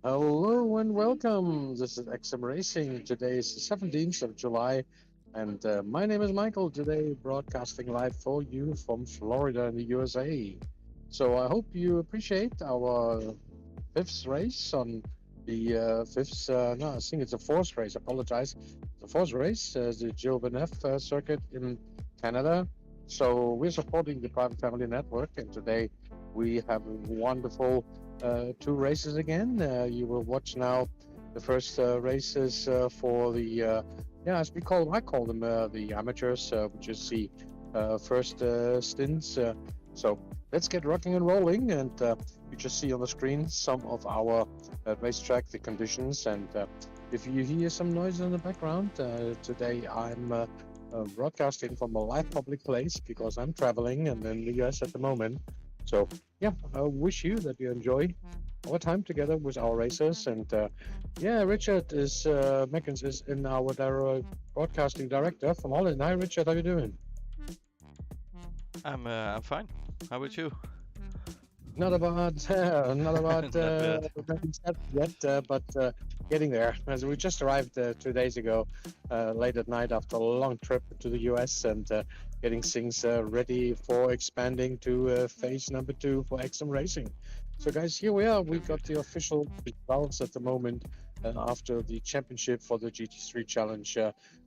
Hello and welcome. This is XM Racing. Today is the 17th of July, and my name is Michael. Today, broadcasting live for you from Florida in the USA. So I hope you appreciate our fifth race on the fifth. No, I think it's the fourth race. Apologize. The fourth race, the Gilles Villeneuve circuit in Canada. So we're supporting the Private Family Network, and today we have wonderful two races again. You will watch now the first races for the yeah, as I call them the amateurs, which is the first stints. So let's get rocking and rolling, and you just see on the screen some of our racetrack, the conditions, and if you hear some noise in the background, today I'm broadcasting from a live public place because I'm traveling and in the US at the moment. So yeah, I wish you that you enjoy our time together with our racers. And yeah, Richard is Meckens is in our broadcasting director from Holland. Hi, Richard, how you doing? I'm fine. How about you? Not about not about Not bad. nothing set yet, but getting there. As we just arrived 2 days ago, late at night after a long trip to the US, and getting things ready for expanding to phase number two for XM Racing. So, guys, here we are. We got the official results at the moment after the championship for the GT3 Challenge.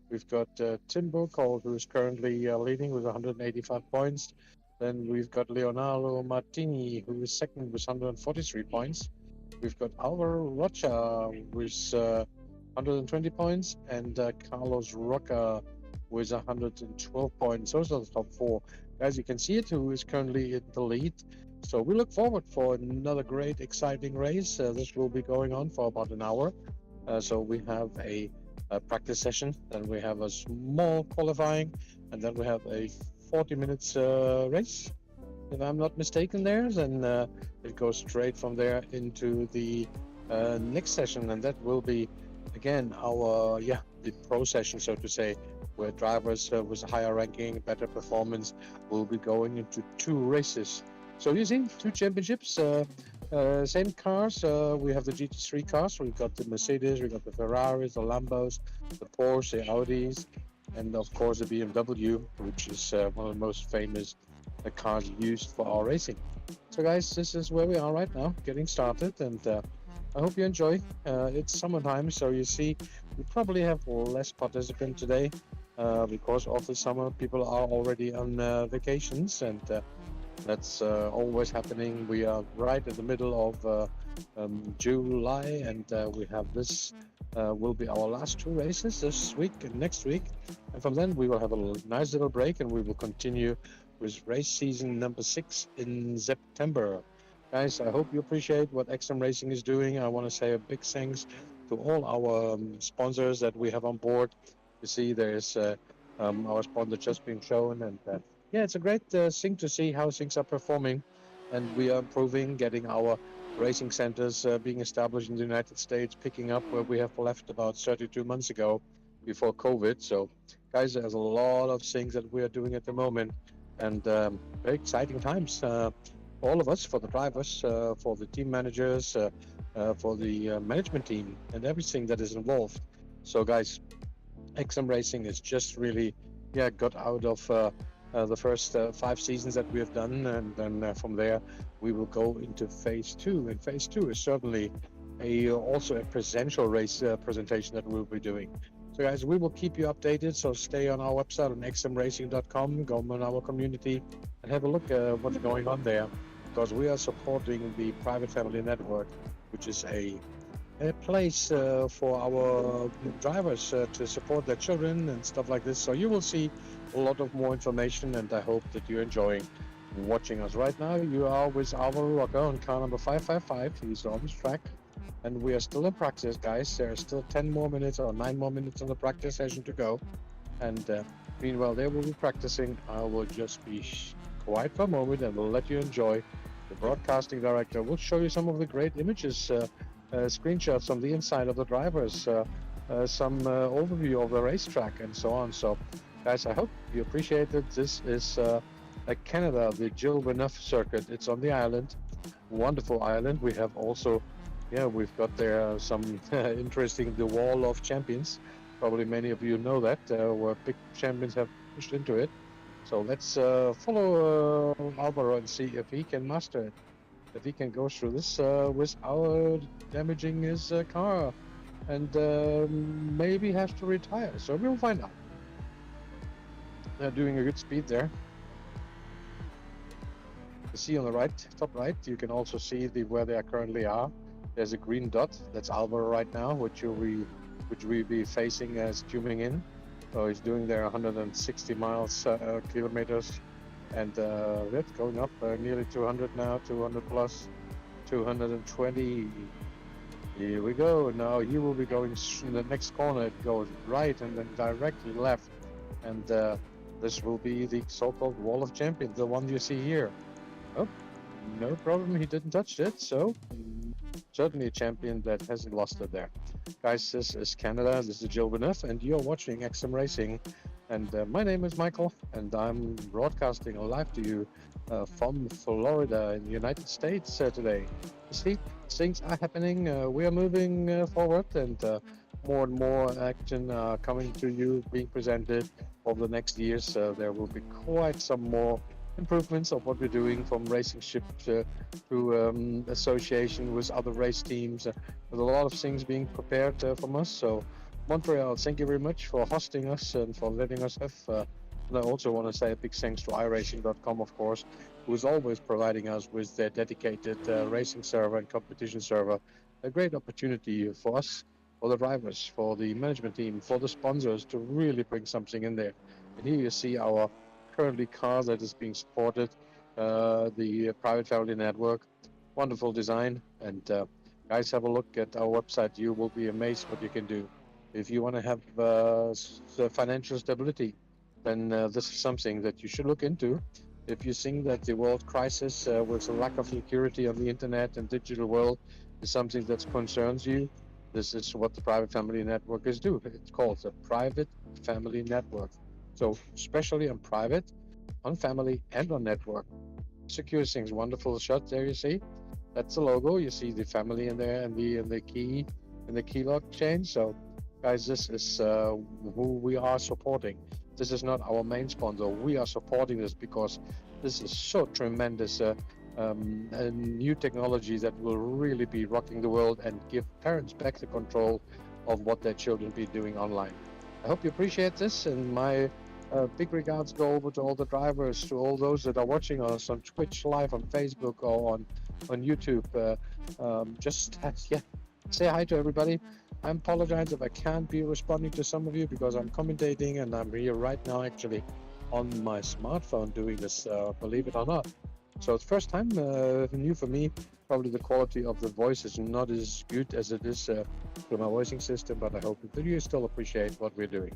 We've got Tim Burkhold, who is currently leading with 185 points. Then we've got Leonardo Martini, who is second with 143 points. We've got Alvaro Rocha with 120 points, and Carlos Roca with 112 points. Those are the top four. Guys, you can see it, who is currently in the lead. So we look forward for another great, exciting race. This will be going on for about an hour. So we have a practice session, then we have a small qualifying, and then we have a 40 minutes race, if I'm not mistaken. There, then it goes straight from there into the next session, and that will be again our the pro session, so to say, where drivers with a higher ranking, better performance, will be going into two races. So you see, two championships, same cars. We have the GT3 cars. We've got the Mercedes, we've got the Ferraris, the Lambos, the Porsche, the Audis, and of course the BMW, which is one of the most famous cars used for our racing. So, guys, this is where we are right now, getting started, and I hope you enjoy. It's summertime, so you see, we probably have less participants today because of the summer. People are already on vacations, and that's always happening. We are right in the middle of July, and we have this will be our last two races this week and next week. And from then, we will have a nice little break, and we will continue with race season number 6 in September. Guys, I hope you appreciate what XM Racing is doing. I want to say a big thanks to all our sponsors that we have on board. You see, there's our sponsor just being shown, and yeah, it's a great thing to see how things are performing, and we are improving, getting our racing centers being established in the United States, picking up where we have left about 32 months ago before COVID. So, guys, there's a lot of things that we are doing at the moment, and very exciting times. All of us, for the drivers, for the team managers, for the management team, and everything that is involved. So, guys, XM Racing is just really, yeah, got out of the first 5 seasons that we have done, and then from there we will go into phase two. And phase two is certainly also a presential race presentation that we'll be doing. So, guys, we will keep you updated. So stay on our website on xmracing.com, go on our community, and have a look at what's going on there, because we are supporting the Private Family Network, which is a place for our drivers to support their children and stuff like this. So you will see a lot of more information, and I hope that you're enjoying watching us. Right now, you are with Alvaro Roca on car number 555. He's on the track, and we are still in practice, guys. There are still 10 more minutes or 9 more minutes on the practice session to go. And meanwhile, they will be practicing. I will just be quiet for a moment, and we'll let you enjoy. The broadcasting director will show you some of the great images, screenshots from the inside of the drivers, some overview of the racetrack, and so on. So, guys, I hope you appreciate it. This is Canada, the Gilles Villeneuve circuit. It's on the island, wonderful island. We have also Yeah, we've got there some interesting the wall of champions. Probably many of you know that where big champions have pushed into it. So let's follow Alvaro and see if he can master it. If he can go through this without damaging his car and maybe have to retire. So we'll find out. They're doing a good speed there. You see on the right, top right, you can also see where they are currently are. There's a green dot. That's Alvaro right now, which we be facing as zooming in. So he's doing there 160 miles kilometers, and that's going up nearly 200 now, 200 plus, 220. Here we go. Now he will be going in the next corner. It goes right and then directly left, and this will be the so-called Wall of Champions, the one you see here. Oh, no problem. He didn't touch it, so certainly a champion that hasn't lost it there. Guys, this is Canada. This is Gilles Villeneuve, and you're watching X-SiM Racing. And my name is Michael, and I'm broadcasting live to you from Florida in the United States today. You see, things are happening. We are moving forward, and more action coming to you, being presented over the next years. There will be quite some more improvements of what we're doing, from racing ships to association with other race teams. There's a lot of things being prepared from us. So, Montreal, thank you very much for hosting us and for letting us have. And I also want to say a big thanks to iRacing.com, of course, who is always providing us with their dedicated racing server and competition server. A great opportunity for us, for the drivers, for the management team, for the sponsors to really bring something in there. And here you see our currently car that is being supported, the private family network. Wonderful design. And guys, have a look at our website. You will be amazed what you can do. If you want to have financial stability, then this is something that you should look into. If you think that the world crisis with a lack of security on the internet and digital world is something that concerns you, this is what the private family network is do. It's called the private family network. So especially on private, on family, and on network. Secure things. Wonderful shot there. You see, that's the logo. You see the family in there and the key and the key lock chain. So, guys, this is who we are supporting. This is not our main sponsor. We are supporting this because this is so tremendous. A new technology that will really be rocking the world and give parents back the control of what their children be doing online. I hope you appreciate this, and my big regards go over to all the drivers, to all those that are watching us on Twitch live, on Facebook, or on YouTube. Just yeah, say hi to everybody. I apologize if I can't be responding to some of you because I'm commentating and I'm here right now actually on my smartphone doing this, believe it or not. So it's first time new for me. Probably the quality of the voice is not as good as it is through my voicing system, but I hope that you still appreciate what we're doing.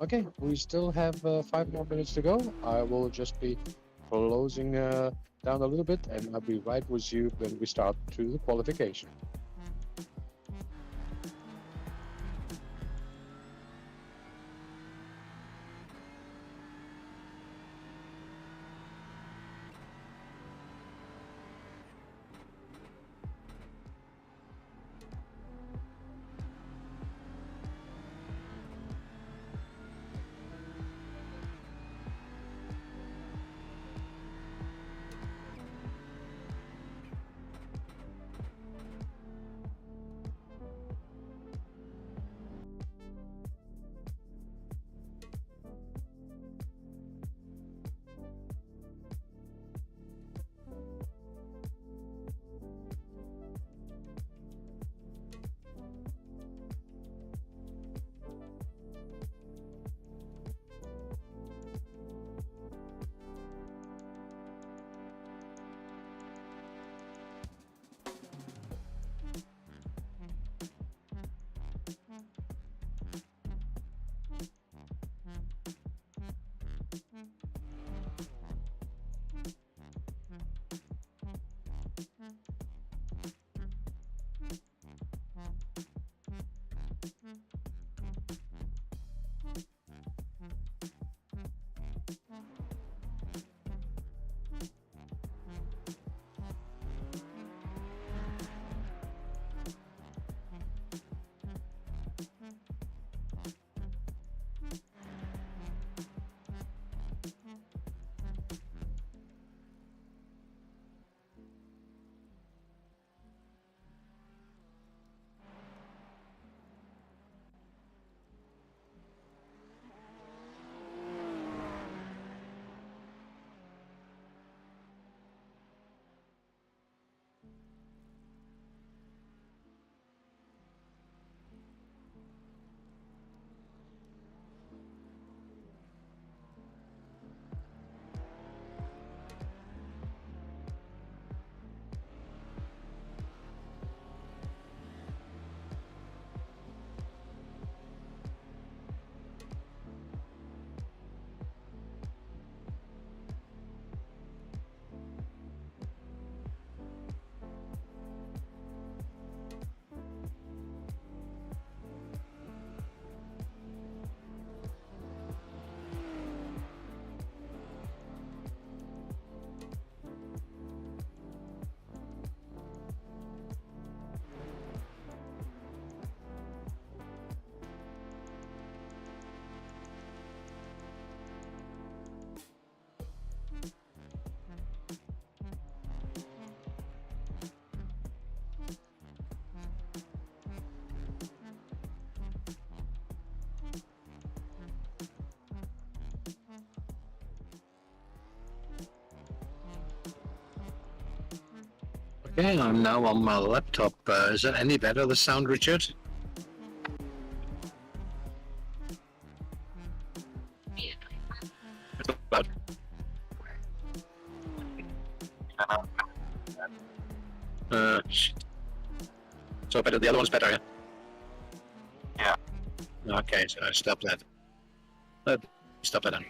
Okay, we still have 5 more minutes to go. I will just be closing down a little bit, and I'll be right with you when we start to the qualification. Okay, I'm now on my laptop. Is it any better, the sound, Richard? But, so better. The other one's better. Yeah. Okay, so I stop that. Stop that.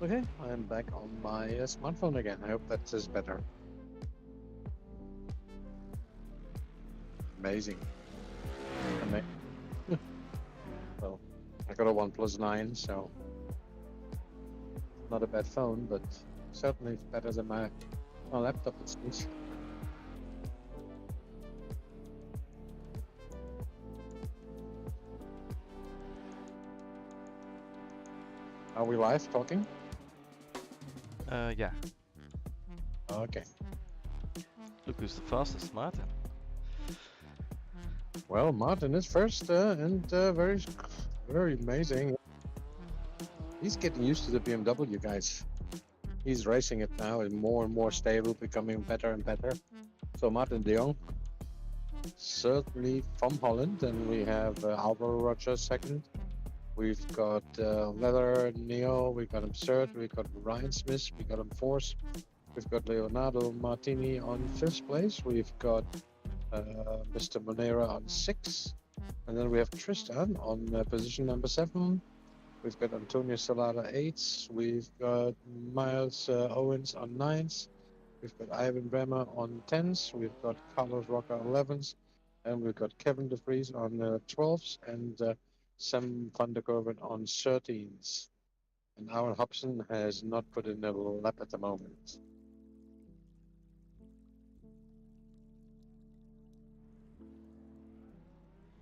Okay, I'm back on my smartphone again. I hope that is better. Amazing. Well, I got a OnePlus 9, so not a bad phone, but certainly it's better than my laptop, it seems. Are we live talking? Yeah. Okay. Look who's the fastest, Martin. Well, Martin is first and very, very amazing. He's getting used to the BMW, guys. He's racing it now and more stable, becoming better and better. So Martin de Jong, certainly from Holland, and we have Alvaro Rogers second. We've got Leather Neo, we got him third, we got Ryan Smith, we got him fourth. We've got Leonardo Martini on fifth place. We've got Mr. Monera on sixth. And then we have Tristan on position number 7. We've got Antonio Salada 8th. We've got Miles Owens on 9th. We've got Ivan Bremer on 10th. We've got Carlos Roca on 11th. And we've got Kevin De Vries on 12th. And Sam van der Korven on 13th. And Aaron Hobson has not put in a lap at the moment.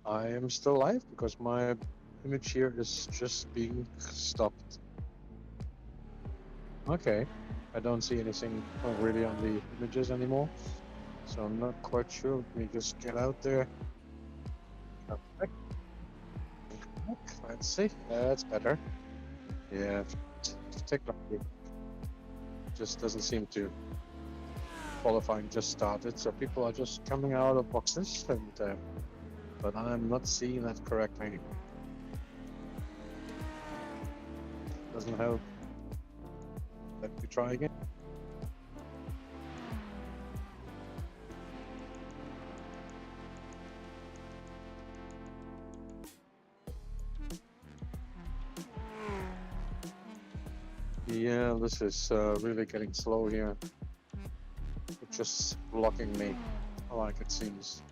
I am still live because my image here is just being stopped. Okay, I don't see anything really on the images anymore, so I'm not quite sure. Let me just get out there. Let's see, that's better. Yeah, technically just doesn't seem to. Qualifying just started, so people are just coming out of boxes, and but I'm not seeing that correctly. Doesn't help. Let me try again. Yeah, this is really getting slow here. It's just blocking me, like it seems.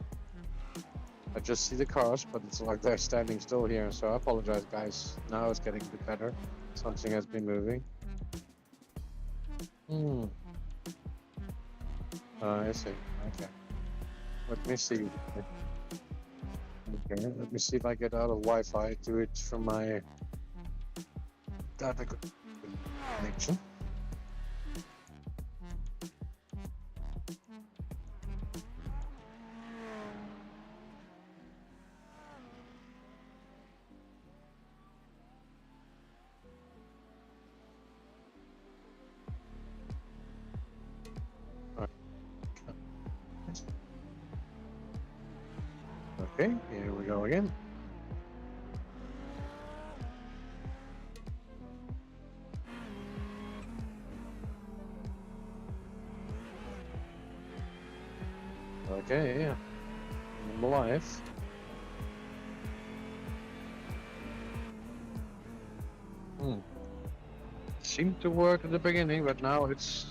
I just see the cars, but it's like they're standing still here, so I apologize, guys. Now it's getting a bit better. Something has been moving. I see. Okay. Let me see. Okay, let me see if I get out of Wi-Fi, do it from my data connection. Okay, here we go again. Okay, yeah. I'm alive. Seemed to work at the beginning, but now it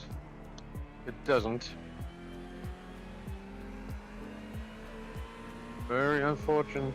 doesn't. Very unfortunate.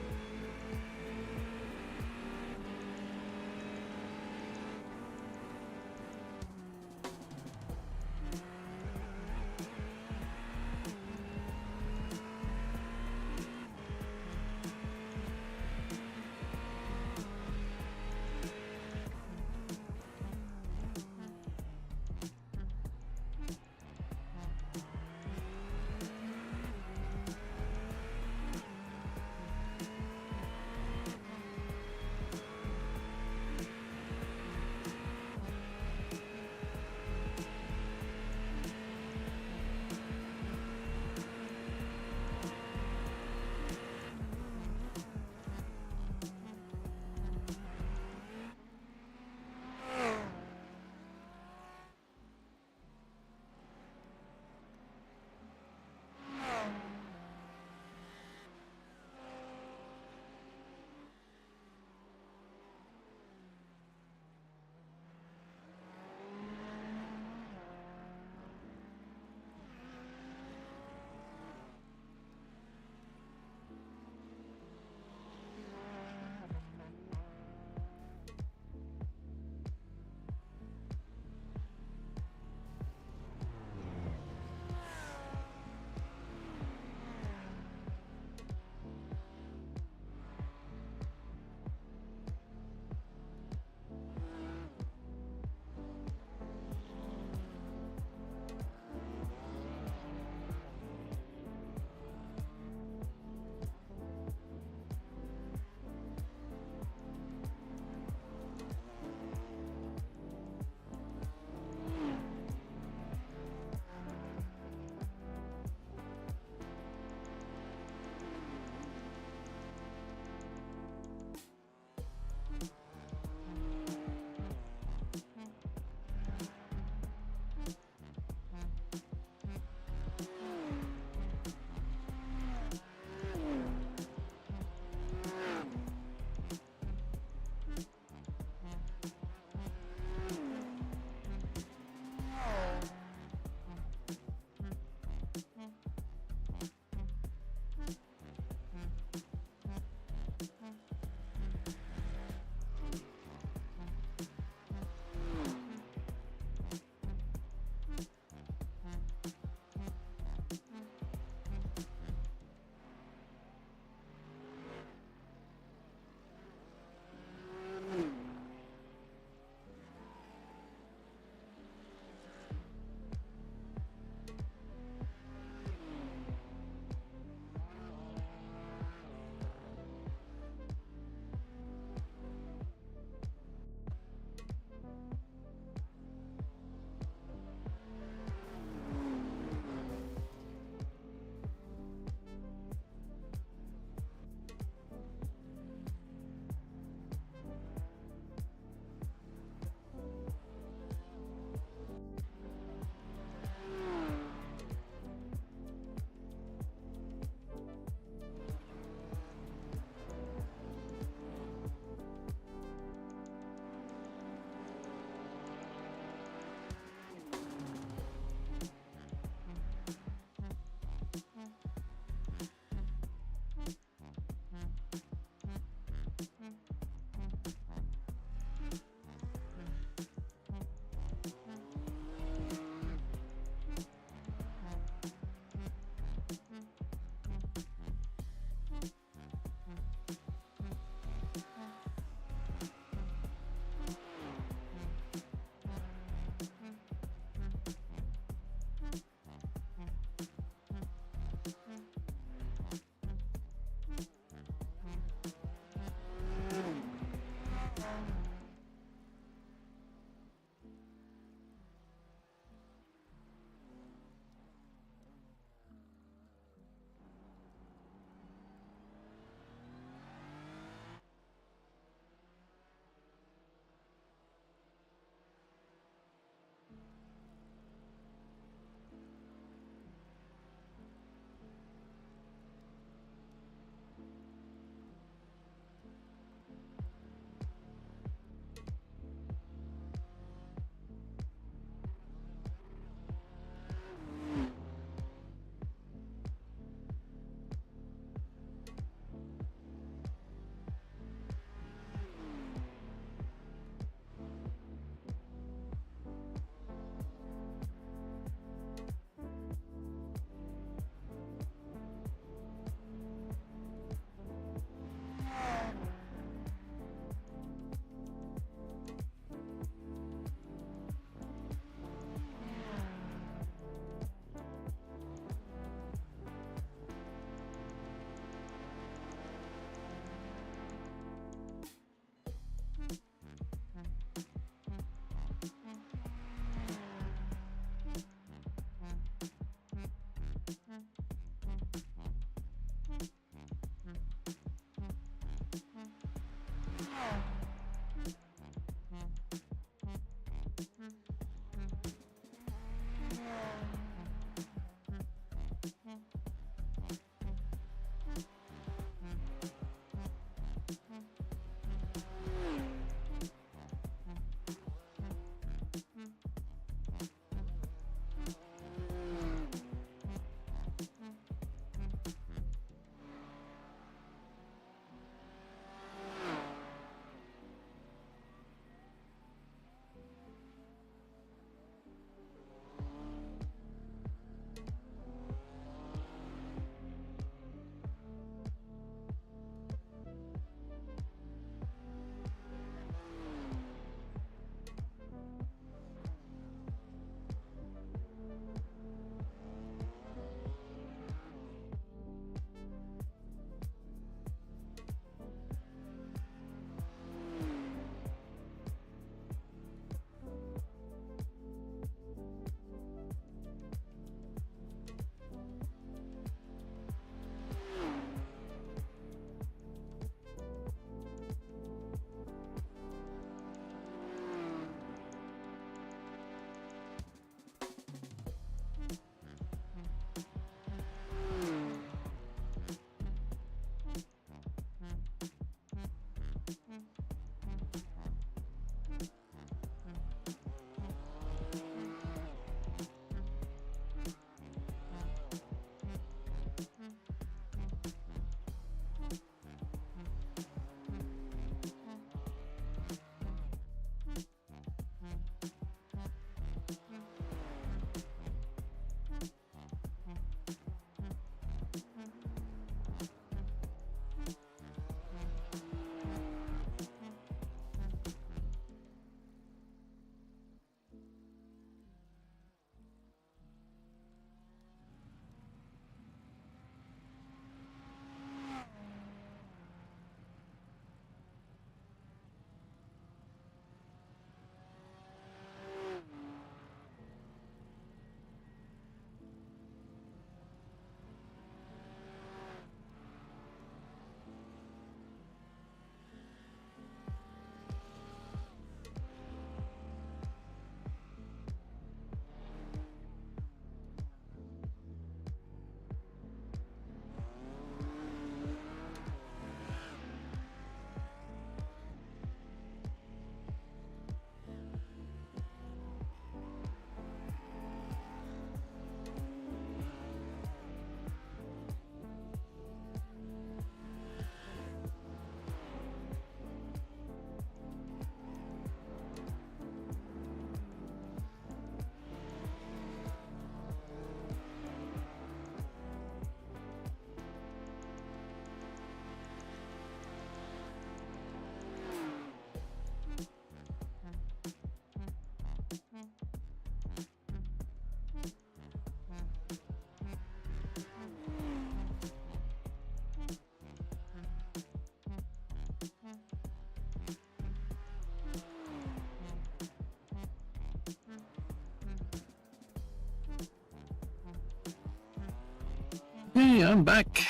Okay, I'm back.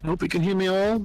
Hope you can hear me all.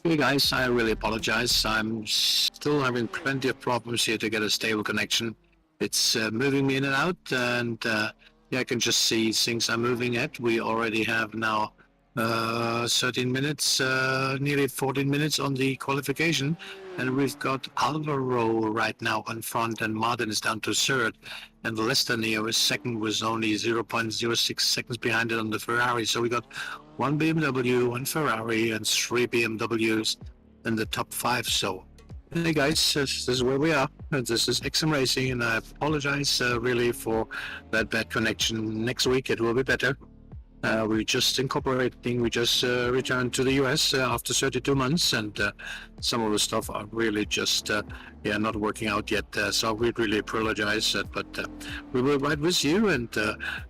Hey guys, I really apologize. I'm still having plenty of problems here to get a stable connection. It's moving me in and out, and yeah, I can just see things are moving at. We already have now 13 minutes, nearly 14 minutes on the qualification, and we've got Alvaro right now in front, and Martin is down to third, and Lester Neo is second with only 0.06 seconds behind it on the Ferrari. So we got one BMW, one Ferrari, and 3 BMWs in the top 5. So, hey guys, this is where we are. This is X-SiM Racing, and I apologize really for that bad connection. Next week it will be better. We just returned to the US after 32 months, and some of the stuff are really just not working out yet. So we really apologize, but we will ride with you, and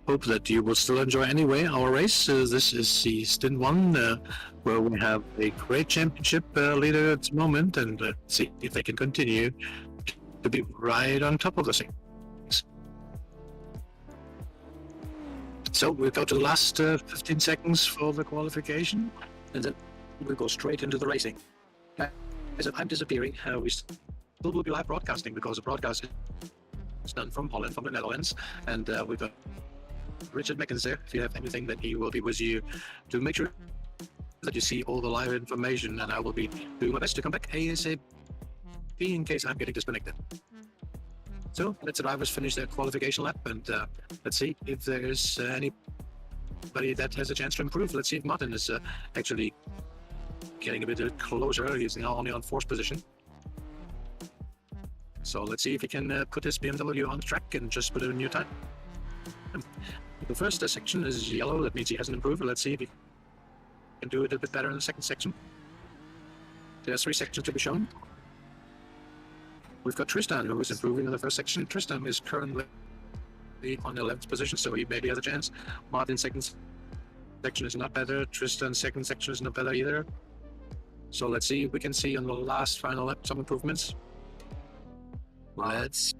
hope that you will still enjoy anyway our race. This is the Stint 1, where we have a great championship leader at the moment, and see if they can continue to be right on top of the thing. So we'll go to the last 15 seconds for the qualification, and then we'll go straight into the racing. As I'm disappearing, we still will be live broadcasting, because the broadcast is done from Holland, from the Netherlands, and we've got Richard Meckens there. If you have anything, then he will be with you to make sure that you see all the live information, and I will be doing my best to come back ASAP in case I'm getting disconnected. So let the drivers finish their qualification lap, and let's see if there's anybody that has a chance to improve. Let's see if Martin is actually getting a bit closer. He's now only on 4th position. So let's see if he can put his BMW on track and just put a new time. The first section is yellow. That means he hasn't improved. Let's see if he can do it a bit better in the second section. There's 3 sections to be shown. We've got Tristan, who is improving in the first section. Tristan is currently on the 11th position, so he maybe has a chance. Martin's second section is not better. Tristan's second section is not better either. So let's see if we can see on the last final lap some improvements. Let's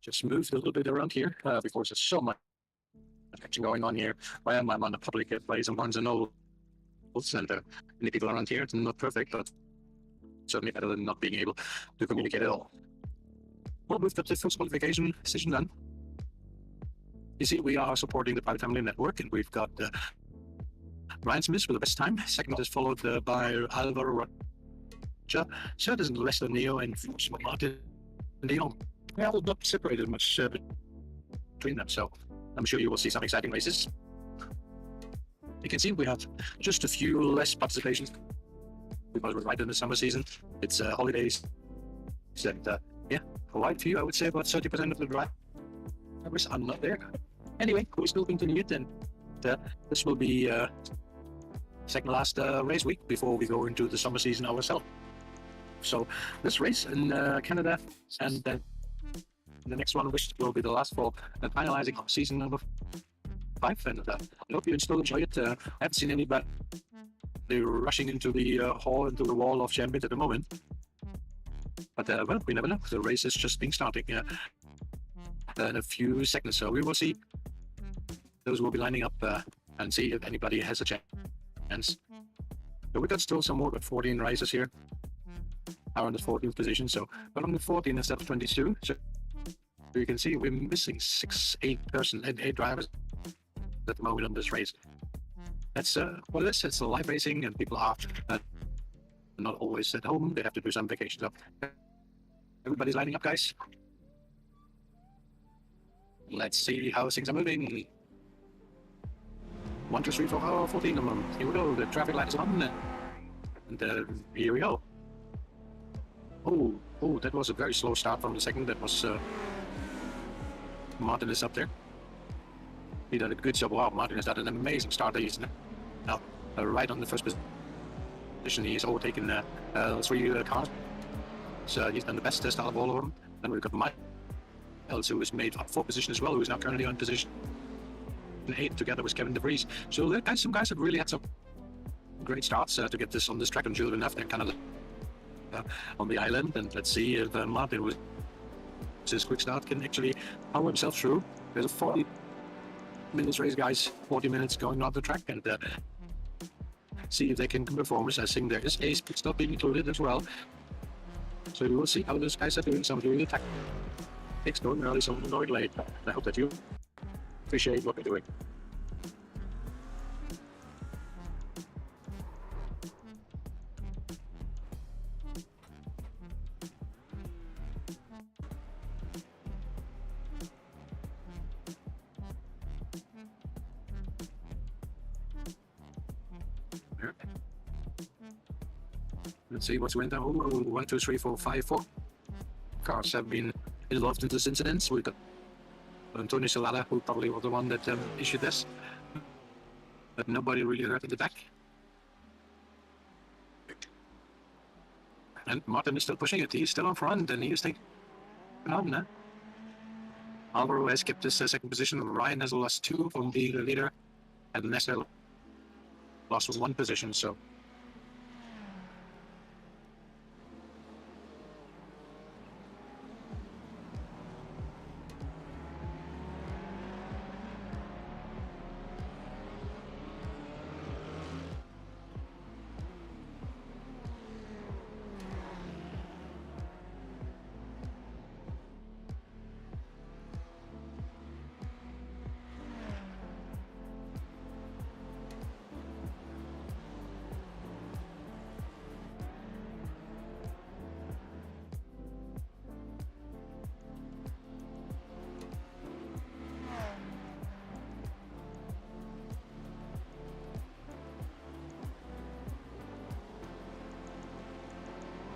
just moved a little bit around here because there's so much action going on here. I'm on a public place in Barnes and Noble, and many people around here. It's not perfect, but certainly better than not being able to communicate at all. Well, we've got the first qualification session done. You see, we are supporting the private family network, and we've got Ryan Smith with the best time. Second is followed by Alvaro Rocha. Third is Lester Neo and Martin Leon. Well, not separated much between them, so I'm sure you will see some exciting races. You can see we have just a few less participations because we're right in the summer season. It's holidays, and yeah, quite few. I would say about 30% of the drivers are not there. Anyway, we still continue, and this will be second last race week before we go into the summer season ourselves. So this race in Canada, and then the next one, which will be the last for finalizing season number 5. And I hope you still enjoy it. I haven't seen anybody rushing into the into the wall of champions at the moment. But well, we never know. The race is just being starting in a few seconds, so we will see. Those will be lining up and see if anybody has a chance. So we got still some more, but 14 races here. Are in the 14th position, so we're on the 14 instead of 22. So you can see we're missing 8 drivers at the moment on this race. That's what it is. It's live racing, and people are not always at home. They have to do some vacation. So everybody's lining up, guys. Let's see how things are moving. 1, 2, 3, 4, 14 of them. Here we go. The traffic light is on, and here we go. Oh, that was a very slow start from the second. That was Martin is up there. He did a good job. Wow, Martin has done an amazing start. He's now right on the first position. He's overtaken 3 cars. So he's done the best test out of all of them. Then we've got Miles, who has made up 4th position as well, who is now currently on position 8 together with Kevin DeVries. So some guys have really had some great starts to get this on this track, and Gilles Villeneuve, they're kind of on the island, and let's see if Martin with his quick start can actually power himself through. There's a 40 minutes race, guys. 40 minutes going on the track, and see if they can perform. I think there is a pit stop being included as well, so we will see how those guys are doing. Some doing the tactics, going early, some going late. I hope that you appreciate what they're doing. Let's see what's went down. 1, 2, 3, 4, 5, 4 cars have been involved in this incident. We've got Antonio Salada, who probably was the one that issued this, but nobody really hurt in the back. And Martin is still pushing it. He's still on front, and he is taking on now. Alvaro has kept his second position. Ryan has lost 2 from being the leader, and Nessa lost 1 position. So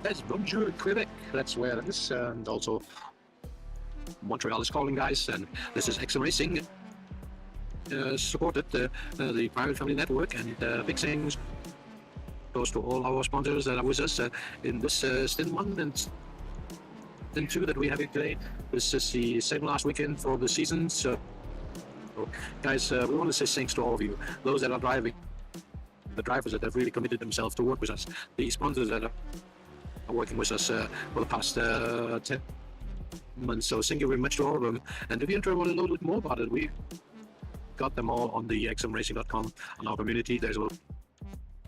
that's Bonjour Quebec. That's where it is, and also Montreal is calling, guys. And this is X-SiM Racing, supported the private family network, and big thanks goes to all our sponsors that are with us in this stint 1 and stint 2 that we have today. This is the same last weekend for the season. So guys, we want to say thanks to all of you, those that are driving, the drivers that have really committed themselves to work with us, the sponsors that are working with us for the past 10 And so thank you very much to all of them. And if you want to know a little bit more about it, we got them all on the xmracing.com on our community. There's a little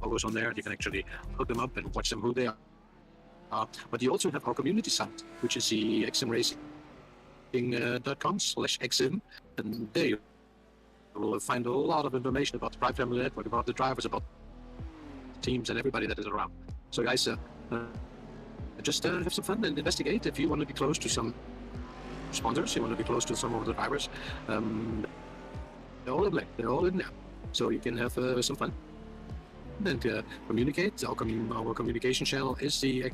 logos on there. You can actually look them up and watch them who they are. But you also have our community site, which is the xmracing.com/xsim, and there you will find a lot of information about the Pride Family Network, about the drivers, about the teams, and everybody that is around. So guys, just have some fun and investigate. If you want to be close to some sponsors, you want to be close to some of the drivers, they're all in there. They're all in there. So you can have some fun and communicate. Our communication channel is the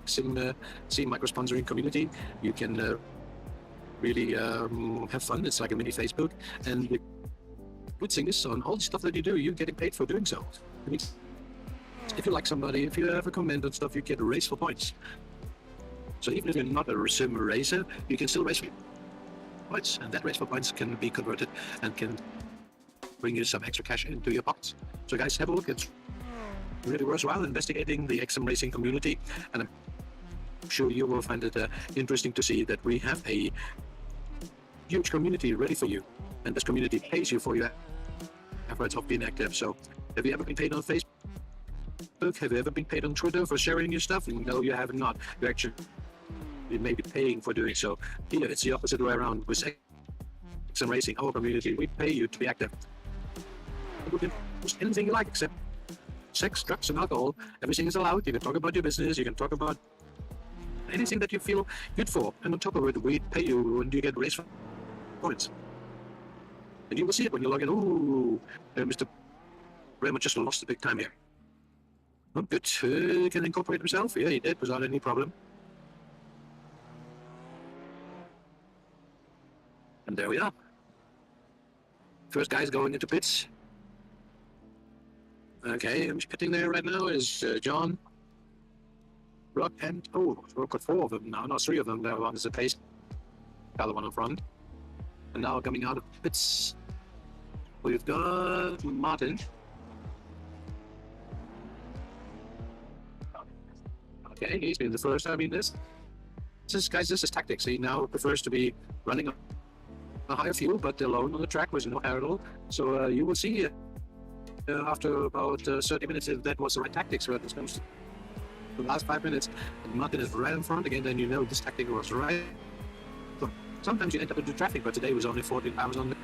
X-SiM micro-sponsoring community. You can really have fun. It's like a mini Facebook. And the good thing is, on all the stuff that you do, you're getting paid for doing so. I mean, if you like somebody, if you have a comment on stuff, you get a race for points. So even if you're not a sim racer, you can still race for points, and that race for points can be converted and can bring you some extra cash into your pockets. So guys, have a look. It's really worthwhile investigating the X-SiM racing community, and I'm sure you will find it interesting to see that we have a huge community ready for you, and this community pays you for your efforts of being active. So have you ever been paid on Facebook? Have you ever been paid on Twitter for sharing your stuff? No, you have not. You actually may be paying for doing so. Here, it's the opposite way around. With X-SiM Racing, our community, we pay you to be active. You can post anything you like except sex, drugs, and alcohol. Everything is allowed. You can talk about your business. You can talk about anything that you feel good for. And on top of it, we pay you and you get race points. And you will see it when you log in. Ooh, Mr. Raymond just lost a big time here. Oh, good. Can incorporate himself? Yeah, he did without any problem. And there we are. First guy's going into pits. Okay, who's pitting there right now is John, Rock, and we've got 4 of them now, not 3 of them. The one is a pace, the other one in front. And now coming out of pits, we've got Martin. Okay, he's been the first time in this. This is tactics. He now prefers to be running a higher fuel, but alone on the track with no aerial. So you will see after about 30 minutes if that was the right tactics. When it comes to the last 5 minutes, and Martin is right in front again, then you know this tactic was right. So sometimes you end up into traffic, but today was only 14 hours on the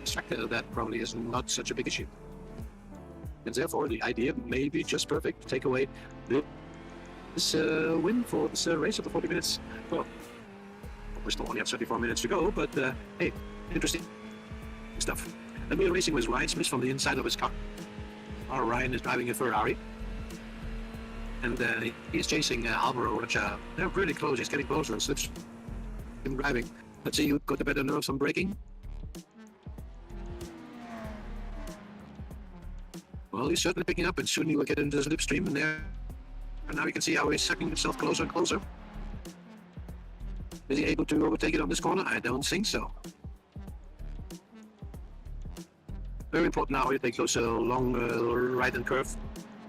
track. That probably is not such a big issue. And therefore, the idea may be just perfect to take away this win for this race of the 40 minutes. Well, we still only have 34 minutes to go, but hey, interesting stuff. And we are racing with Ryan Smith from the inside of his car. Ryan is driving a Ferrari, and he's chasing Alvaro, which they're pretty close. He's getting closer and slips him driving. Let's see who got the better nerves on braking. Well, he's certainly picking up, and soon he will get into the slipstream, and there. And now you can see how he's sucking himself closer and closer. Is he able to overtake it on this corner? I don't think so. Very important now, you take those long right-hand curve,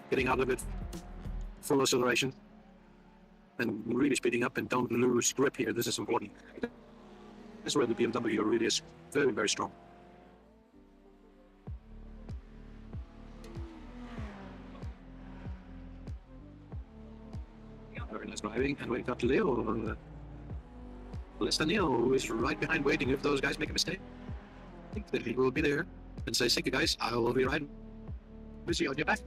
getting out of it, full acceleration, and really speeding up, and don't lose grip here. This is important. This is where the BMW really is very, very strong. Very nice driving, and we've got Leo, less than Neil, who is right behind waiting. If those guys make a mistake, I think that he will be there and say, "Thank you guys, I will be right with you on your back."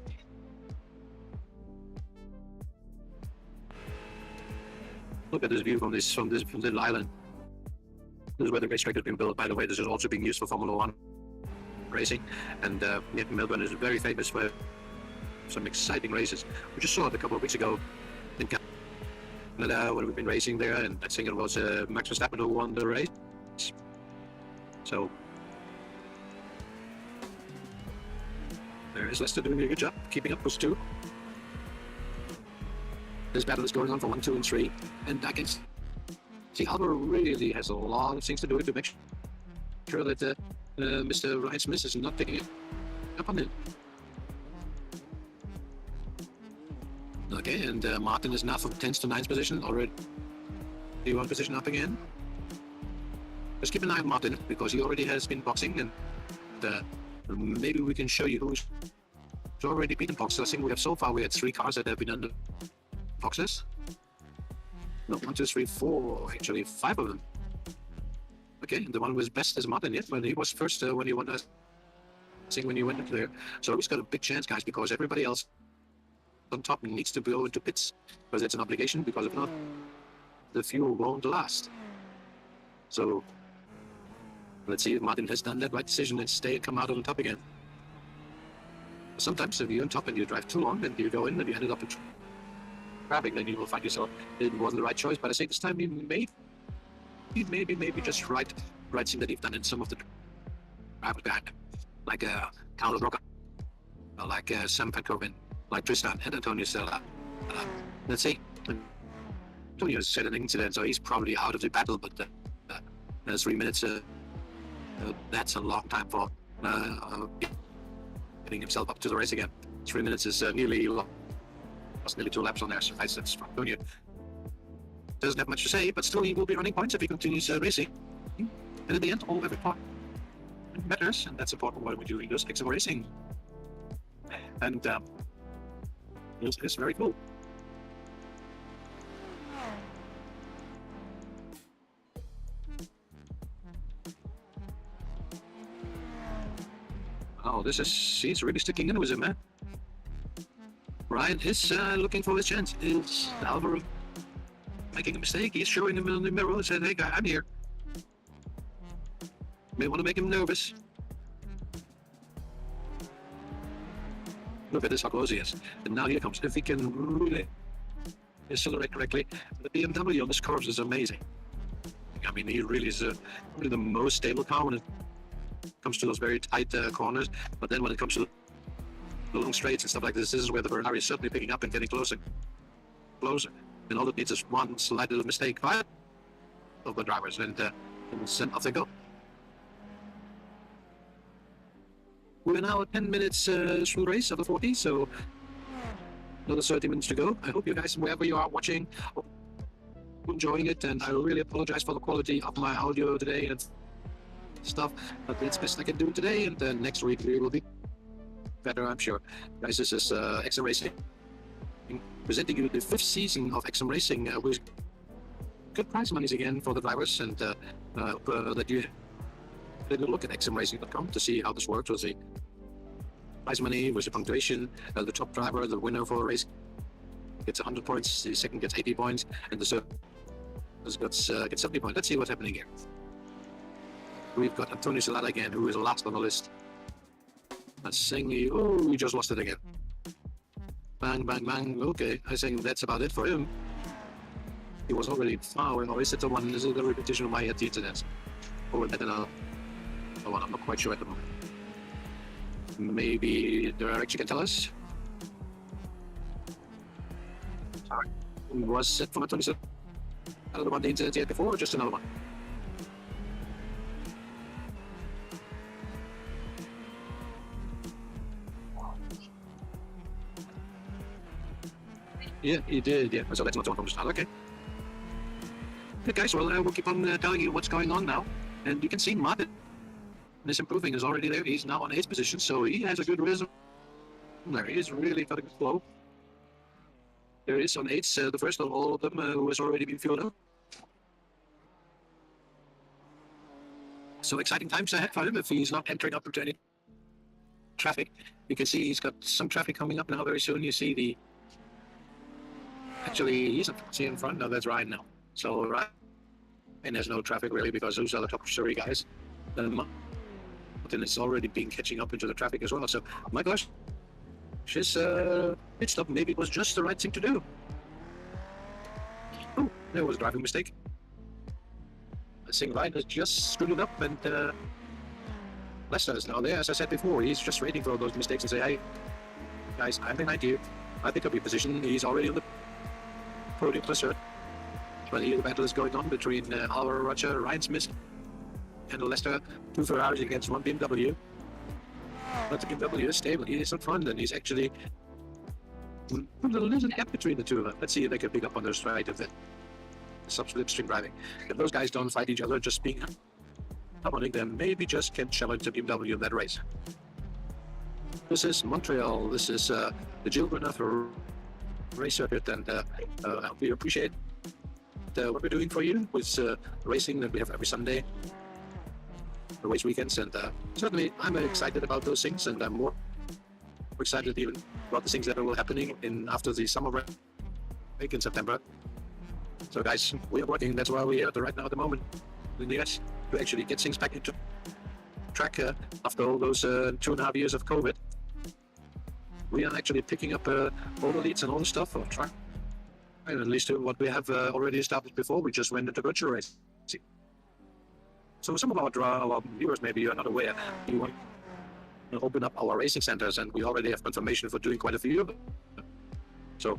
Look at this view from this little island. This is where the racetrack has been built. By the way, this is also being used for Formula One racing, and Melbourne is very famous for some exciting races. We just saw it a couple of weeks ago in Canada when we've been racing there, and I think it was Max Verstappen who won the race. So there is Lester doing a good job keeping up with 2. This battle is going on for 1, 2, and 3, and I can see Alvaro really has a lot of things to do to make sure that Mr. Ryan Smith is not picking it up on him. Okay, and Martin is now from 10th to 9th position already. P1 position up again. Just keep an eye on Martin, because he already has been boxing, and maybe we can show you who's already been in boxes. I think we have so far, we had 3 cars that have been under boxes. No, 1, 2, 3, 4, actually 5 of them. Okay, and the one was best is Martin, yes, when he was first, when he won, I think when he went into there. So he's got a big chance, guys, because everybody else on top needs to go into pits, because it's an obligation, because if not, the fuel won't last. So let's see if Martin has done that right decision and come out on top again. Sometimes if you're on top and you drive too long and you go in and you ended up in traffic, then you will find yourself it wasn't the right choice. But I think this time he maybe just right thing that he's done in some of the drivers behind him, like Carlos Roca, like Sam Petkovic, like Tristan and Antonio Stella. Let's see. Antonio's had an incident, so he's probably out of the battle, but 3 minutes, that's a long time for getting himself up to the race again. 3 minutes is nearly 2 laps on there, so that's from Antonio. Doesn't have much to say, but still he will be running points if he continues racing. And at the end, every part matters, and that's important when we're doing those X-SiM racing. And it's very cool. Oh, he's really sticking in with him, man. Ryan is looking for his chance. Is Alvaro making a mistake? He's showing him in the mirror and saying, hey guy, I'm here. May want to make him nervous. Look at this, how close he is. And now here comes, if he can really accelerate correctly, the BMW on this course is amazing. I mean, he really is really the most stable car when it comes to those very tight corners, but then when it comes to the long straights and stuff like this is where the Ferrari is certainly picking up and getting closer. And all it needs is one slight little mistake by of the drivers, and off they go. We're now 10 minutes through the race of the 40, so another 30 minutes to go. I hope you guys, wherever you are watching, are enjoying it, and I really apologize for the quality of my audio today and stuff, but it's best I can do today, and next week we will be better, I'm sure. Guys, this is X-SiM Racing, presenting you the 5th season of X-SiM Racing with good prize monies again for the drivers, and that you take a look at xsimracing.com to see how this works with the prize money, with the punctuation. The top driver, the winner for the race, gets 100 points, the second gets 80 points, and the third gets 70 points. Let's see what's happening here. We've got Antonio Salada again, who is last on the list. Let's sing. He just lost it again. Bang, bang, bang. Okay, I think that's about it for him. He was already far away. Or is it the one? Is it the repetition of my incidents? Or I don't know. Oh, I'm not quite sure at the moment. Maybe the director can tell us. Sorry. Was it from Antonio Salada the one the incident he had before, or just another one? Yeah, he did, yeah. So that's not from the start, okay. Okay, guys, well, we'll keep on telling you what's going on now. And you can see Martin is improving, is already there. He's now on 8th position, so he has a good rhythm there. He's really got a good flow. There is on 8th, the first of all of them who has already been filled up. So exciting times ahead for him if he's not entering up into any traffic. You can see he's got some traffic coming up now very soon. You see the... Actually, he's in front. No, that's Ryan now. So Ryan, and there's no traffic really because those are the top 3 guys. Martin is already been catching up into the traffic as well. So my gosh, his pit stop maybe was just the right thing to do. Oh, there was a driving mistake. I think Ryan has just screwed it up, and Lester is now there. As I said before, he's just waiting for those mistakes and say, hey, guys, I'm behind you. I pick up your position. He's already on the podium plus third. But here the battle is going on between Alvaro Rocha, Ryan Smith, and Lester. 2 Ferraris against 1 BMW. But the BMW is stable. He is in front, and he's actually put a little gap between the two of them. Let's see if they can pick up on those right of it. slipstream driving. If those guys don't fight each other, just being harmonic, then maybe just can challenge the BMW in that race. This is Montreal. This is the Gilles race circuit, and we appreciate what we're doing for you with racing that we have every Sunday, the race weekends, and certainly I'm excited about those things, and I'm more excited even about the things that are happening after the summer break in September. So guys, we are working. That's why we are right now at the moment in the US to actually get things back into track after all those 2.5 years of COVID. We are actually picking up all the leads and all the stuff for track, and at least what we have already established before. We just went into virtual racing. So some of our viewers maybe are not aware. We want to open up our racing centers, and we already have confirmation for doing quite a few of them. So,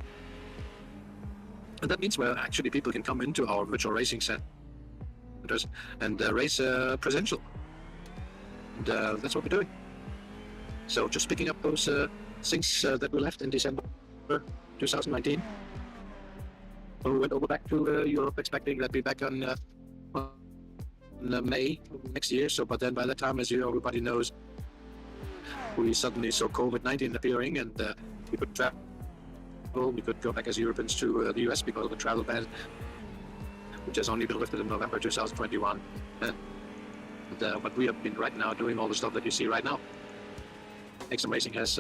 and that means where actually people can come into our virtual racing centers and race presential. And that's what we're doing. So just picking up those things that we left in December 2019. We went over back to Europe, expecting that we'll be back on May next year. So, but then by that time, as everybody knows, we suddenly saw COVID-19 appearing, and we could travel. We could go back as Europeans to the US because of the travel ban, which has only been lifted in November 2021. But we have been right now doing all the stuff that you see right now. X-SiM Racing has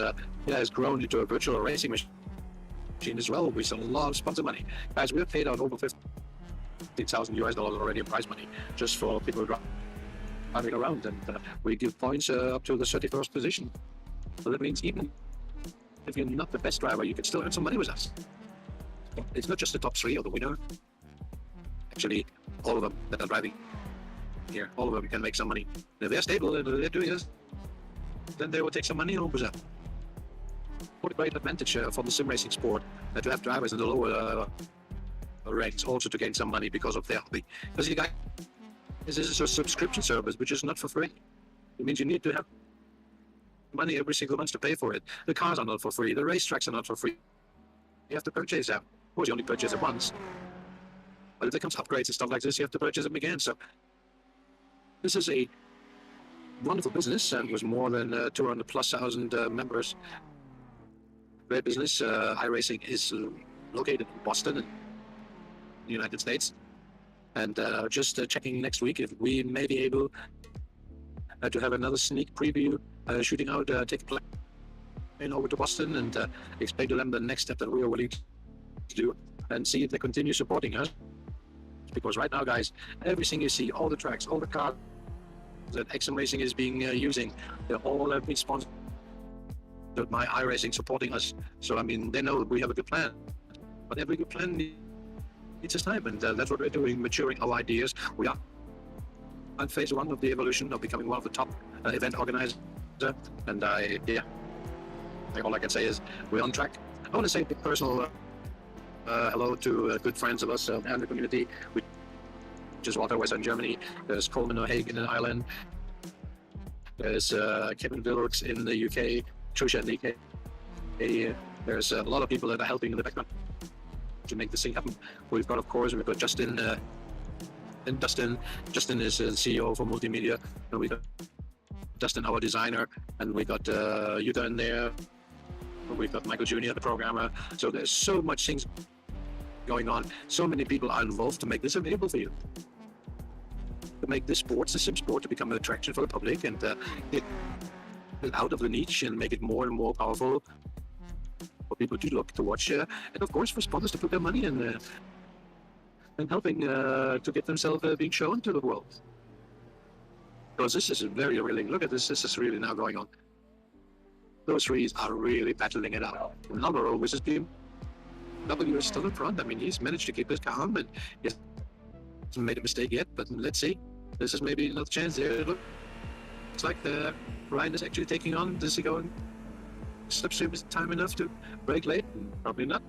grown into a virtual racing machine as well. We sell a lot of sponsor money. Guys, we have paid out over $15,000 US already in prize money just for people driving around, and we give points up to the 31st position. So that means even if you're not the best driver, you can still earn some money with us. It's not just the top 3 or the winner. Actually, all of them that are driving here, all of them can make some money. If they're stable and they're doing this, then they will take some money home with them. What a great advantage for the sim racing sport to have drivers in the lower ranks also to gain some money because of their hobby. Because you guys, this is a subscription service which is not for free. It means you need to have money every single month to pay for it. The cars are not for free. The racetracks are not for free. You have to purchase them. Of course, you only purchase it once. But if there comes upgrades and stuff like this, you have to purchase them again. So this is a wonderful business, and with more than 200,000+ members. Great business. iRacing is located in Boston, in the United States. And just checking next week if we may be able to have another sneak preview, shooting out, take a plane over to Boston and explain to them the next step that we are willing to do, and see if they continue supporting us. Because right now, guys, everything you see, all the tracks, all the cars that X-SiM Racing is being using, they all have been sponsored by iRacing supporting us. So, I mean, they know that we have a good plan. But every good plan needs its time, and that's what we're doing, maturing our ideas. We are on phase 1 of the evolution of becoming one of the top event organizers. And all I can say is we're on track. I want to say a personal hello to good friends of us and the community, which is Walter West in Germany. There's Coleman O'Hagan in Ireland. There's Kevin Villerks in the UK, Trisha in the UK. There's a lot of people that are helping in the background to make this thing happen. We've got Justin and Dustin. Justin is the CEO for multimedia, and we got Dustin, our designer, and we got Yuta in there. We've got Michael Jr., the programmer. So there's so much things going on. So many people are involved to make this available for you. To make this sport, the sim sport, to become an attraction for the public and get it out of the niche and make it more and more powerful for people to look, to watch, and of course for sponsors to put their money in and helping to get themselves being shown to the world. Because this is very, really, look at this, this is really now going on. Those 3 are really battling it out. Number which is BMW is still in front. I mean, he's managed to keep his calm, and he hasn't made a mistake yet, but let's see. This is maybe another chance there. It looks like Ryan is actually taking on this going slipstream is time enough to break late. Probably not.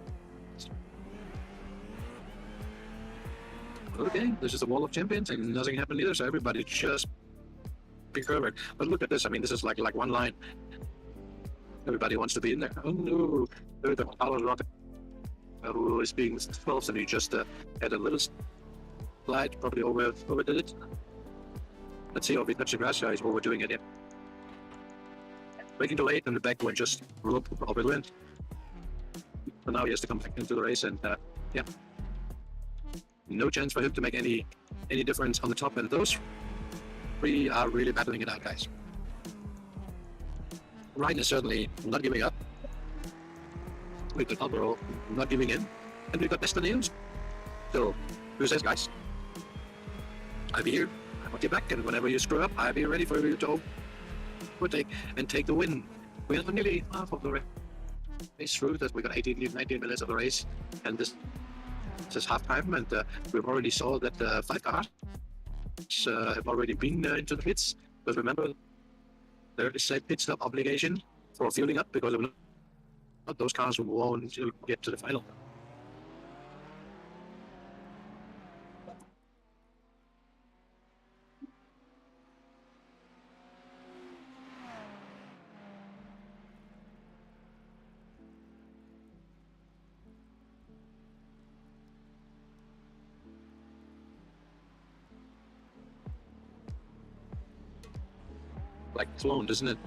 Okay, this is the wall of champions, and nothing happened either, so everybody just recovered. But look at this. I mean, this is like one line. Everybody wants to be in there. Oh no, there's the Carlos Rocket who is being 12th, and he just had a little slide, probably overdid it. Let's see if we touch the grass. He's overdoing it, yeah. Braking too late, and the back went just over the wind. But now he has to come back into the race, and yeah. No chance for him to make any difference on the top, and those three are really battling it out, guys. Ryan is certainly not giving up. We've got Alvaro not giving in, and we've got Destiny. So, who says, guys? I'm here. I want you back, and whenever you screw up, I'll be ready for you to overtake and take the win. We have nearly half of the race through. That we got 19 minutes of the race, and this is half time, and we've already saw that 5 cars have already been into the pits. But remember, there is a pit stop obligation for fueling up, because if not, those cars won't get to the final. Like cloned, isn't it?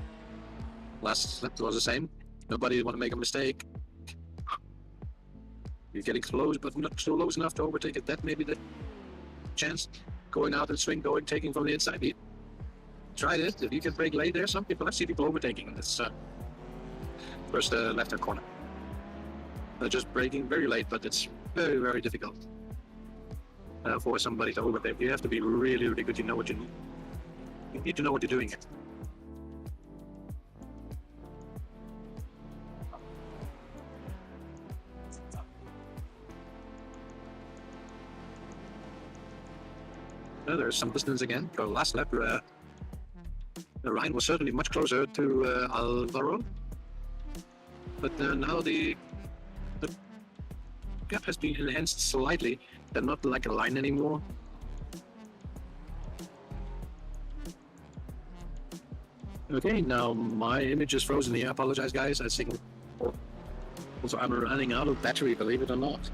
Last lap was the same. Nobody want to make a mistake. You're getting close, but not so close enough to overtake it. That may be the chance. Going out and swing, taking from the inside. He tried it. If you can brake late there, some people, I see people overtaking this first left-hand corner. They're just braking very late, but it's very, very difficult for somebody to overtake. You have to be really, really good. You know what you need to know what you're doing. There's some distance again. For the last lap, Ryan was certainly much closer to Alvaro, but now the gap has been enhanced slightly. They're not like a line anymore. Okay, now my image is frozen here. I apologize, guys. I think also I'm running out of battery, believe it or not.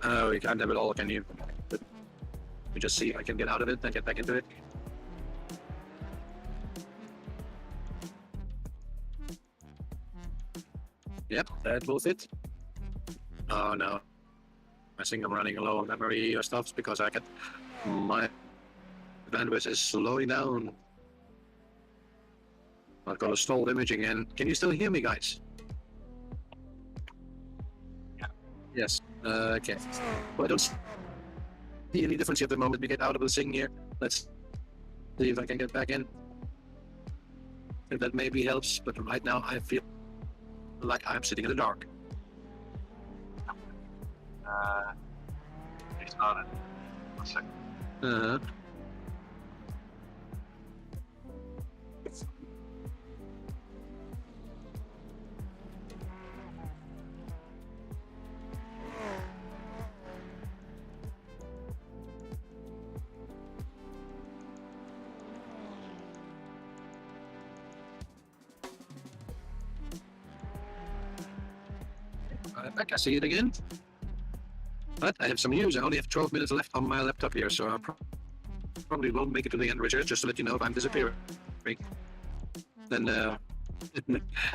Oh, you can't have it all, can you? Let me just see if I can get out of it and get back into it. Yep, that will fit. Oh no. I think I'm running low on memory or stuff because my bandwidth is slowing down. I've got a stalled image again. Can you still hear me, guys? Yeah. Yes. Okay. Well, I don't see any difference at the moment. We get out of the thing here. Let's see if I can get back in. If that maybe helps, but right now I feel like I'm sitting in the dark. He started. 1 second. Uh-huh. Back, I see it again. But I have some news. I only have 12 minutes left on my laptop here, so I probably won't make it to the end, Richard, just to let you know if I'm disappearing. Then,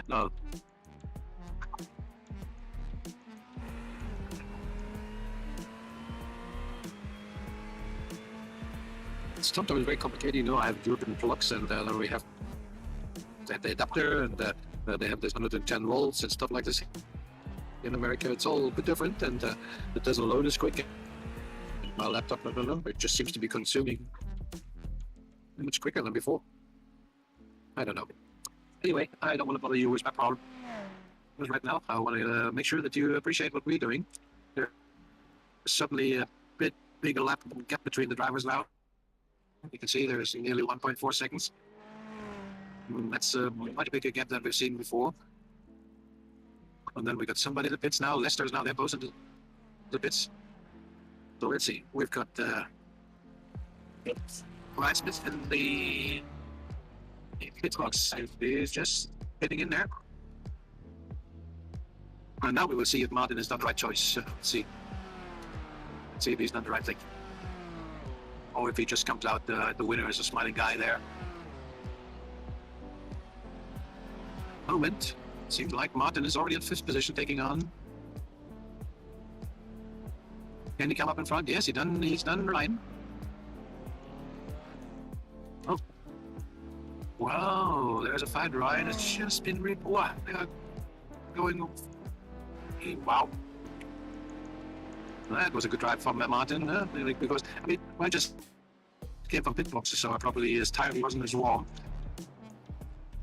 no. It's sometimes very complicated, you know. I have European plugs, and then we have the adapter, and they have this 110 volts and stuff like this. In America, it's all a bit different, and it doesn't load as quick. My laptop, I don't know, it just seems to be consuming much quicker than before. I don't know. Anyway, I don't want to bother you with my problem. Because right now, I want to make sure that you appreciate what we're doing. There's suddenly a bit bigger gap between the drivers now. You can see there's nearly 1.4 seconds. That's a much bigger gap than we've seen before. And then we got somebody in the pits now. Lester's now there, both in the pits. So let's see. We've got Ryan Smith in the pit box. He's just getting in there. And now we will see if Martin has done the right choice. Let's see. see if he's done the right thing. Or if he just comes out the winner as a smiling guy there. Moment. Seems like Martin is already in 5th position, taking on. Can he come up in front? Yes, he's done Ryan. Oh. Wow, there's a fight. Ryan has just been wow, going. Wow. That was a good drive from Martin, because, I mean, I just came from pit boxes, so probably his tire wasn't as warm.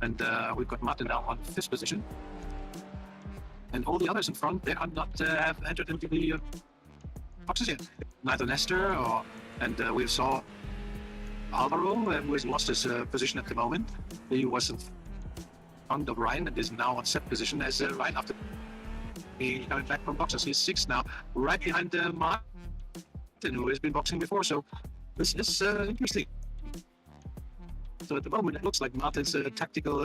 And we've got Martin now on 5th position. And all the others in front, they are not have entered into the boxes yet. Neither Nestor and we saw Alvaro, who has lost his position at the moment. He was in front of Ryan and is now on 7th position as Ryan after he coming back from boxes. He's 6th now, right behind Martin, who has been boxing before. So this is interesting. So at the moment, it looks like Martin's tactical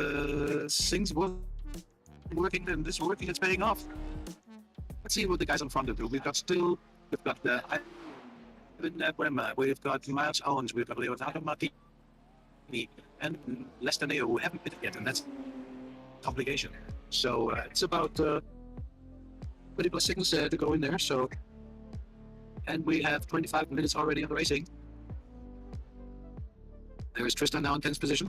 things were working, and this working, it's paying off. Let's see what the guys in front do. We've got Bremer, we've got Miles Owens, we've got Leonardo Martini, and Lester Neo, who haven't pitted yet, and that's obligation. So it's about 20 plus seconds to go in there. So, and we have 25 minutes already on the racing. There is Tristan now in 10th position.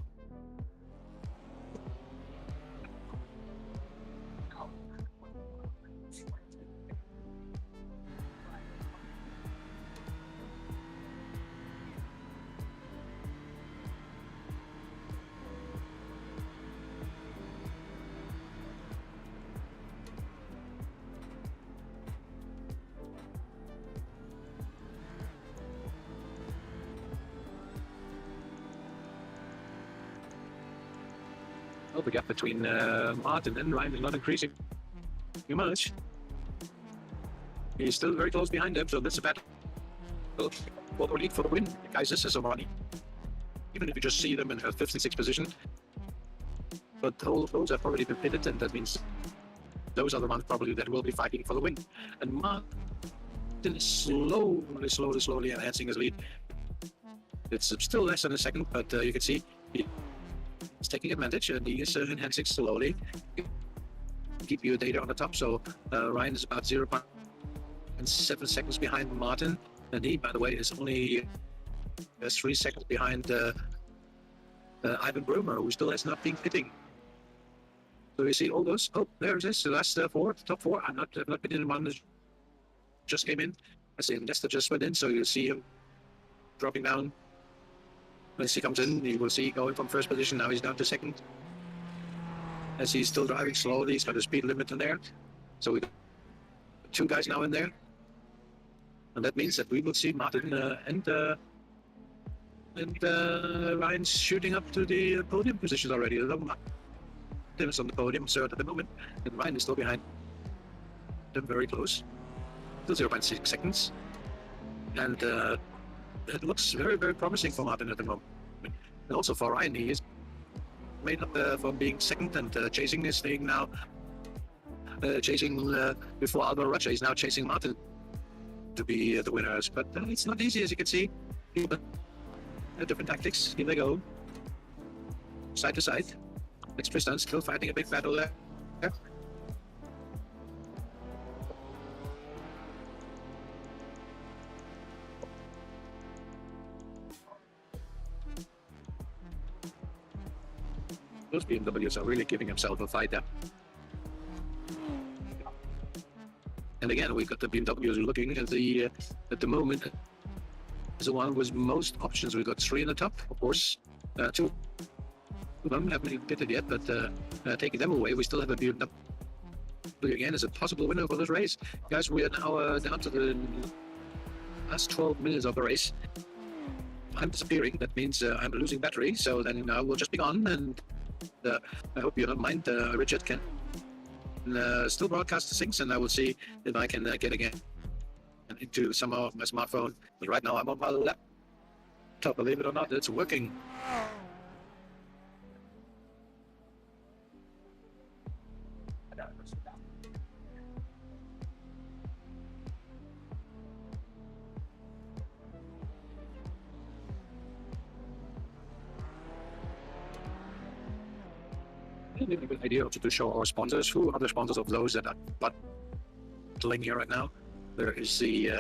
The gap between Martin and Ryan is not increasing too much. He's still very close behind him, so that's a battle for the lead for the win. Guys, this is a money. Even if you just see them in 5th and 6th position, but all of those have already been pitted, and that means those are the ones probably that will be fighting for the win. And Martin is slowly enhancing his lead. It's still less than a second, but you can see he's taking advantage, and he is enhancing slowly. Keep your data on the top. So Ryan is about 0.7 seconds behind Martin, and he, by the way, is only 3 seconds behind Ivan Bremer, who still has not been pitting. So you see all those. Oh, there it is. The last four, the top 4. I've not been in one that just came in. I see Nestor just went in, so you see him dropping down. As he comes in, you will see going from 1st position. Now he's down to 2nd. As he's still driving slowly, he's got a speed limit in there. So we got 2 guys now in there. And that means that we will see Martin and Ryan shooting up to the podium positions already. Martin is on the podium, 3rd at the moment. And Ryan is still behind them, very close. Still 0.6 seconds. And it looks very, very promising for Martin at the moment. And also for Ryan, he is made up from being 2nd and chasing this thing now. Chasing before Alvaro Rocha, he's now chasing Martin to be the winners. But it's not easy, as you can see. Different tactics. Here they go. Side to side. Next Tristan still fighting a big battle there. Those BMWs are really giving himself a fight there. And again, we've got the BMWs looking at the moment is the one with most options. We've got 3 in the top, of course. 2 of them haven't even pitted yet, but taking them away, we still have a BMW again as a possible winner for this race. Guys, we are now down to the last 12 minutes of the race. I'm disappearing. That means I'm losing battery, so then we'll just be on, and I hope you don't mind. Richard can still broadcast the things, and I will see if I can get again into some of my smartphone. But right now I'm on my laptop. Believe it or not, it's working. maybe a good idea also to show our sponsors. Who are the sponsors of those that are battling here right now? There is the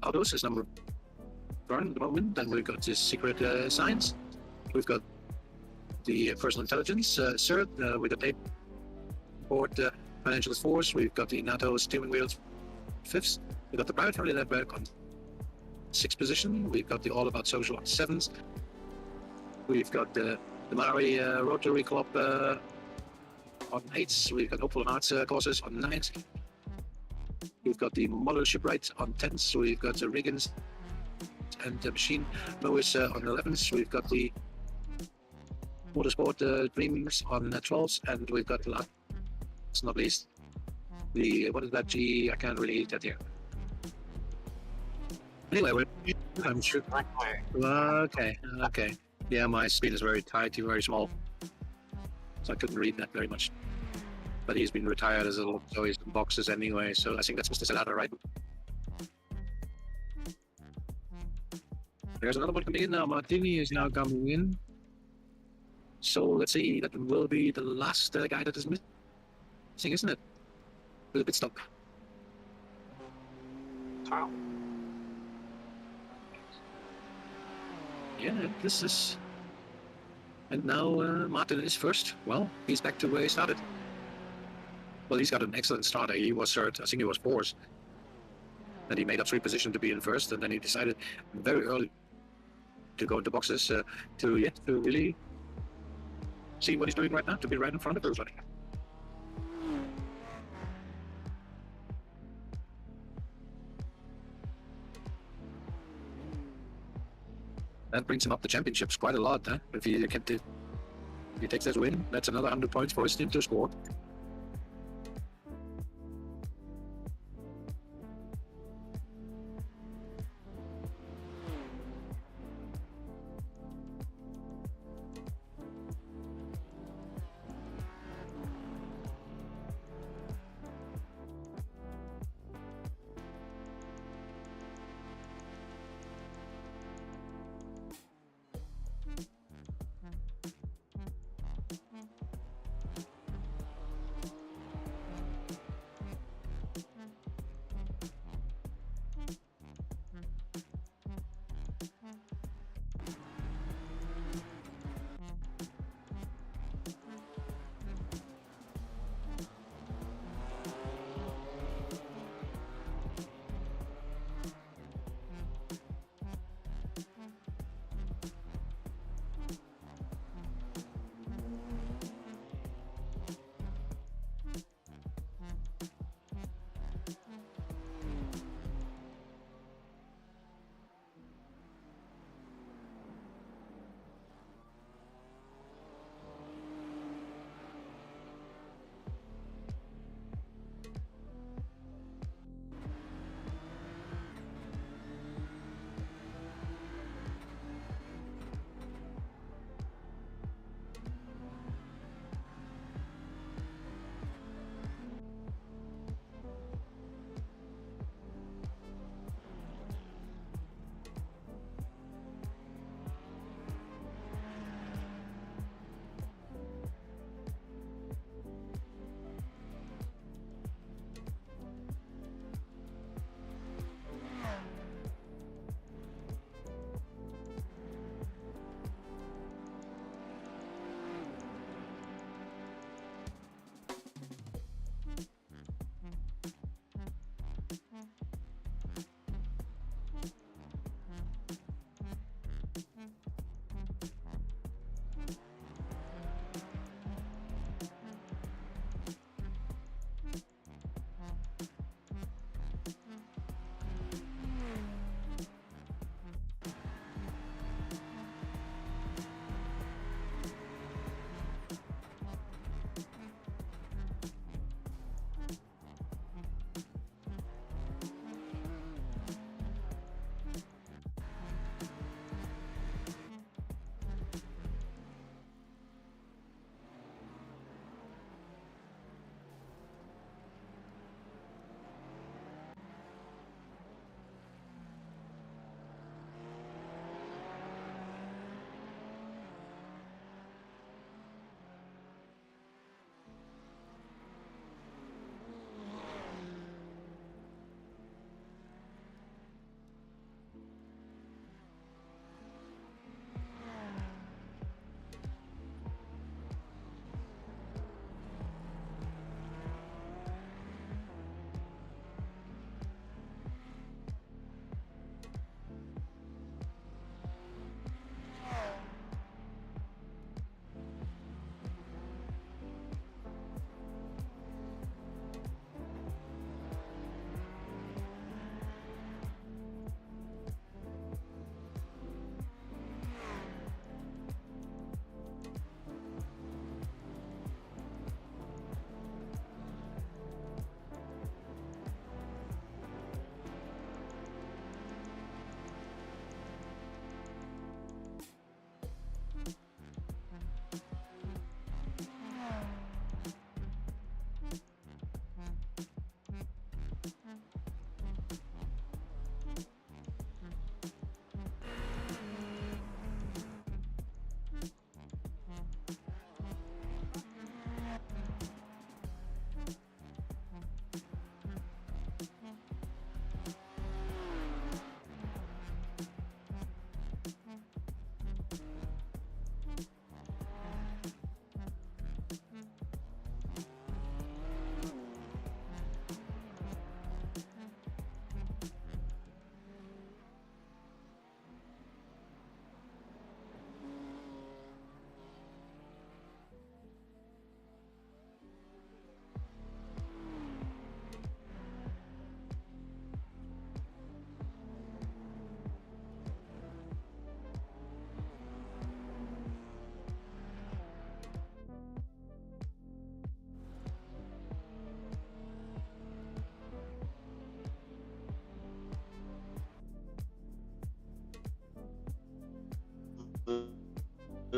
Autos is number one at the moment. Then we've got the Secret Science. We've got the Personal Intelligence, CERT, with the Port Financial Force. We've got the NATO steering wheels, fifths. We've got the Private Family Network on 6th position. We've got the All About Social on 7th. We've got the Maori Rotary Club on 8th. We've got Hopeful Arts courses on 9th. We've got the Model Shipwright on 10th. We've got the Riggins and the Machine Lewis on 11th. We've got the Motorsport Dreams on 12th. And we've got, last but not least, the, what is that G? I can't really read that here. Anyway, I'm sure. Okay. Yeah, my screen is very tight, very small, so I couldn't read that very much. But he's been retired as a little, so he's in boxes anyway. So I think that's Mr. Salata, right? There's another one coming in now. Martini is now coming in. So let's see. That will be the last guy that is missing, isn't it? With a pit stop. Wow. Yeah, this is. And now Martin is first. Well, he's back to where he started. Well, he's got an excellent start. He was third. I think he was fourth. Then he made up 3 positions to be in first, and then he decided very early to go into boxes to really see what he's doing right now, to be right in front of everybody. That brings him up the championships quite a lot, huh? If he takes that win, that's another 100 points for his team to score.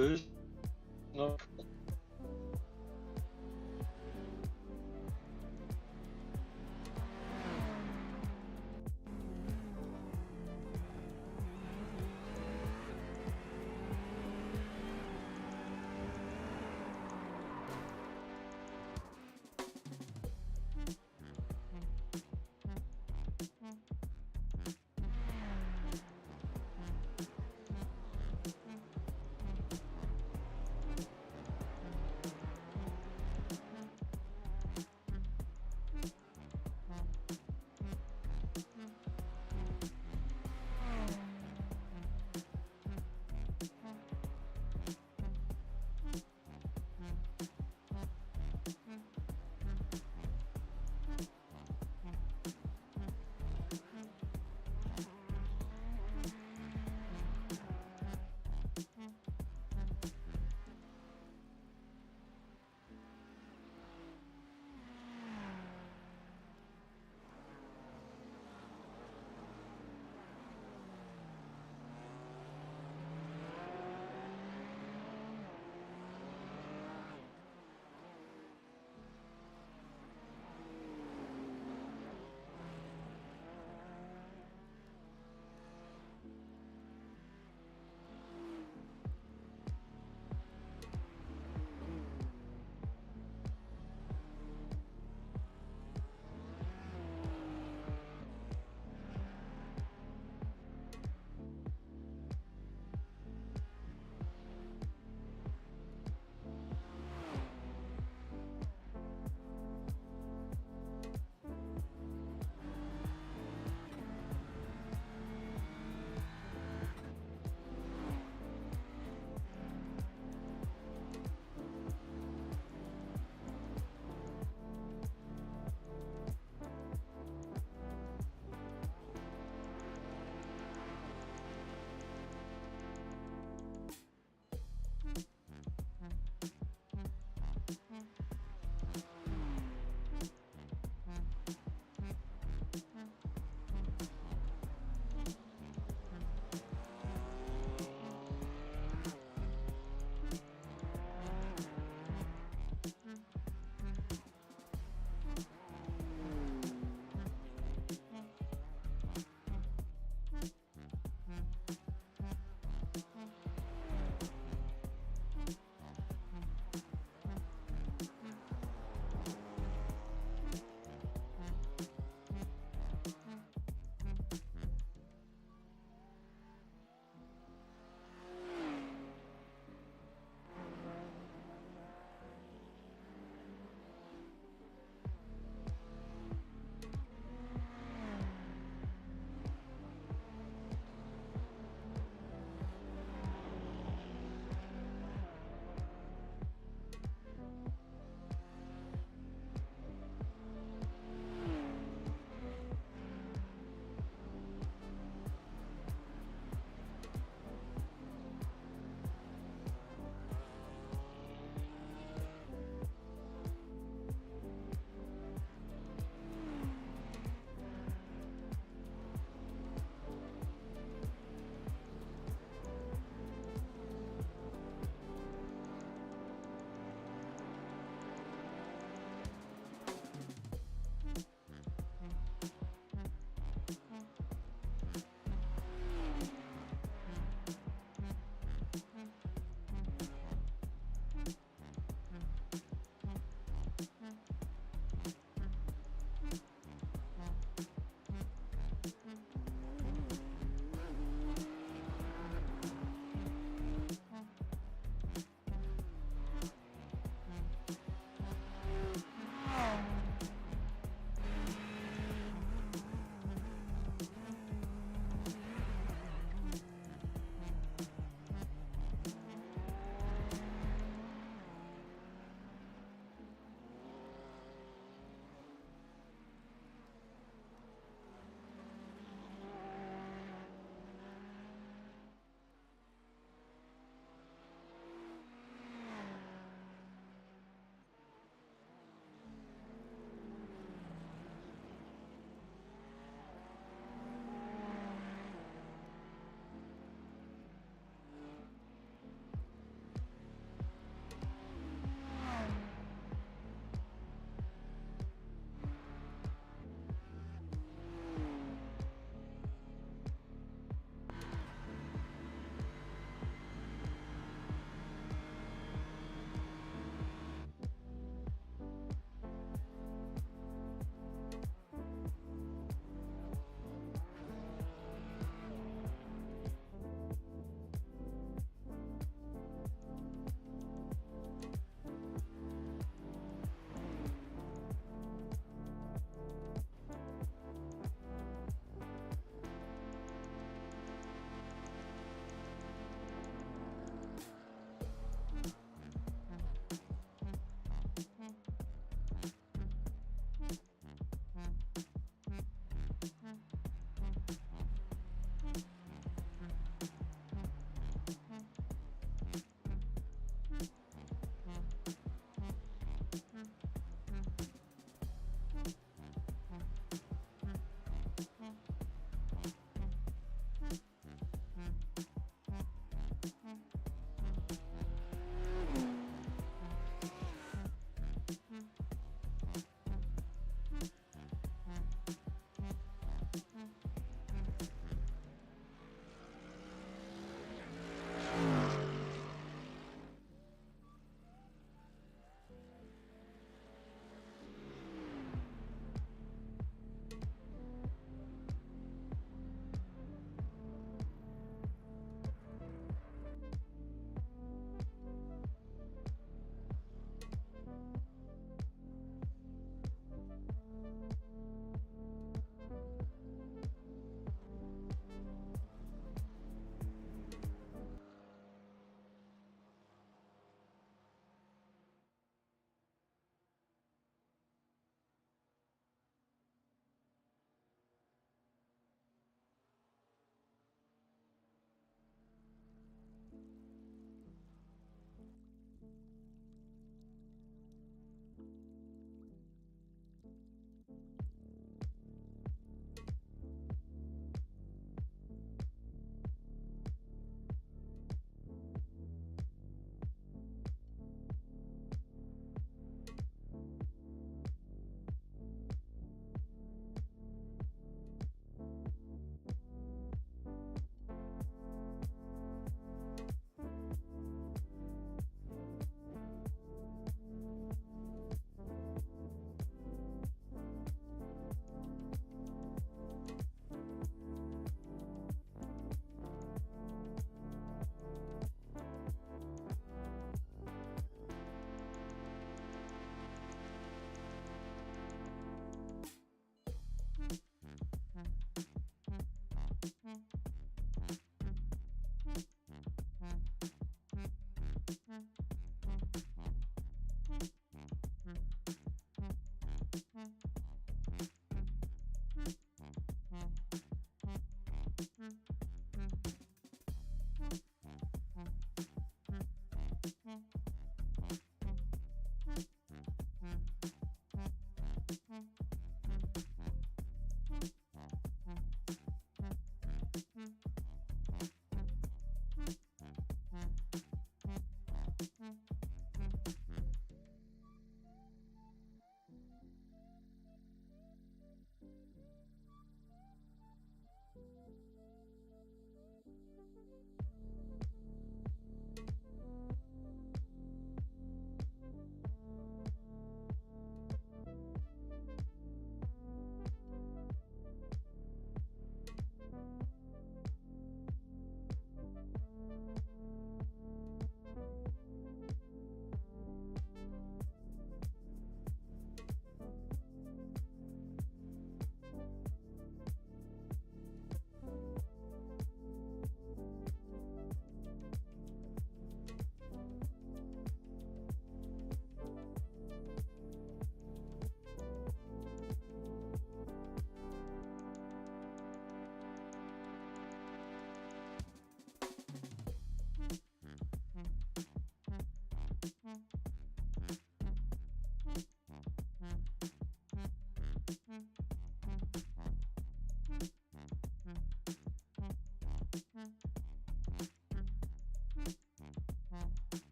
boost. No.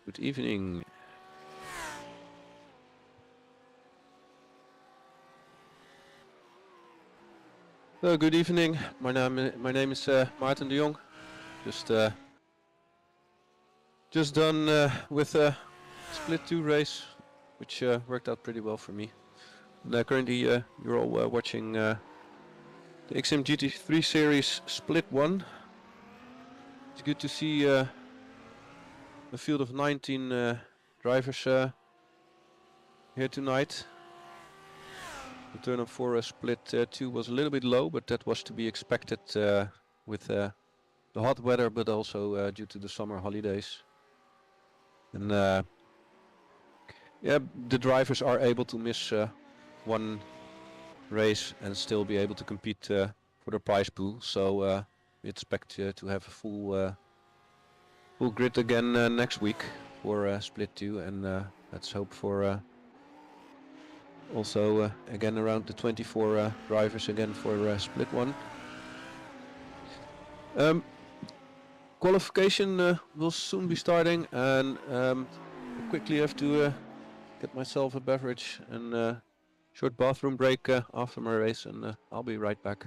Good evening. Good evening. My name is Maarten de Jong. Just done with a split 2 race, which worked out pretty well for me. And, currently, you're all watching the X-SiM GT3 series split 1. It's good to see a field of 19 drivers here tonight. The turn-up for split 2 was a little bit low, but that was to be expected with the hot weather, but also due to the summer holidays. And yeah, the drivers are able to miss one race and still be able to compete for the prize pool. So we expect to have a full grid again next week for split 2, and let's hope for also again around the 24 drivers again for split 1. Qualification will soon be starting, and quickly have to get myself a beverage and short bathroom break after my race, and I'll be right back.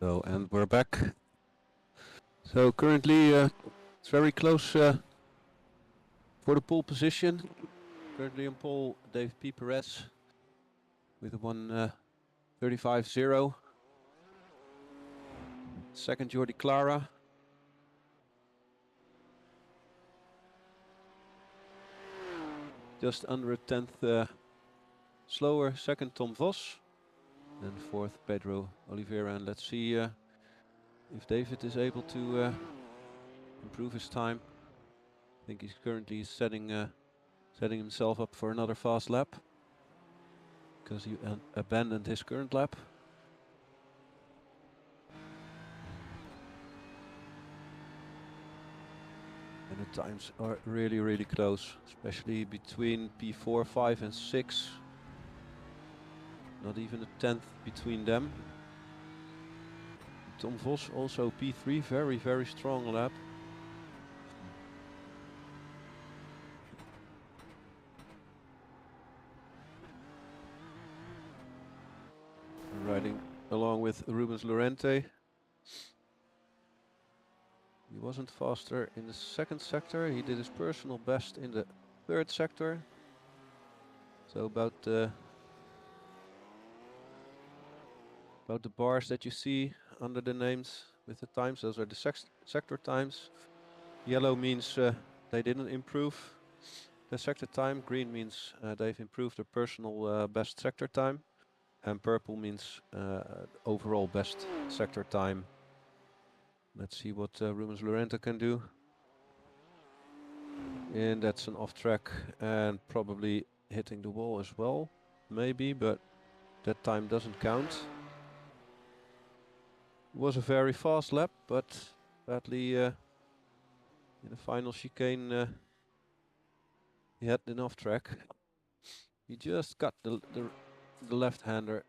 So, and we're back. So currently it's very close for the pole position. Currently on pole, David P. Perez with a 1:35.0. Second, Jordi Clara. Just under a tenth slower. Second, Tom Vos. And fourth, Pedro Oliveira. And let's see if David is able to improve his time. I think he's currently setting himself up for another fast lap because he abandoned his current lap. And the times are really, really close, especially between P4, 5 and 6. Not even a tenth between them. Tom Vos also P3, very, very strong lap. Riding along with Rubens Lorente. He wasn't faster in the second sector. He did his personal best in the third sector. So about the bars that you see under the names with the times, those are the sector times. Yellow means they didn't improve the sector time. Green means they've improved their personal best sector time. And purple means overall best sector time. Let's see what Rubens Lorente can do. And that's an off track and probably hitting the wall as well. Maybe, but that time doesn't count. It was a very fast lap, but badly in the final chicane he had an off track. He just got the left-hander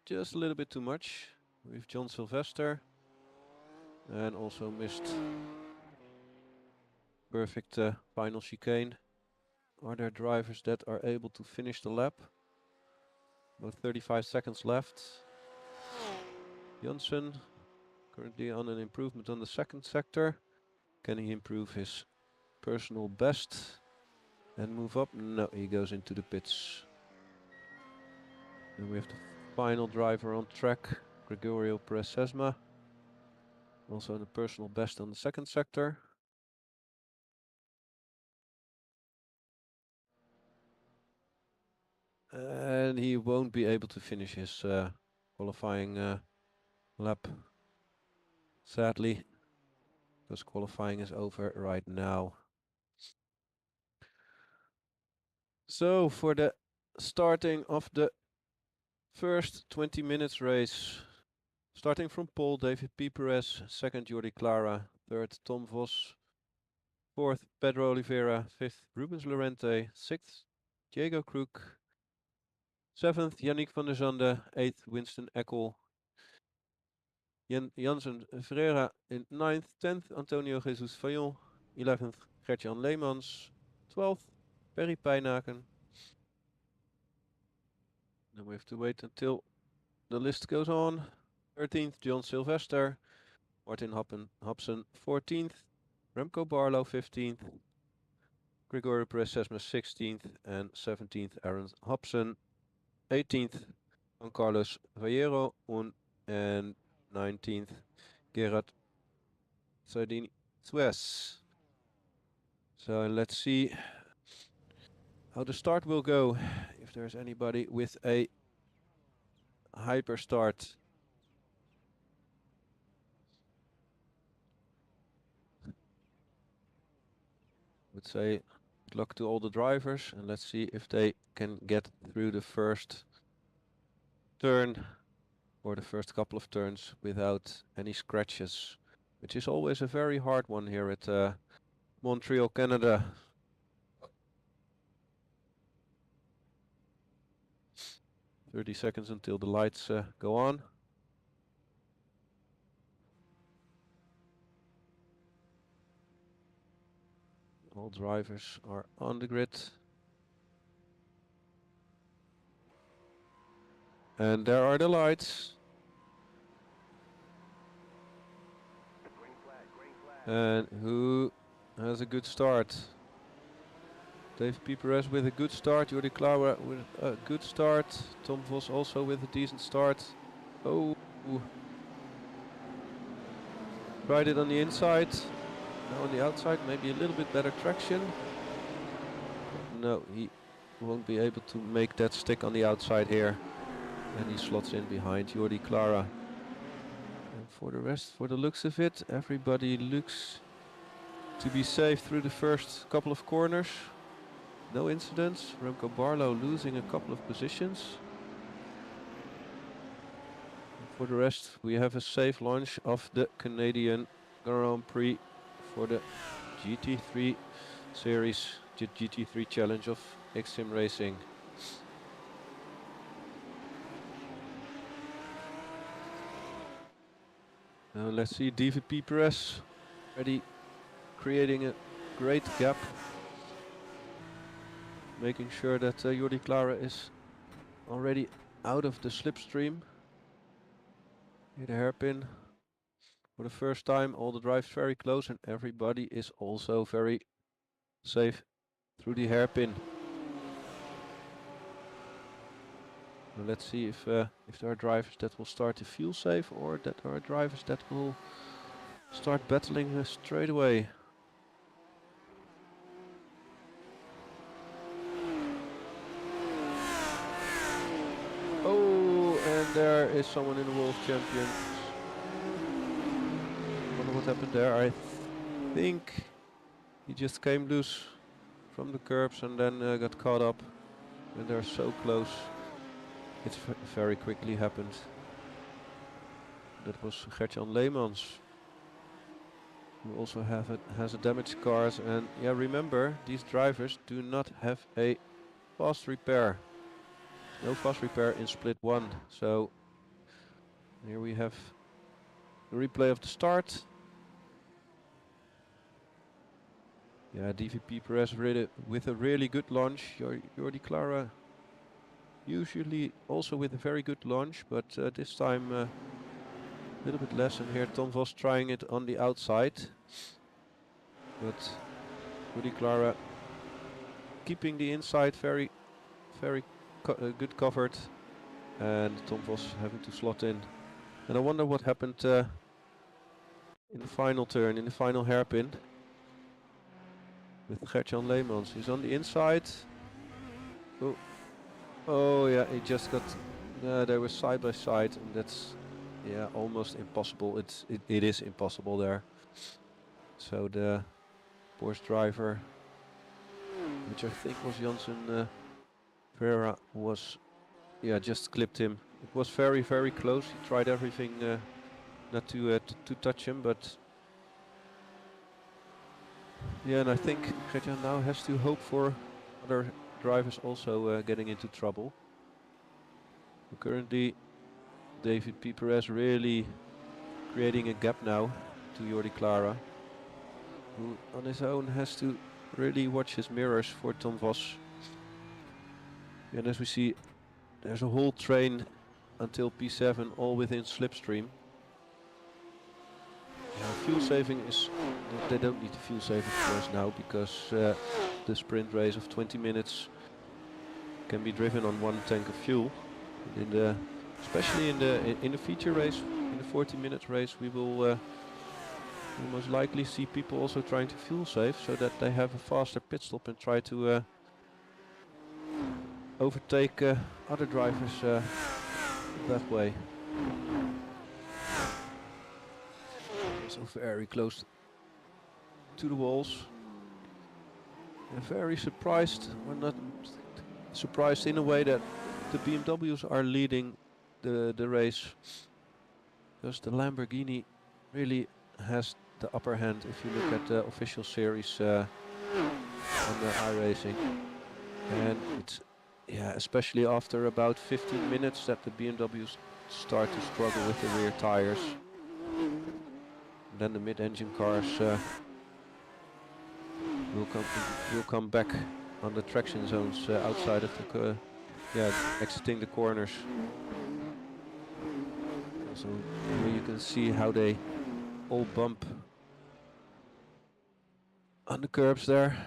just a little bit too much with John Sylvester. And also missed perfect final chicane. Are there drivers that are able to finish the lap? About 35 seconds left. Janssen currently on an improvement on the second sector. Can he improve his personal best and move up? No, he goes into the pits. And we have the final driver on track, Gregorio Perez-Sesma. Also the personal best on the second sector. And he won't be able to finish his qualifying lap, sadly, because qualifying is over right now. So for the starting of the first 20 minutes race, starting from pole, David P. Perez, second Jordi Clara, third Tom Vos, fourth Pedro Oliveira, fifth Rubens Lorente, sixth Diego Kruk, seventh Yannick van der Zande, eighth Winston Eckel, Jansen Ferreira in 9th, 10th Antonio Jesus Fayon, 11th Gertjan Leemans, 12th Perry Pijnaken. Then we have to wait until the list goes on. 13th John Sylvester, Martin Hobson 14th, Remco Barlow 15th, Gregorio Perez-Sesma 16th, and 17th Aaron Hobson, 18th Juan Carlos Vallero, and 19th Gerard Sardini Suez. So let's see how the start will go. If there's anybody with a hyper start. Would say good luck to all the drivers, and let's see if they can get through the first turn or the first couple of turns without any scratches, which is always a very hard one here at Montreal, Canada. "30 seconds until the lights go on. All drivers are on the grid. And there are the lights. And who has a good start? Dave P. Perez with a good start. Jordi Clara with a good start. Tom Vos also with a decent start. Oh. Tried it on the inside. Now on the outside, maybe a little bit better traction. No, he won't be able to make that stick on the outside here. And he slots in behind Jordi Clara. And for the rest, for the looks of it, everybody looks to be safe through the first couple of corners. No incidents. Remco Barlow losing a couple of positions. And for the rest, we have a safe launch of the Canadian Grand Prix for the GT3 series, the GT3 challenge of X-SiM Racing. Now let's see DVP Perez already creating a great gap, making sure that Jordi Clara is already out of the slipstream. Here the hairpin for the first time, all the drives very close and everybody is also very safe through the hairpin. Now let's see if there are drivers that will start to feel safe or that there are drivers that will start battling straight away. Oh, and there is someone in the World Champions. Wonder what happened there. I think he just came loose from the curbs and then got caught up. And they're so close. It very quickly happened. That was Gert-Jan Leemans, who also has a damaged cars. And yeah, remember, these drivers do not have a fast repair. No fast repair in split 1. So here we have the replay of the start. Yeah, DVP Perez really with a really good launch. Jordi Clara usually also with a very good launch, but this time a little bit less. And here Tom Vos trying it on the outside, but Jordi Clara keeping the inside very good covered, and Tom Vos having to slot in. And I wonder what happened in the final turn, in the final hairpin with Gert-Jan Leemans. He's on the inside. Oh yeah, he just got. They were side by side, and that's almost impossible. It is impossible there. So the Porsche driver, which I think was Janssen Ferreira, was just clipped him. It was very close. He tried everything not to touch him, but and I think Gert-Jan now has to hope for other drivers also getting into trouble. Currently, David P. Perez really creating a gap now to Jordi Clara, who on his own has to really watch his mirrors for Tom Vos. And as we see, there's a whole train until P7 all within slipstream. Fuel saving is, they don't need to fuel save of course now, because the sprint race of 20 minutes can be driven on 1 tank of fuel. Especially in the feature race, in the 40-minute race, we will most likely see people also trying to fuel save so that they have a faster pit stop and try to overtake other drivers that way. So very close to the walls. And very surprised, or not surprised in a way, that the BMWs are leading the race, because the Lamborghini really has the upper hand if you look at the official series on the iRacing. And it's especially after about 15 minutes that the BMWs start to struggle with the rear tires. And then the mid-engine cars will come back on the traction zones outside of the exiting the corners. So here you can see how they all bump on the curbs there.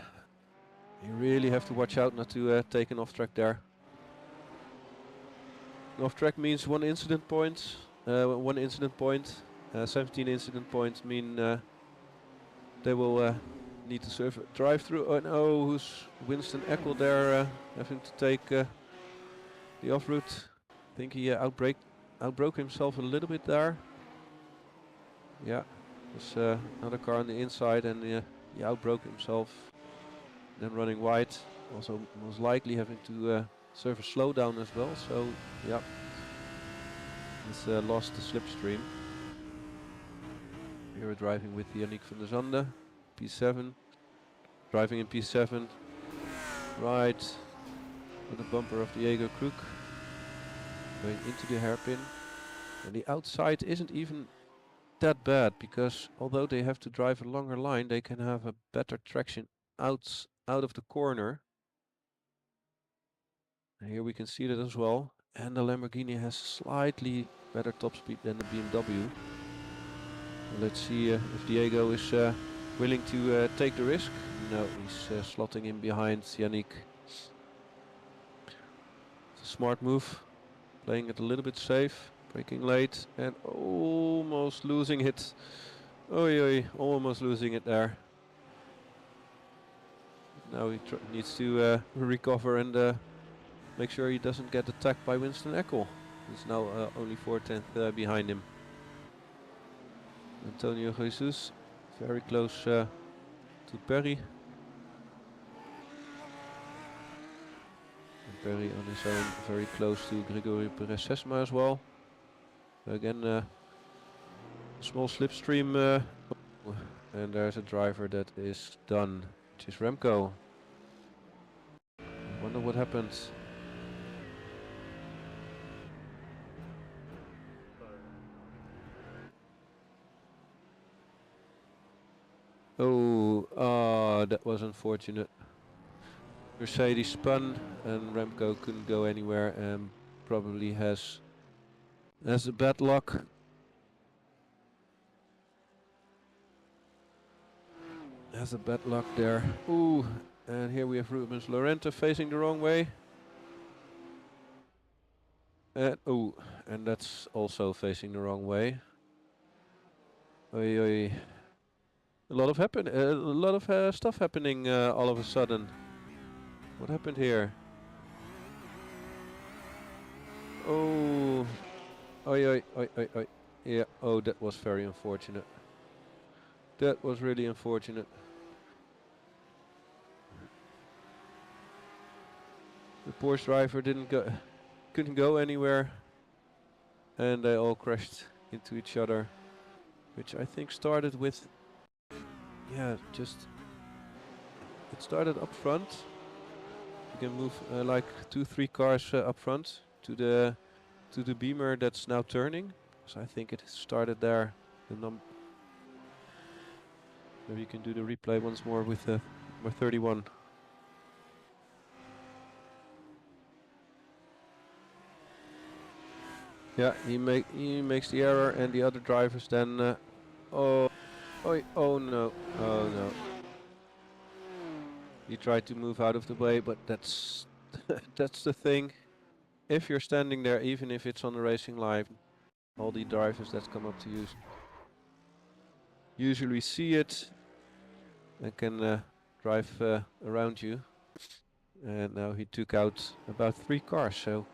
You really have to watch out not to take an off track there. An off track means 1 incident point. 1 incident point. 17 incident points mean they will need to drive through. Oh no, who's Winston Eckel there having to take the off route. I think he outbroke himself a little bit there. Yeah, there's another car on the inside and he outbroke himself. Then running wide, also most likely having to serve a slowdown as well. So yeah, he's lost the slipstream. Here we're driving with Yannick van der Zande, P7, driving in P7, right on the bumper of Diego Crook, going into the hairpin. And the outside isn't even that bad, because although they have to drive a longer line, they can have a better traction out of the corner. And here we can see that as well. And the Lamborghini has slightly better top speed than the BMW. Let's see if Diego is willing to take the risk. No, he's slotting in behind Yannick. It's a smart move, playing it a little bit safe, braking late and almost losing it. Oi, oi, almost losing it there. Now he needs to recover and make sure he doesn't get attacked by Winston Eckel. He's now only 4/10 behind him. Antonio Jesus, very close to Perry. And Perry on his own, very close to Gregory Perez Sesma as well. Again, small slipstream, and there's a driver that is done, which is Remco. Wonder what happens. Oh, that was unfortunate. Mercedes spun and Remco couldn't go anywhere and probably has a bad luck. Has a bad luck there. Ooh, and here we have Rubens Lorente facing the wrong way. And oh, and that's also facing the wrong way. Oi, oi. A lot of stuff happening all of a sudden. What happened here? Oh, oi, oi, oi, oi, oi. Yeah. Oh, that was very unfortunate. That was really unfortunate. The Porsche driver couldn't go anywhere, and they all crashed into each other, which I think started with. Yeah, it started up front. You can move like 2-3 cars up front to the Beamer that's now turning. So I think it started there. Maybe you can do the replay once more with number 31. Yeah, he makes the error, and the other drivers then. Oh no! Oh no! He tried to move out of the way, but that's that's the thing. If you're standing there, even if it's on the racing line, all the drivers that come up to you usually see it and can drive around you. And now he took out about 3 cars, so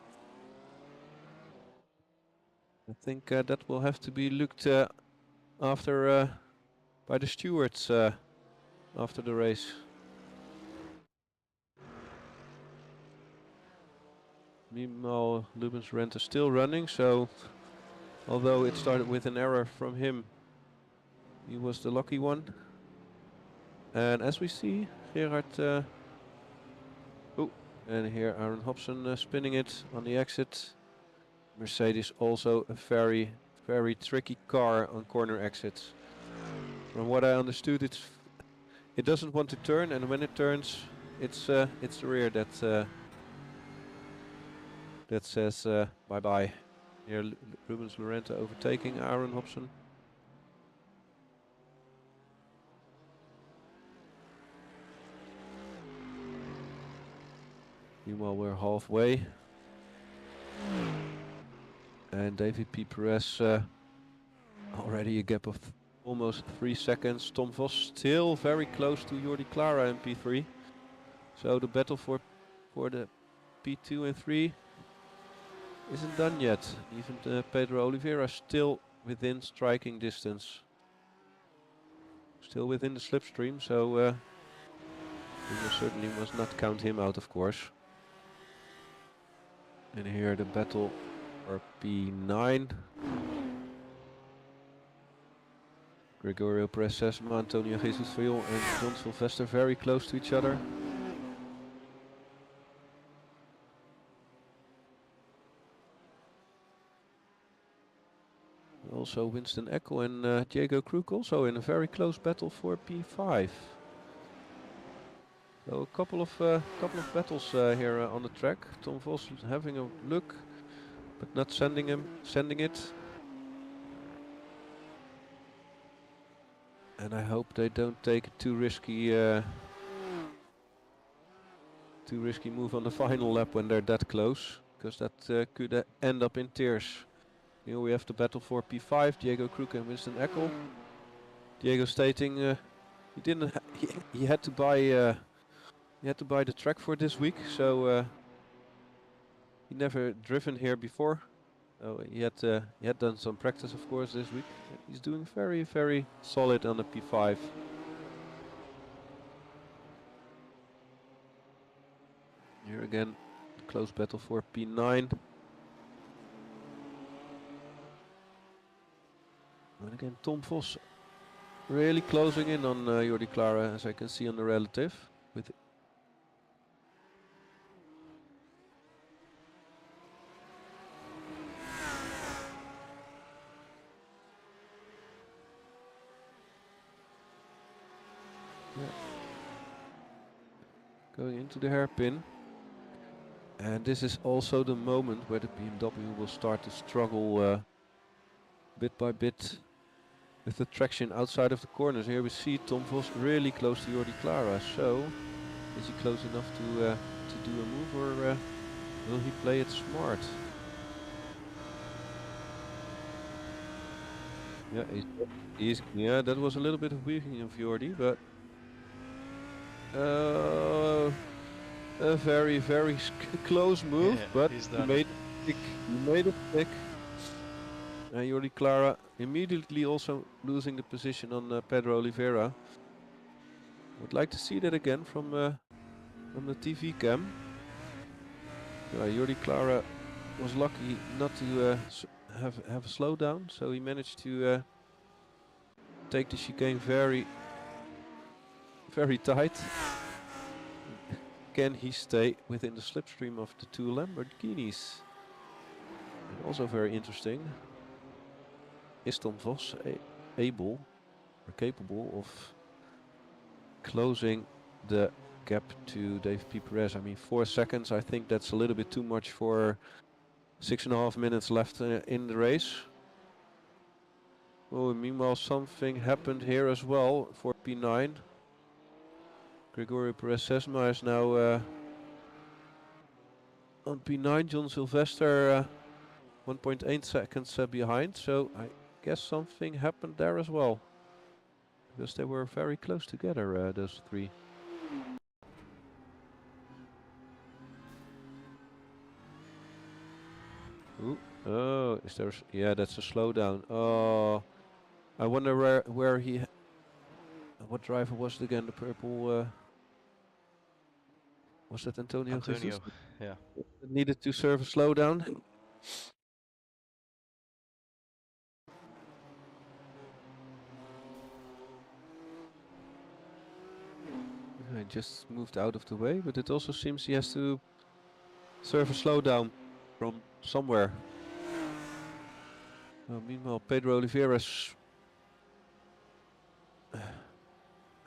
I think that will have to be looked after by the stewards after the race. Meanwhile, Lubens Rent is still running, so although it started with an error from him, he was the lucky one. And as we see, Gerard, and here Aaron Hobson spinning it on the exit. Mercedes also a very, very tricky car on corner exits. From what I understood, it doesn't want to turn, and when it turns, it's the rear that says bye bye. Here Rubens Lorente overtaking Aaron Hobson. Meanwhile, we're halfway. And David P. Perez already a gap of almost 3 seconds. Tom Vos still very close to Jordi Clara in P3. So the battle for the P2 and 3 isn't done yet. Even Pedro Oliveira still within striking distance. Still within the slipstream, so we certainly must not count him out, of course. And here the battle for P9. Gregorio Perez Sesma, Antonio Jesus Fiel and John Sylvester very close to each other. Also Winston Eckel and Diego Kruk also in a very close battle for P5. So a couple of battles here on the track. Tom Vos having a look, but not sending it. And I hope they don't take a too risky move on the final lap when they're that close, because that could end up in tears. Here we have the battle for P5, Diego Kruk and Winston Eckel. Diego stating he didn't he had to buy the track for this week, so he never driven here before. He had done some practice, of course, this week. He's doing very, very solid on the P5. Here again, close battle for P9. And again, Tom Vos really closing in on Jordi Clara, as I can see on the relative. With going into the hairpin. And this is also the moment where the BMW will start to struggle bit by bit with the traction outside of the corners. Here we see Tom Vos really close to Jordi Clara. So, is he close enough to do a move, or will he play it smart? Yeah, yeah, that was a little bit of weaving of Jordi, but a very, very close move, Yeah, but he's he done made it. He made it stick. Jordi Clara immediately also losing the position on Pedro Oliveira. Would like to see that again from the TV cam. Jordi Clara was lucky not to have a slowdown, so he managed to take the chicane very, very tight. Can he stay within the slipstream of the two Lamborghinis? And also very interesting. Is Tom Vos able or capable of closing the gap to Dave P. Perez? I mean, 4 seconds, I think that's a little bit too much for 6.5 minutes left in the race. Oh, meanwhile, something happened here as well for P9. Gregorio Perez Sesma is now on P9. John Sylvester 1.8 seconds behind, so I guess something happened there as well, because they were very close together, those three. Ooh. Oh, is there? Yeah, that's a slowdown. Oh, I wonder where he. What driver was it again? The purple. Was that Antonio? Jesus? Yeah. Needed to serve a slowdown. I just moved out of the way, but it also seems he has to serve a slowdown from somewhere. Meanwhile, Pedro Oliveira's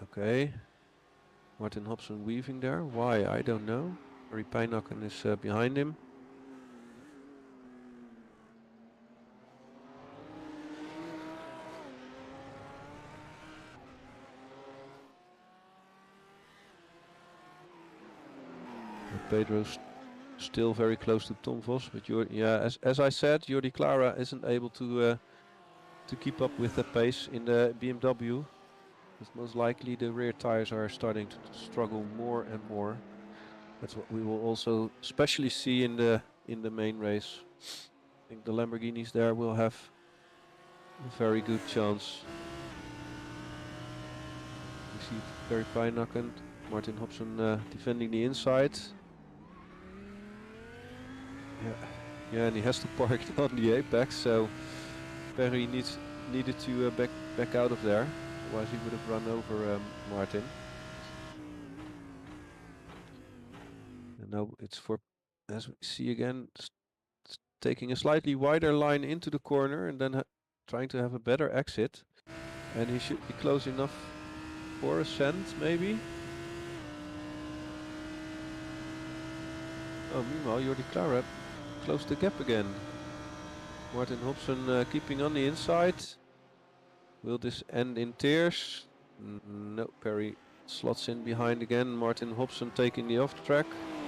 okay. Martin Hobson weaving there. Why? I don't know. Harry Pijnakken is behind him. Pedro's still very close to Tom Vos, but as I said, Jordi Clara isn't able to keep up with the pace in the BMW. It's most likely the rear tires are starting to struggle more and more. That's what we will also especially see in the main race. I think the Lamborghinis there will have a very good chance. We see Perry Pijnakken, Martin Hobson defending the inside. Yeah, and he has to park on the apex, so Perry needed to back out of there, otherwise he would have run over Martin. And now it's for, as we see again, taking a slightly wider line into the corner and then trying to have a better exit. And he should be close enough for a cent, maybe. Oh, meanwhile, Jordi Clara closed the gap again. Martin Hobson keeping on the inside. Will this end in tears? No, Perry slots in behind again. Martin Hobson taking the off track.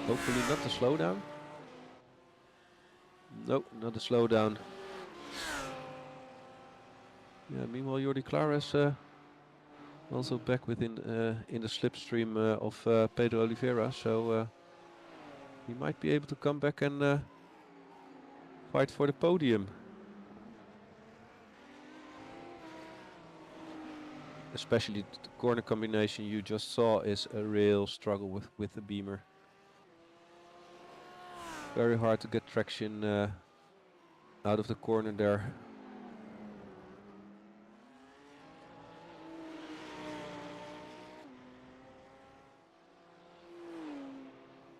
Hopefully not the slowdown. No, not the slowdown. Yeah, meanwhile Jordi Clara is also back within in the slipstream of Pedro Oliveira, so he might be able to come back and fight for the podium. Especially the corner combination you just saw is a real struggle with the Beamer. Very hard to get traction out of the corner there.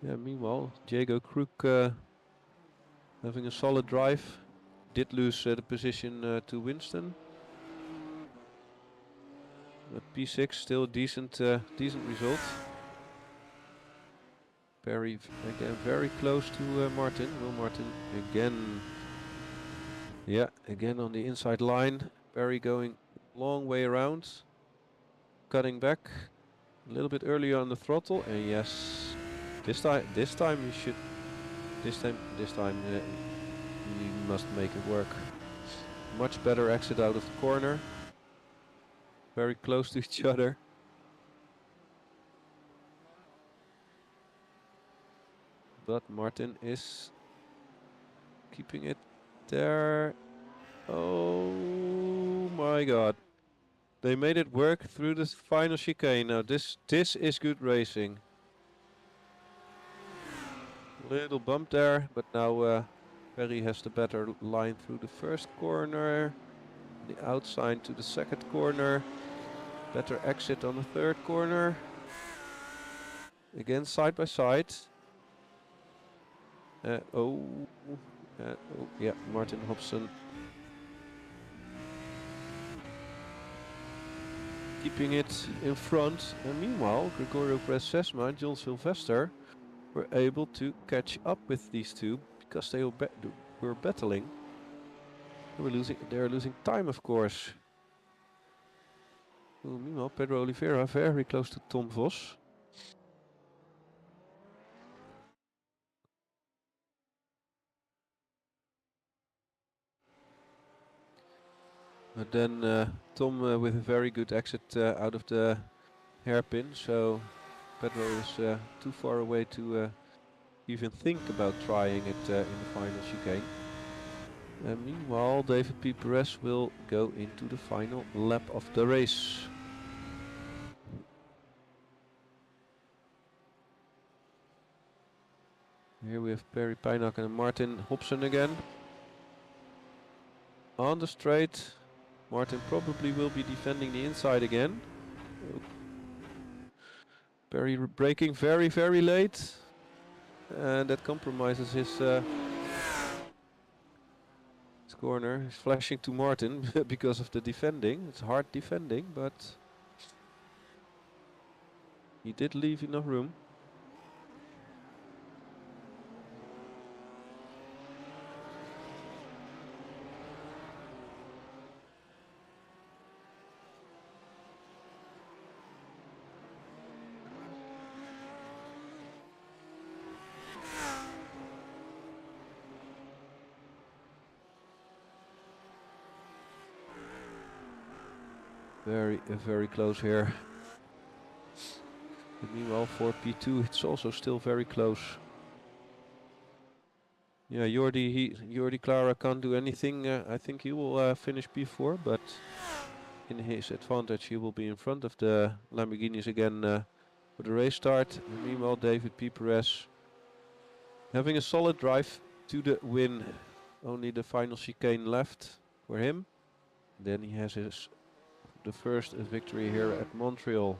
Yeah, meanwhile, Diego Kruk having a solid drive. Did lose the position to Winston. But P6 still a decent result. Perry again very close to Martin. Will Martin again? Yeah, again on the inside line. Perry going long way around, cutting back a little bit earlier on the throttle, and yes, this time you should. This time you must make it work. Much better exit out of the corner. Very close to each other. But Martin is keeping it there. Oh my god. They made it work through the final chicane. Now this is good racing. Little bump there, but now Perry has the better line through the first corner. The outside to the second corner. Better exit on the third corner. Again side by side. Oh, yeah, Martin Hobson keeping it in front. And meanwhile, Gregorio Perez-Sesma and John Sylvester were able to catch up with these two because they were battling. They were losing time, of course. Well, meanwhile, Pedro Oliveira very close to Tom Vos. But then Tom with a very good exit out of the hairpin, so Pedro is too far away to even think about trying it in the final chicane. And meanwhile, David P. Perez will go into the final lap of the race. Here we have Perry Pijnakken and Martin Hobson again. On the straight, Martin probably will be defending the inside again. Perry braking very, very late. And that compromises his corner. He's flashing to Martin because of the defending. It's hard defending, but he did leave enough room. Very close here. And meanwhile, for P2, it's also still very close. Yeah, Jordi Clara can't do anything. I think he will finish P4, but in his advantage, he will be in front of the Lamborghinis again for the race start. And meanwhile, David P. Perez having a solid drive to the win. Only the final chicane left for him. Then he has the first victory here at Montreal.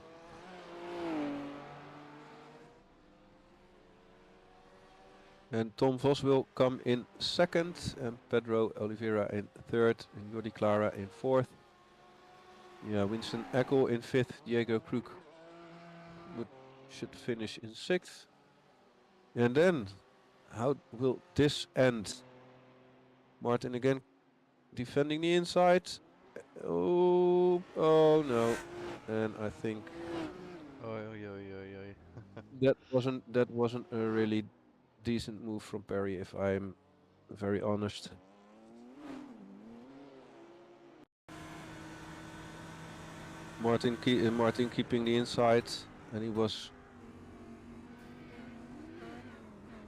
And Tom Vos will come in second, and Pedro Oliveira in third, and Jordi Clara in fourth. Yeah, Winston Eckel in fifth, Diego Krug should finish in sixth. And then, how will this end? Martin again defending the inside. Oh no. And I think Oi. that wasn't a really decent move from Perry, if I'm very honest. Martin keeping the inside, and he was.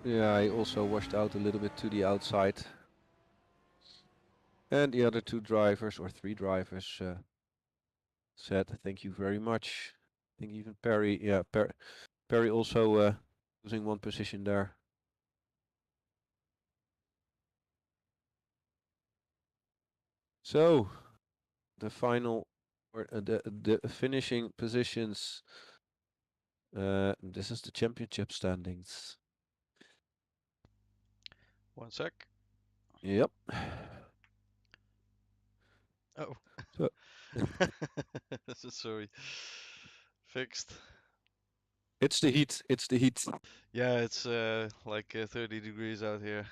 Yeah, he also washed out a little bit to the outside. And the other two drivers, or three drivers, said thank you very much. I think even Perry, yeah, Perry also losing one position there. So, the final, or the finishing positions. This is the championship standings. One sec. Yep. Oh. So Sorry. Fixed. it's the heat. It's the heat. Yeah, it's like 30 degrees out here.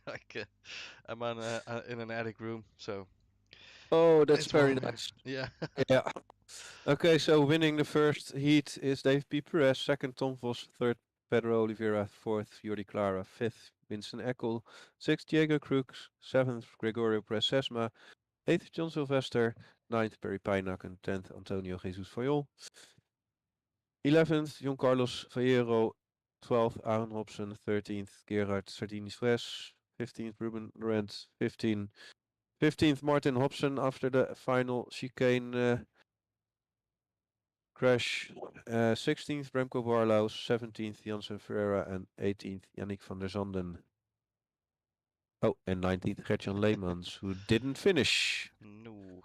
Like I'm in an attic room, so Oh, that's it's very warmer. nice. Yeah. Yeah. Okay, so winning the first heat is Dave P. Perez, second Tom Vos, third Pedro Oliveira, fourth Jordi Clara, fifth Vincent Eckel, sixth Diego Cruz, seventh Gregorio Perez Sesma, eighth John Sylvester, ninth Perry Pijnak, and 10th Antonio Jesus Fayol. 11th John Carlos Fallero, 12th Aaron Hobson, 13th Gerard Sardinis Fres, 15th Ruben Laurent, 15th Martin Hobson after the final chicane crash, 16th Remco Barlaus, 17th Jansen Ferreira, and 18th Yannick van der Zanden. Oh, and 19th Gertjan Leemans, who didn't finish. No.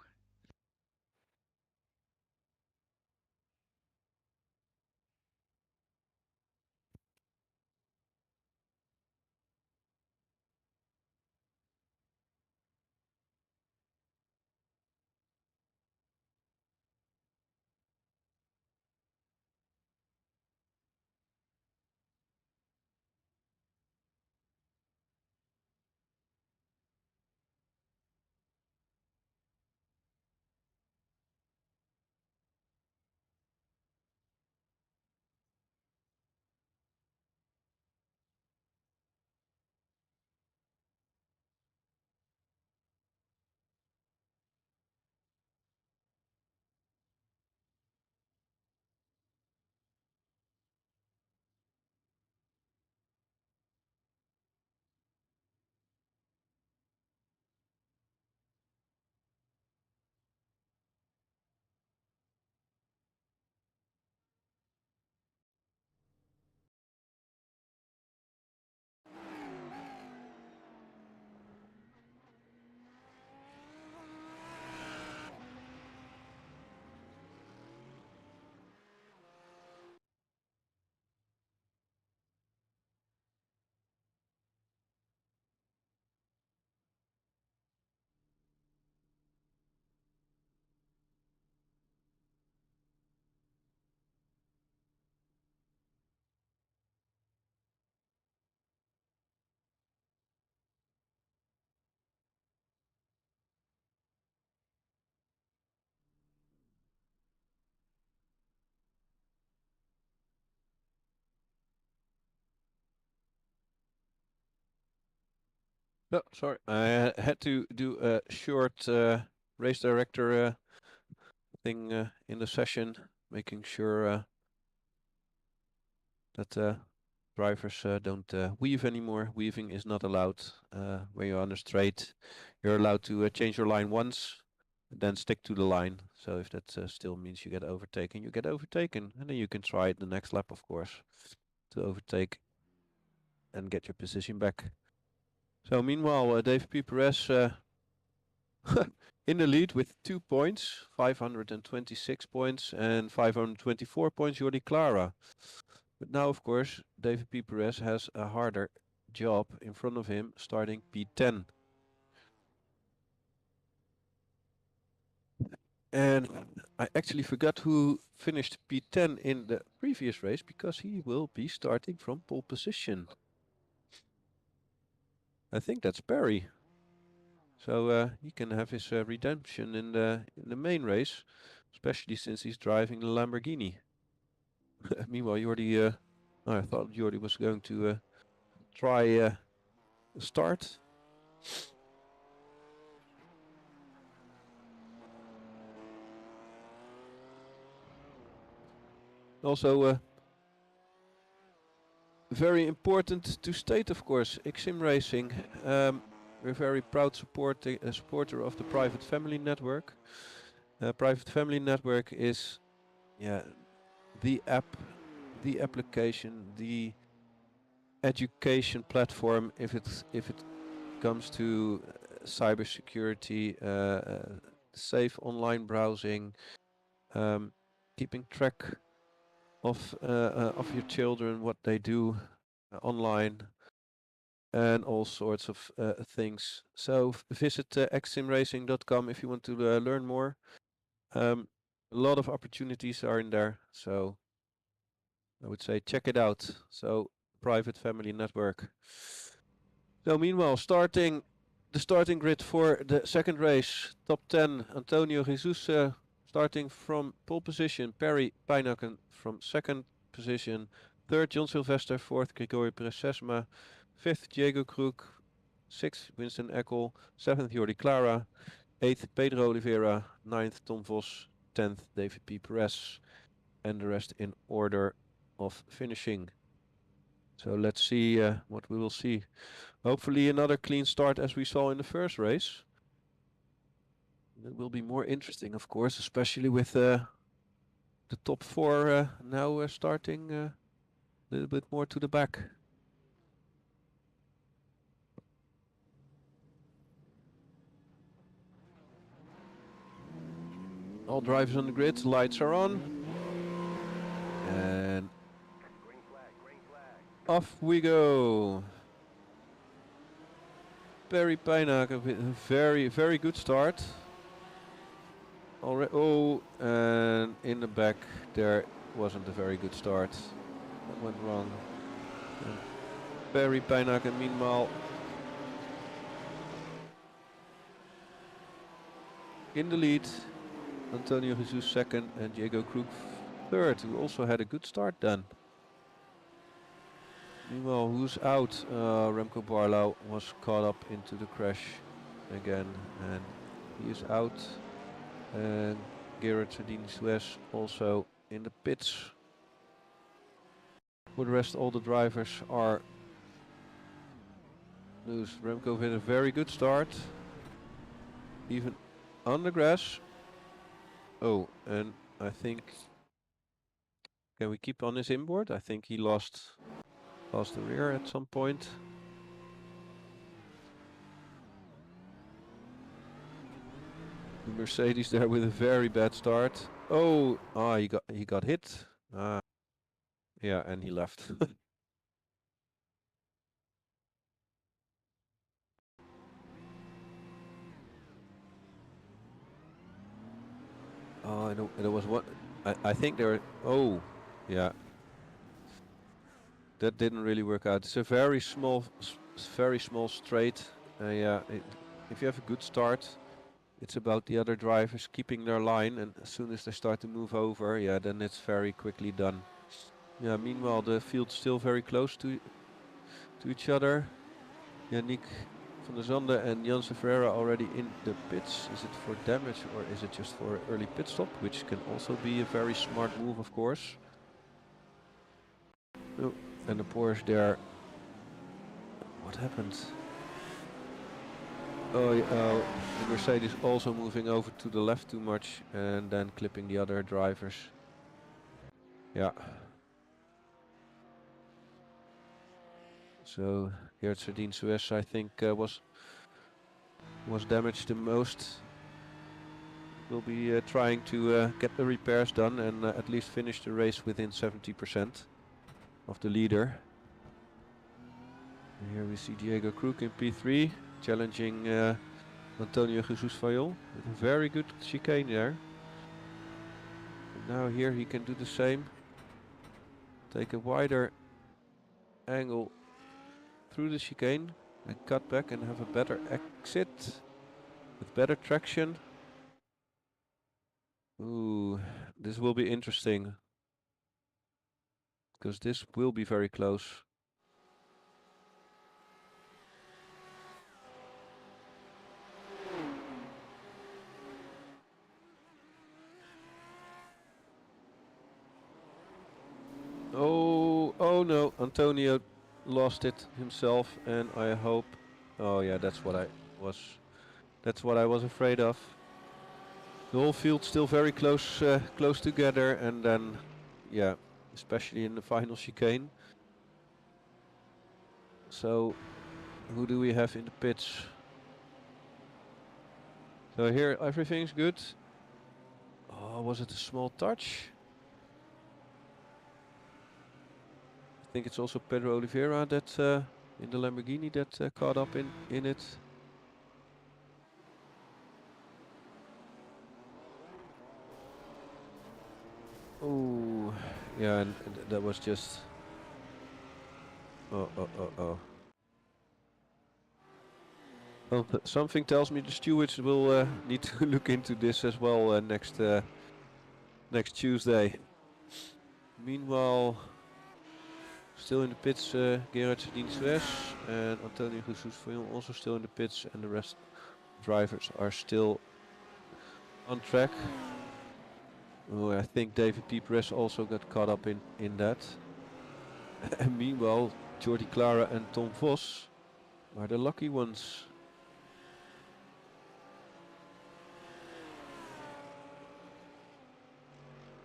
No, sorry, I had to do a short race director thing in the session, making sure that drivers don't weave anymore. Weaving is not allowed. When you're on a straight, you're allowed to change your line once, then stick to the line. So if that still means you get overtaken, you get overtaken, and then you can try it the next lap, of course, to overtake and get your position back. So meanwhile, Dave P. Perez in the lead with 2 points, 526 points and 524 points, Jordi Clara. But now, of course, David P. Perez has a harder job in front of him, starting P10. And I actually forgot who finished P10 in the previous race, because he will be starting from pole position. I think that's Perry. So he can have his redemption in the main race, especially since he's driving the Lamborghini. Meanwhile, Jordi, I thought Jordi was going to try start. Also, very important to state, of course, X-SiM Racing. We're very proud supporter of the Private Family Network. Private Family Network is, the app, the application, the education platform if it comes to cybersecurity, safe online browsing, keeping track of your children, what they do online, and all sorts of things. So visit xsimracing.com if you want to learn more. A lot of opportunities are in there, so I would say check it out. So Private Family Network. So meanwhile, the starting grid for the second race, top 10, Antonio Jesus starting from pole position, Perry Pijnakken from second position, third John Sylvester, fourth Grigori Perez-Sesma, fifth Diego Krug, sixth Winston Eckel, seventh Jordi Clara, eighth Pedro Oliveira, ninth Tom Vos, 10th David P. Perez, and the rest in order of finishing. So let's see what we will see. Hopefully another clean start as we saw in the first race. It will be more interesting, of course, especially with the top four now starting a little bit more to the back. All drivers on the grid, lights are on. And off we go. Perry Pijnakken with a very, very good start. And in the back there wasn't a very good start. That went wrong. And Perry Pijnakken meanwhile in the lead. Antonio Jesus second and Diego Krug third, who also had a good start then. Meanwhile, who's out? Remco Barlau was caught up into the crash again, and he is out. And Gerard Sardini-Suez also in the pits. For the rest, all the drivers are loose. Remco with a very good start, even on the grass. Oh, and I think, can we keep on his inboard? I think he lost the rear at some point. The Mercedes there with a very bad start. He got hit. Yeah, and he left. Oh, I know there was one. I think there. Oh, yeah. That didn't really work out. It's a very small straight. Yeah, if you have a good start, it's about the other drivers keeping their line, and as soon as they start to move over, yeah, then it's very quickly done. Yeah. Meanwhile, the field's still very close to each other. Yannick van der Zande and Janse Ferreira already in the pits. Is it for damage or is it just for early pit stop? Which can also be a very smart move, of course. Oh, and the Porsche there. What happened? Oh, the Mercedes also moving over to the left too much and then clipping the other drivers. Yeah. So here at Sardine Suez, I think was damaged the most. We'll be trying to get the repairs done and at least finish the race within 70% of the leader. And here we see Diego Kruk in P3 challenging Antonio Jesus Fayol with a very good chicane there. And now here he can do the same. Take a wider angle through the chicane and cut back and have a better exit with better traction. Ooh, this will be interesting because this will be very close. Oh no, Antonio lost it himself, and I hope. Oh yeah, that's what I was afraid of. The whole field still very close together, and then, yeah, especially in the final chicane. So, who do we have in the pits? So here everything's good. Oh, was it a small touch? I think it's also Pedro Oliveira that in the Lamborghini that caught up in it. Oh, yeah, and that was just. Oh. Well, something tells me the stewards will need to look into this as well next Tuesday. Meanwhile, still in the pits, Gerard Sardine Suez and Antonio Jesus Fayol also still in the pits, and the rest drivers are still on track. Oh, I think David P. Perez also got caught up in that. And meanwhile, Jordi Clara and Tom Vos are the lucky ones.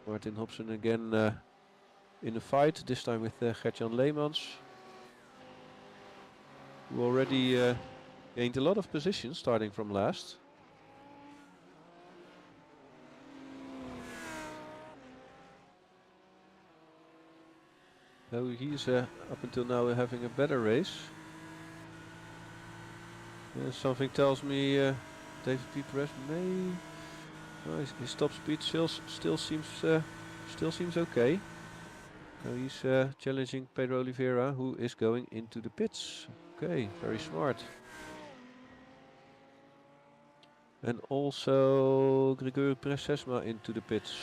Martin Hobson again in a fight, this time with Gert-Jan Leemans, who already gained a lot of positions starting from last. So he's up until now having a better race. Something tells me David P. Perez may. Oh, his top speed still seems okay. So he's challenging Pedro Oliveira, who is going into the pits. Okay, very smart. And also Grigori Perez-Sesma into the pits.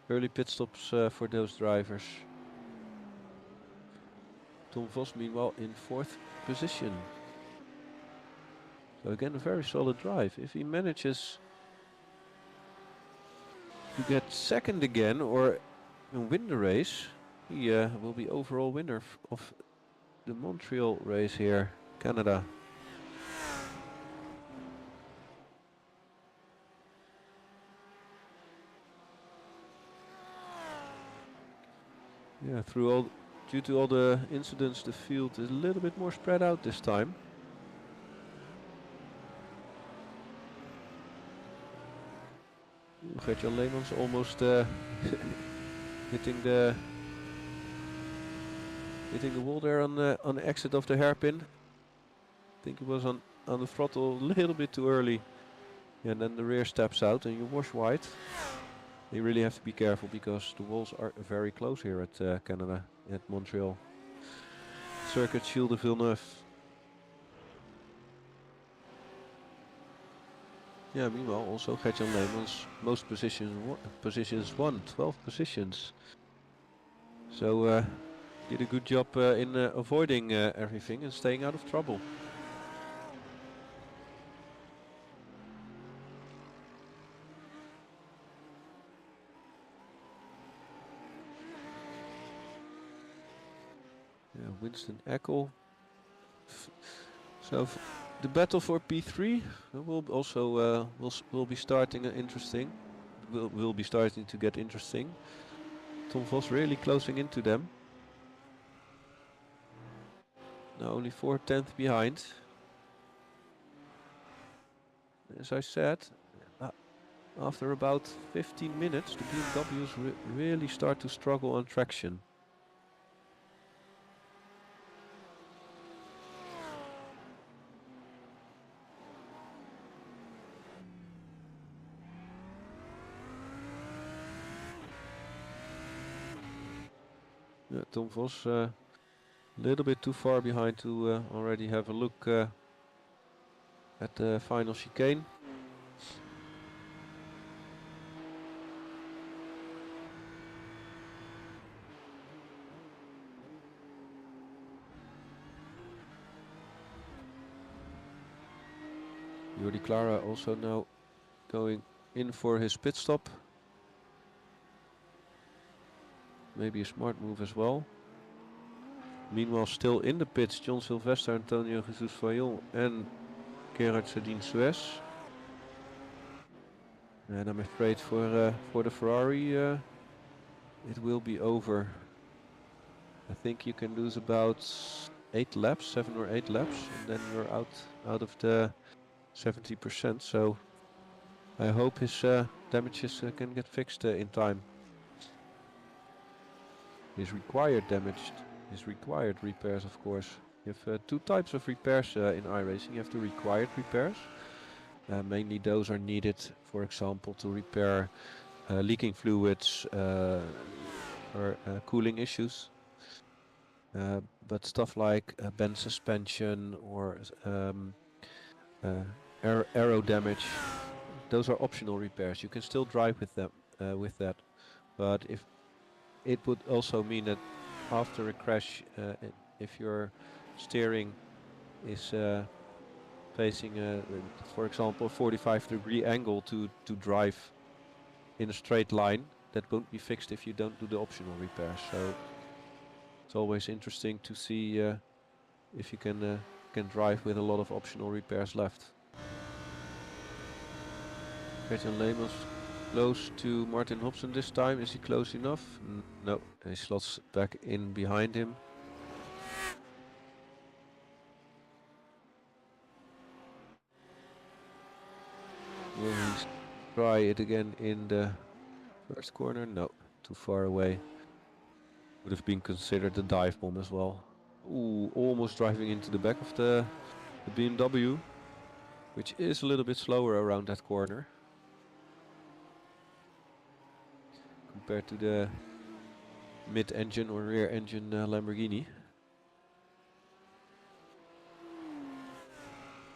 Early pit stops for those drivers. Tom Vos meanwhile in 4th position. So again, a very solid drive. If he manages to get 2nd again or win the race, he will be overall winner of the Montreal race here, Canada. Yeah, due to all the incidents, the field is a little bit more spread out this time. Gert-Jan Leemans almost hitting the wall there on the exit of the hairpin. I think he was on the throttle a little bit too early. Yeah, and then the rear steps out and you wash wide. You really have to be careful because the walls are very close here at Canada, at Montreal. Circuit Gilles de Villeneuve. Yeah, meanwhile also Gert-Jan Leemans, most positions won, 12 positions. So did a good job in avoiding everything and staying out of trouble. Yeah, Winston Eckel. So the battle for P3 will also will be starting interesting. Will be starting to get interesting. Tom Vos really closing into them. Now only 4/10 behind. As I said, after about 15 minutes, the BMWs really start to struggle on traction. Yeah, Tom Vos a little bit too far behind to already have a look at the final chicane. Jordi Clara also now going in for his pit stop. Maybe a smart move as well. Meanwhile, still in the pits, John Sylvester, Antonio Jesus Vaillon and Gerard Sedin Suez. And I'm afraid for the Ferrari, it will be over. I think you can lose about 8 laps, 7 or 8 laps, and then you're out of the 70%. So I hope his damages can get fixed in time. His required damage, his required repairs, of course. You have two types of repairs in iRacing. You have the required repairs. Mainly those are needed, for example, to repair leaking fluids or cooling issues. But stuff like bend suspension or aero damage, those are optional repairs. You can still drive with them, with that. But if it would also mean that after a crash, if your steering is facing, for example, a 45-degree angle to drive in a straight line, that won't be fixed if you don't do the optional repairs. So it's always interesting to see if you can drive with a lot of optional repairs left. Christian Lemos close to Martin Hobson this time. Is he close enough? No, he slots back in behind him. Will he try it again in the first corner? No, too far away. Would have been considered a dive bomb as well. Ooh, almost driving into the back of the BMW, which is a little bit slower around that corner compared to the mid-engine or rear-engine Lamborghini.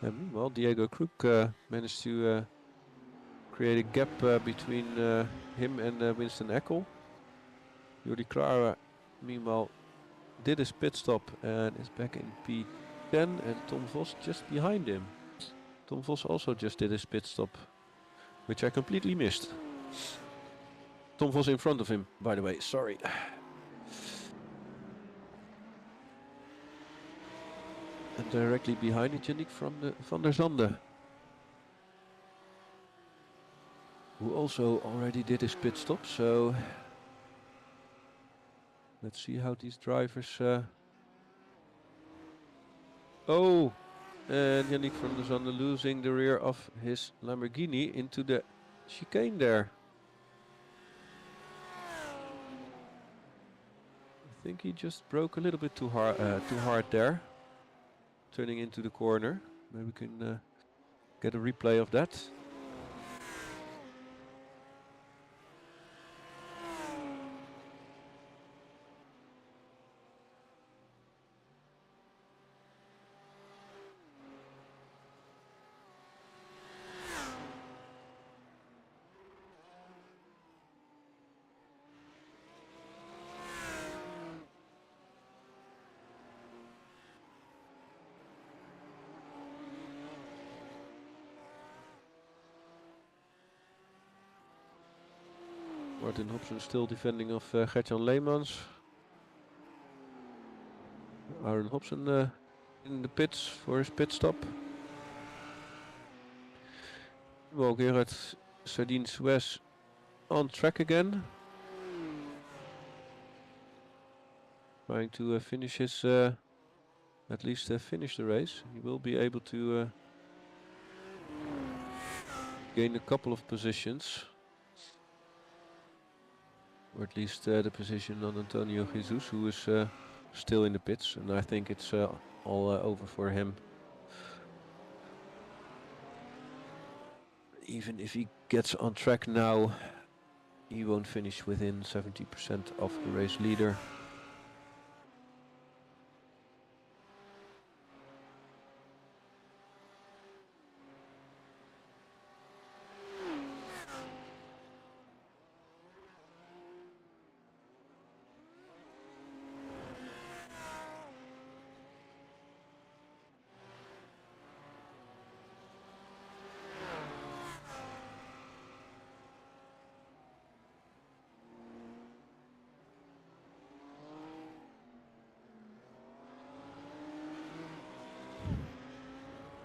And meanwhile, Diego Kruk managed to create a gap between him and Winston Eckel. Jordi Clara, meanwhile, did his pit stop and is back in P10, and Tom Vos just behind him. Tom Vos also just did his pit stop, which I completely missed. Tom Vos in front of him, by the way, sorry. And directly behind it, Yannick van der Zande, who also already did his pit stop. So let's see how these drivers... Oh! And Yannick van der Zande losing the rear of his Lamborghini into the chicane there. I think he just broke a little bit too hard there, turning into the corner. Maybe we can get a replay of that. Martin Hobson still defending of Gert-Jan Leemans. Aaron Hobson in the pits for his pit stop. Well, Gerard Sardine Suez on track again. Trying to finish his, at least finish the race. He will be able to gain a couple of positions. Or at least the position on Antonio Jesus, who is still in the pits. And I think it's all over for him. Even if he gets on track now, he won't finish within 70% of the race leader.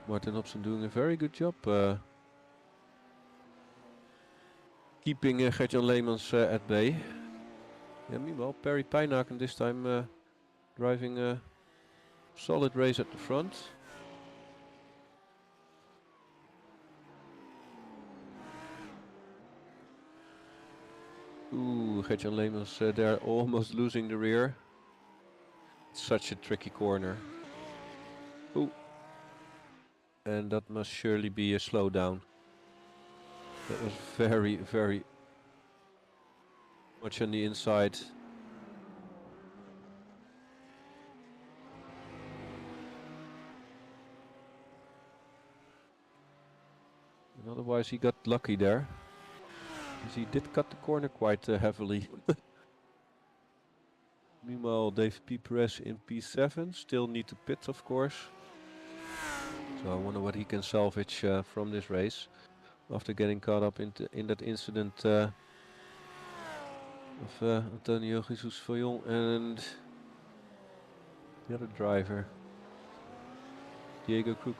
Martin Hobson doing a very good job keeping Gert-Jan Leemans at bay. Yeah, meanwhile, Perry Pijnaken this time driving a solid race at the front. Ooh, Gert-Jan Leemans there almost losing the rear. It's such a tricky corner. Ooh. And that must surely be a slowdown. That was very, very much on the inside. And otherwise he got lucky there. Because he did cut the corner quite heavily. Meanwhile, Dave P. Perez in P7, still need to pit of course. So I wonder what he can salvage from this race after getting caught up in that incident of Antonio Jesus Fillon and the other driver, Diego Cook.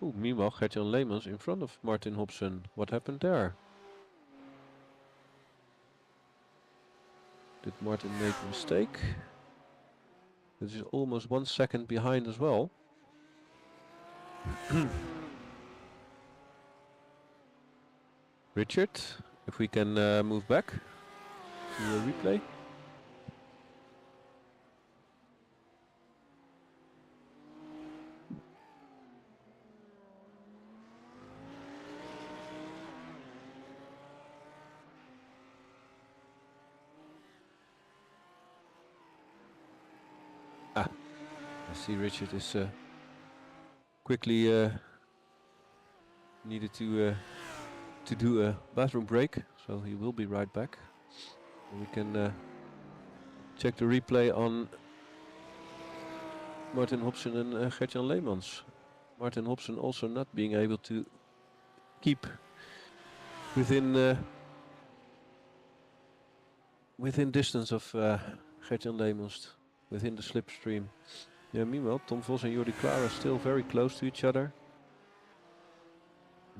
Ooh, meanwhile, Gert-Jan Leemans in front of Martin Hobson. What happened there? Did Martin make a mistake? This is almost 1 second behind as well. Richard, if we can move back to the replay. I see Richard is quickly needed to do a bathroom break, so he will be right back. We can check the replay on Martin Hobson and Gert-Jan Leemans. Martin Hobson also not being able to keep within distance of Gert-Jan Leemans, within the slipstream. Yeah, meanwhile, Tom Vos and Jordi Clara still very close to each other.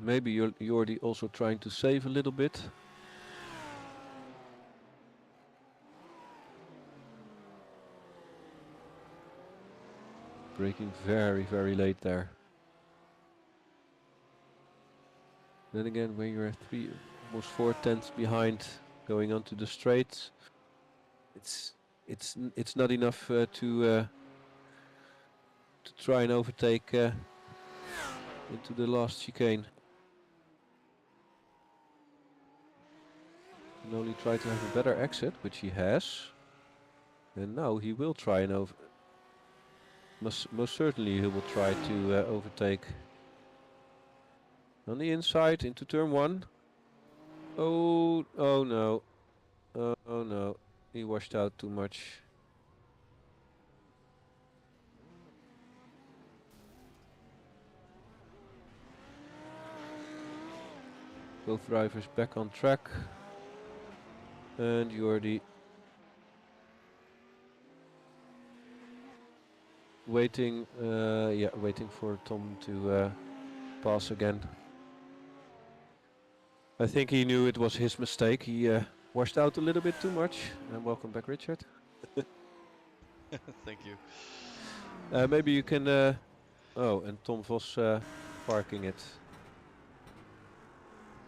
Maybe Jordi also trying to save a little bit. Braking very, very late there. Then again, when you're almost 4/10 behind, going onto the straight, it's not enough to try and overtake into the last chicane. You can only try to have a better exit, which he has. And now he will try and most certainly he will try to overtake. On the inside into turn 1. Oh no. Oh no. He washed out too much. Both drivers back on track. And Jordi waiting, waiting for Tom to pass again. I think he knew it was his mistake. He washed out a little bit too much. And welcome back, Richard. Thank you. Maybe you can. Oh, and Tom was parking it.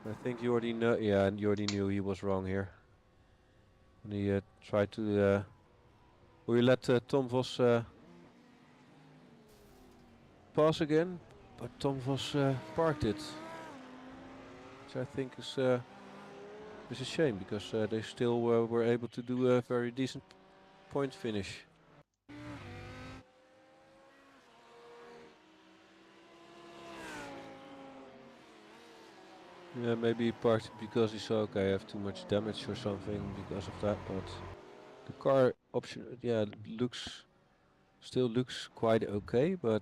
I think Jordi know. Yeah, and Jordi knew he was wrong here. And he tried to. We let Tom Vos pass again, but Tom Vos parked it, which I think is a shame because they still were able to do a very decent point finish. Yeah, maybe he parked it because he saw, okay, I have too much damage or something because of that, but the car option, yeah, still looks quite okay, but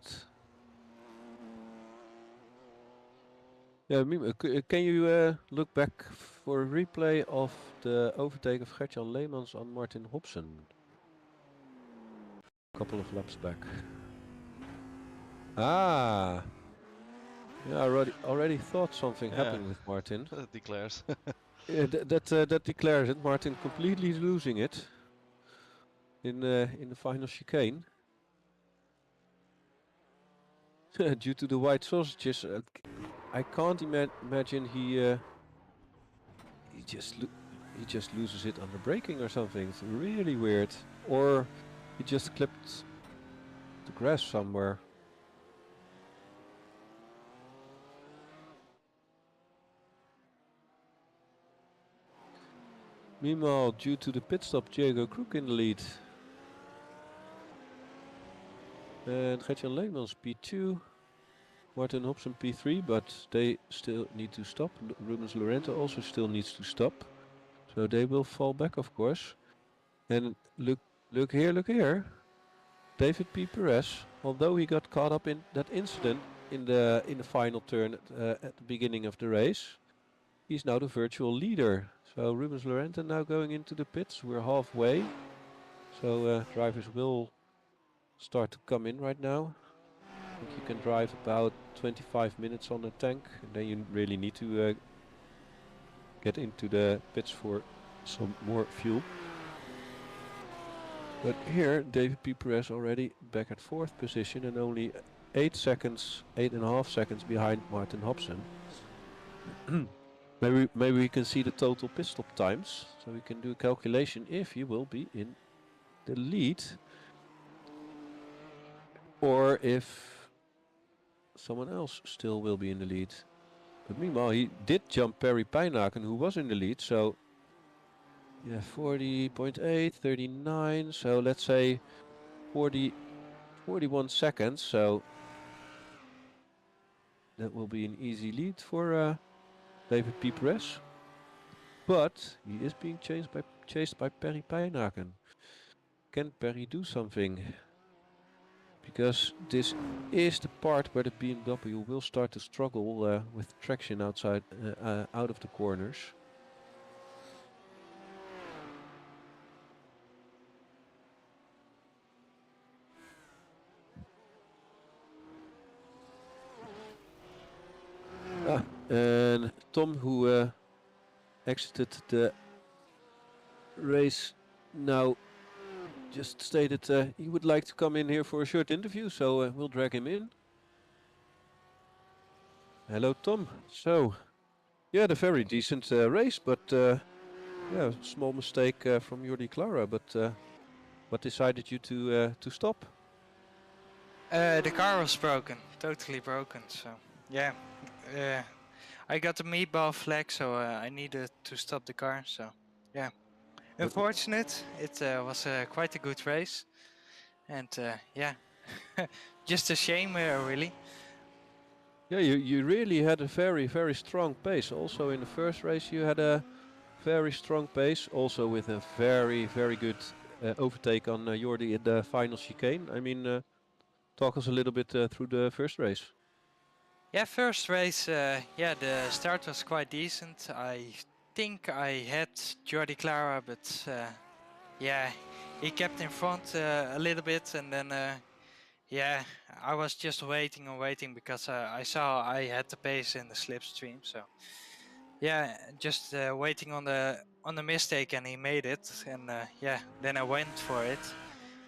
yeah, can you look back for a replay of the overtake of Gert-Jan Leemans on Martin Hobson? A couple of laps back. Ah, yeah, I already thought something happened with Martin. That declares. Yeah, that declares it. Martin completely losing it in the final chicane due to the white sausages. I can't imagine he just loses it under braking or something. It's really weird. Or he just clipped the grass somewhere. Meanwhile, due to the pit stop, Diego Crook in the lead. And Gert-Jan Leemans P2. Martin Hobson P3, but they still need to stop. Rubens Lorente also still needs to stop. So they will fall back, of course. And look here. David P. Perez, although he got caught up in that incident in the final turn at the beginning of the race, he's now the virtual leader. So Rubens Lorente now going into the pits. We're halfway. So drivers will start to come in right now. I think you can drive about 25 minutes on the tank, and then you really need to get into the pits for some more fuel. But here, David P. Perez already back at 4th position and only 8.5 seconds behind Martin Hobson. maybe we can see the total pit stop times, so we can do a calculation if he will be in the lead, or if someone else still will be in the lead. But meanwhile, he did jump Perry Pijnaken, who was in the lead, so yeah, 40.8, 39, so let's say 41 seconds, so that will be an easy lead for David P. Perez. But he is being chased by Perry Pijnaken. Can Perry do something? Because this is the part where the BMW will start to struggle with traction outside, out of the corners. And Tom, who exited the race now, just stated he would like to come in here for a short interview, so we'll drag him in. Hello, Tom. So, yeah, a very decent race, but yeah, small mistake from Jordi Clara. But what decided you to stop? The car was broken, totally broken. So yeah, I got the meatball flag, so I needed to stop the car. So yeah, unfortunate. It was quite a good race, and yeah, just a shame, really. Yeah, you really had a very strong pace. Also in the first race, you had a very strong pace. Also with a very good overtake on Jordi in the final chicane. I mean, talk us a little bit through the first race. Yeah, first race, yeah, the start was quite decent. I think I had Jordi Clara, but yeah, he kept in front a little bit, and then yeah, I was just waiting and waiting because I saw I had the pace in the slipstream. So yeah, just waiting on the mistake, and he made it, and yeah, then I went for it.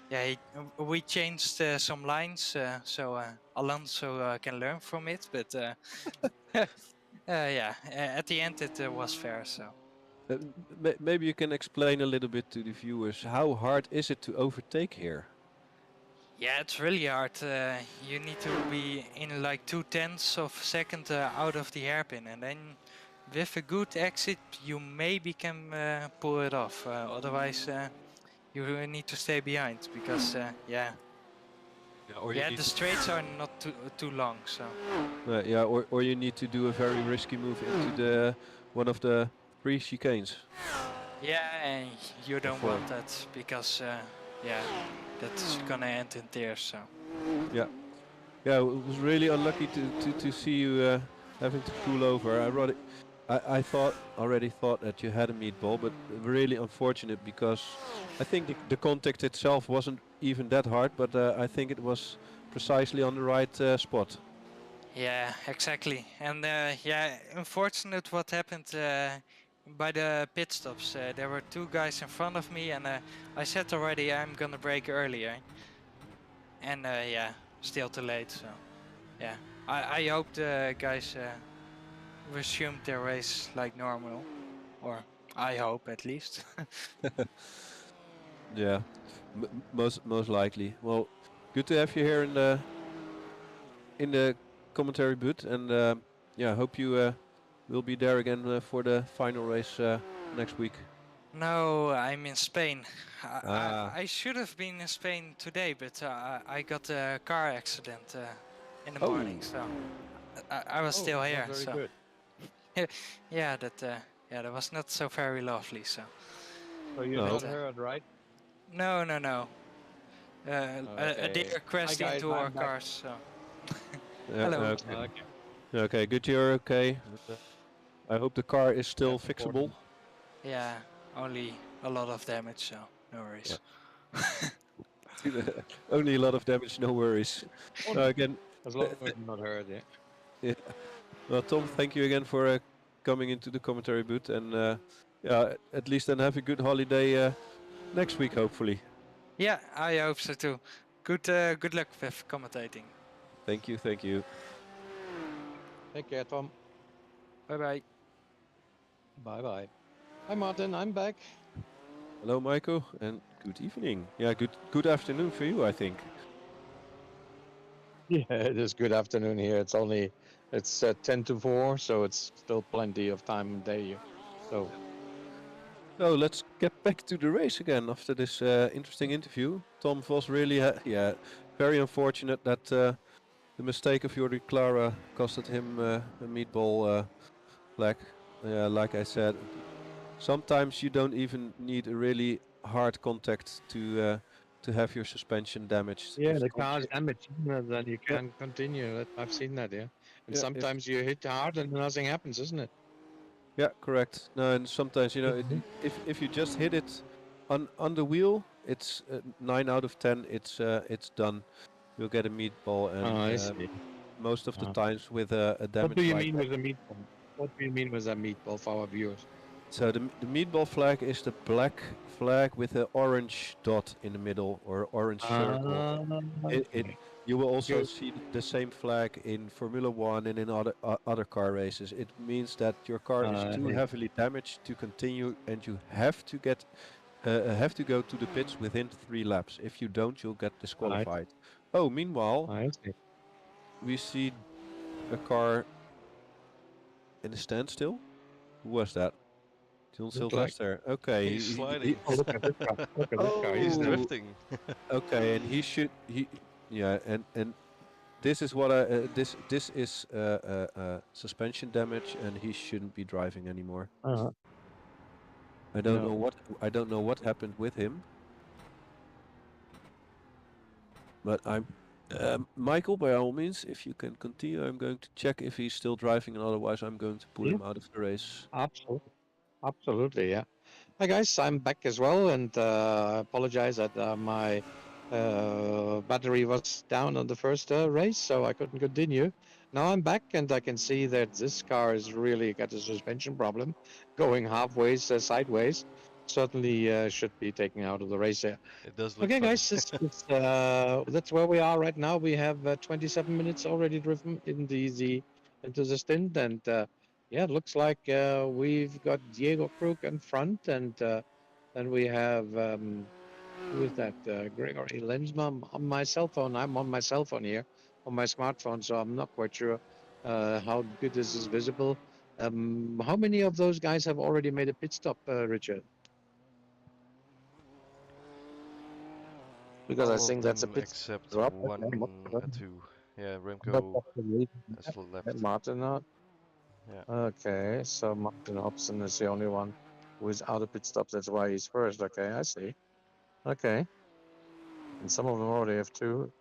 Yeah, we changed some lines so Alonso can learn from it, but yeah, at the end it was fair. So Maybe you can explain a little bit to the viewers how hard is it to overtake here? yeah, it's really hard. You need to be in like 2/10 of a second out of the hairpin, and then with a good exit, you maybe can pull it off. Otherwise, you really need to stay behind because yeah, Yeah, or you yeah, need the to, straights are not too long. So yeah, or you need to do a very risky move into the one of the 3 chicanes. yeah, and you don't four. want that because yeah, that's gonna end in tears. So Yeah, yeah, it was really unlucky to see you having to pull over. I already thought that you had a meatball, but really unfortunate because I think the contact itself wasn't even that hard, but I think it was precisely on the right spot. yeah, exactly. And yeah, unfortunate what happened by the pit stops. There were 2 guys in front of me, and I said already I'm gonna brake earlier, and yeah, still too late. So yeah, I hope the guys resumed their race like normal, or I hope at least. Yeah, most likely. Well, good to have you here in the commentary booth, and yeah, hope you will be there again for the final race next week. No, I'm in Spain. Ah. I should have been in Spain today, but I got a car accident in the Oh. morning, so I was still not here. very So good. yeah, that was not so very lovely. So So you're No. not But, hurt, right? no. A deer Okay. crashed Hi, guys, into our I'm back. cars. So Yeah, hello. okay. Okay. Okay, good you're okay. I hope the car is still That's fixable. important. Yeah, only a lot of damage, so no worries. Only a lot of damage, no worries. Again, As long as you're not hurt, yeah. yeah. Well, Tom, thank you again for coming into the commentary booth, and yeah, at least then have a good holiday next week, hopefully. Yeah, I hope so too. Good luck with commentating. Thank you, thank you. Take care, Tom. Bye bye. Bye bye. Hi, Martin. I'm back. Hello, Michael, and good evening. Yeah, good afternoon for you, I think. Yeah, it is good afternoon here. It's 10 to 4, so it's still plenty of time of day here. So So let's get back to the race again after this interesting interview. Tom was really, yeah, very unfortunate that the mistake of Jordi Clara costed him a meatball flag. Like I said, sometimes you don't even need a really hard contact to have your suspension damaged. yeah, If the the con- car's damaged, then you Yeah. can't continue. I've seen that, yeah. And yeah, if sometimes you hit hard and nothing happens, isn't it? yeah, correct. No, and sometimes Mhm. if you just hit it on the wheel, it's 9 out of 10. It's done. You'll get a meatball, Oh, I and see. most of the Uh, times with a What damage do you like mean that. with a meatball? What do you mean with a meatball for our viewers? So the meatball flag is the black flag with an orange dot in the middle or orange circle. Okay. You will also Good. see the same flag in Formula One and in other car races. It means that your car is too Yeah. heavily damaged to continue, and you have to go to the pits within 3 laps. If you don't, you'll get disqualified. Oh, meanwhile, I see. we see a car in a standstill. Who was that? John Look like. Sylvester. Okay. He's sliding. Oh, look at this guy. Look at this guy. He's Oh, drifting. okay, and yeah, and this is what this is suspension damage, and he shouldn't be driving anymore. Uh, I don't No. know what happened with him, but Michael, by all means, if you can continue, I'm going to check if he's still driving, and otherwise I'm going to pull Yeah. him out of the race. Absolutely. Absolutely, yeah. Hi guys, I'm back as well, and I apologize that my battery was down on the first race, so I couldn't continue. Now I'm back, and I can see that this car is really got a suspension problem, going halfway sideways. Certainly should be taken out of the race here. It does look Okay, funny. guys, that's where we are right now. We have 27 minutes already driven in into the stint, and yeah, it looks like we've got Diego Krug in front, and then we have who is that? Gregory Lensman on my cell phone. I'm on my cell phone here, on my smartphone, so I'm not quite sure how good this is visible. How many of those guys have already made a pit stop, Richard? Because I All of think that's a them pit except drop. one, two. Yeah, But Remco possibly has left. Martin not. Yeah. Okay, so Martin Hobson is the only one who is out of pit stops. That's why he's first. Okay, I see. Okay, and some of them already have two.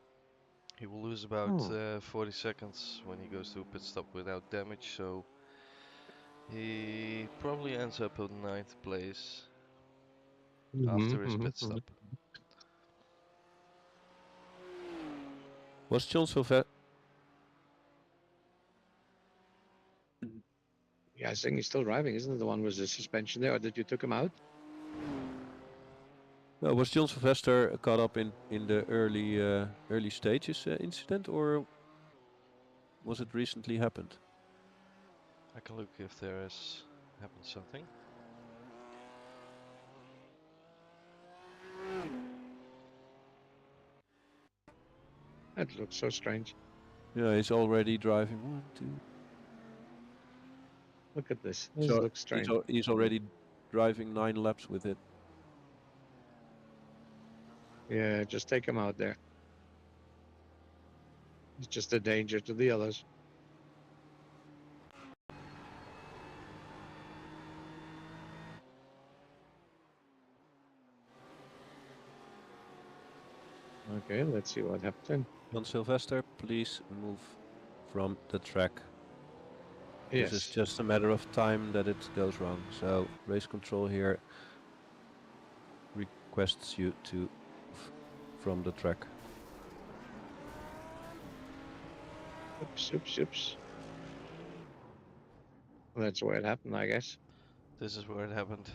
He will lose about Hmm. 40 seconds when he goes to a pit stop without damage, so he probably ends up in ninth place after his pit stop. Was John Sylvester? Yeah, I think he's still driving, isn't it? The one with the suspension there, or did you took him out? Was John Sylvester caught up in the early stages incident, or was it recently happened? I can look if there has happened something. That looks so strange. Yeah, he's already driving. 1, 2. Look at this. This So looks strange. he's already driving 9 laps with it. Yeah, just take him out there. It's just a danger to the others. Okay, let's see what happened. John Sylvester, please move from the track. Yes. This is just a matter of time that it goes wrong. So race control here requests you to move from the track. Oops. That's where it happened, I guess. This is where it happened.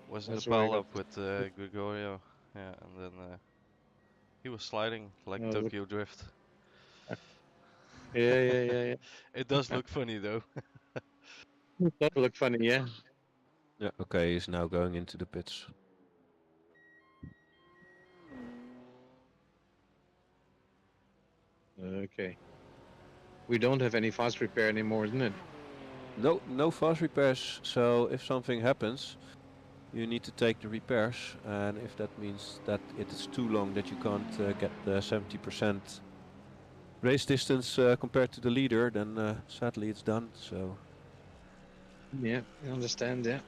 Was in the That's where I pile got up with Gregorio, yeah, and then he was sliding like Oh, look. Tokyo Drift. Yeah. It does look funny though. That look funny, yeah. Yeah, okay, he's now going into the pits. Okay. We don't have any fast repair anymore, isn't it? No fast repairs, so if something happens, you need to take the repairs, and if that means that it is too long that you can't get the 70% race distance compared to the leader, then sadly it's done, so... Yeah, I understand, yeah.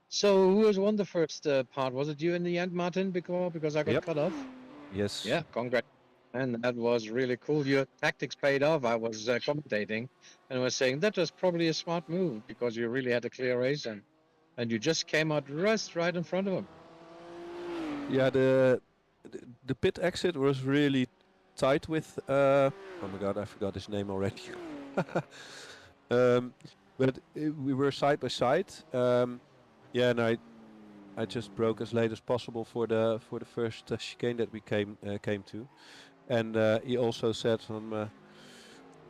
So who has won the first part? Was it you in the end, Martin, because I got Yep. cut off? Yes. Yeah, congrats. And that was really cool. Your tactics paid off. I was commentating and I was saying that was probably a smart move because you really had a clear race and you just came out right in front of him. Yeah, the pit exit was really tight with... oh my god, I forgot his name already. But we were side by side. Yeah, and I just broke as late as possible for the first chicane that we came to, and he also said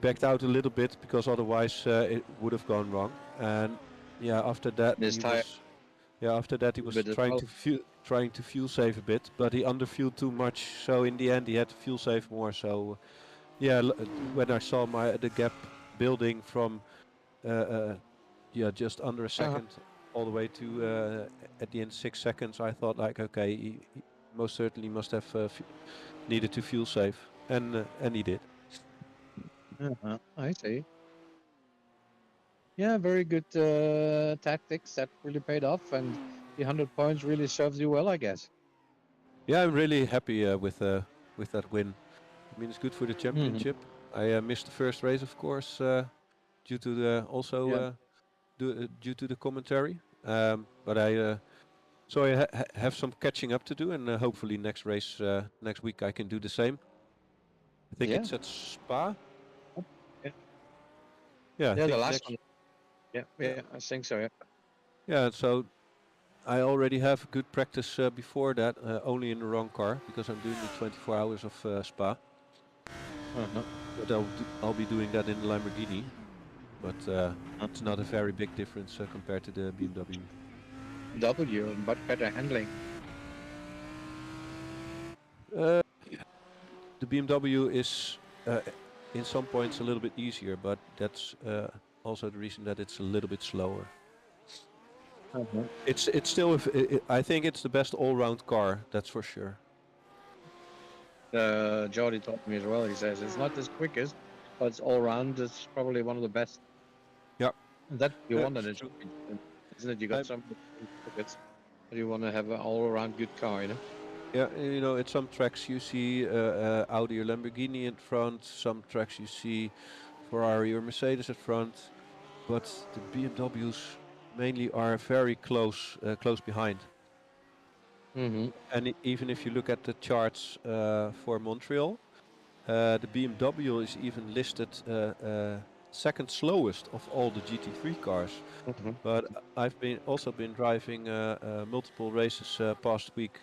backed out a little bit because otherwise it would have gone wrong. And yeah, after that he was trying to fuel save a bit, but he underfueled too much. So in the end, he had to fuel save more. So yeah, when I saw the gap building from just under a second all the way to at the end 6 seconds, I thought like, okay, he most certainly must have needed to fuel save, and he did. I see. Yeah, very good tactics that really paid off, and the 100 points really serves you well, I guess. Yeah, I'm really happy with that win. I mean, it's good for the championship. I missed the first race, of course, due to the due to the commentary. But so I have some catching up to do, and hopefully next race next week I can do the same. I think Yeah. it's at Spa. Yeah. Yeah, I Yeah, the think last next. one. Yeah, I think so. Yeah. Yeah, so I already have good practice before that, only in the wrong car because I'm doing the 24 hours of Spa. But I'll be doing that in the Lamborghini, but it's not a very big difference compared to the BMW. W, much better handling. The BMW is in some points a little bit easier, but that's also the reason that it's a little bit slower. It's still I think it's the best all-round car, that's for sure. Jody told me as well. He says it's not as quickest, but it's all round. It's probably one of the best. Yeah. And that you want in a it's true. championship, isn't it? You got some tickets, but you want to have an all-around good car, you know. Yeah, you know, at some tracks you see Audi or Lamborghini in front. Some tracks you see Ferrari or Mercedes at front, but the BMWs mainly are very close behind. And even if you look at the charts for Montreal, the BMW is even listed second slowest of all the GT3 cars. But I've also been driving multiple races past week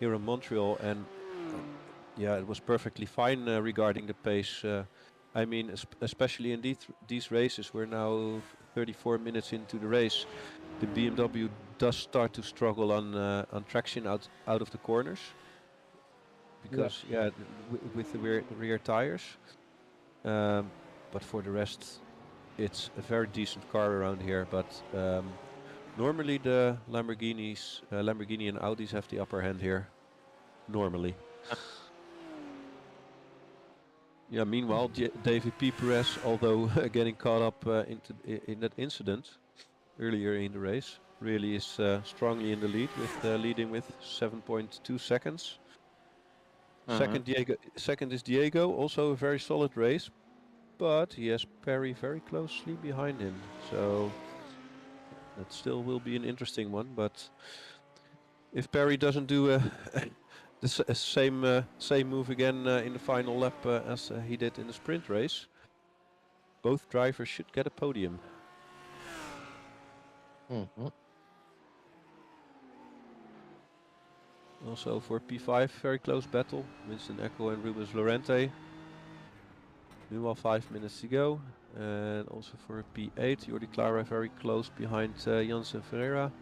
here in Montreal, and yeah, it was perfectly fine regarding the pace. I mean, especially in these races, we're now 34 minutes into the race. The BMW does start to struggle on traction out of the corners because with the rear tires. But for the rest, it's a very decent car around here. But normally the Lamborghini and Audis have the upper hand here. Normally. Yeah. Meanwhile, David P. Perez, although getting caught up in that incident earlier in the race, really is strongly in the lead with leading with 7.2 seconds. Second is Diego, also a very solid race, but he has Perry very closely behind him. So that still will be an interesting one. But if Perry doesn't do the same move again in the final lap as he did in the sprint race, both drivers should get a podium. Also for P5, very close battle. Winston Echo and Rubens Lorente. Meanwhile, 5 minutes to go. And also for P8, Jordi Clara very close behind Jansen Ferreira.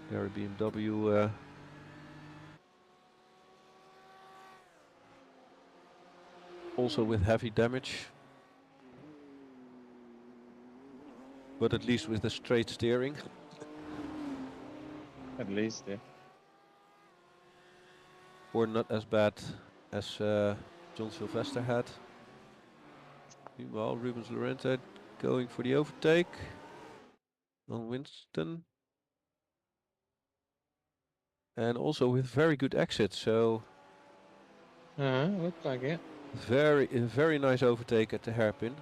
There BMW also with heavy damage. But at least with the straight steering. At least, yeah. Or not as bad as John Sylvester had. Meanwhile, Rubens Lorente going for the overtake on Winston. And also with very good exit, so... Looks like it. Very nice overtake at the hairpin.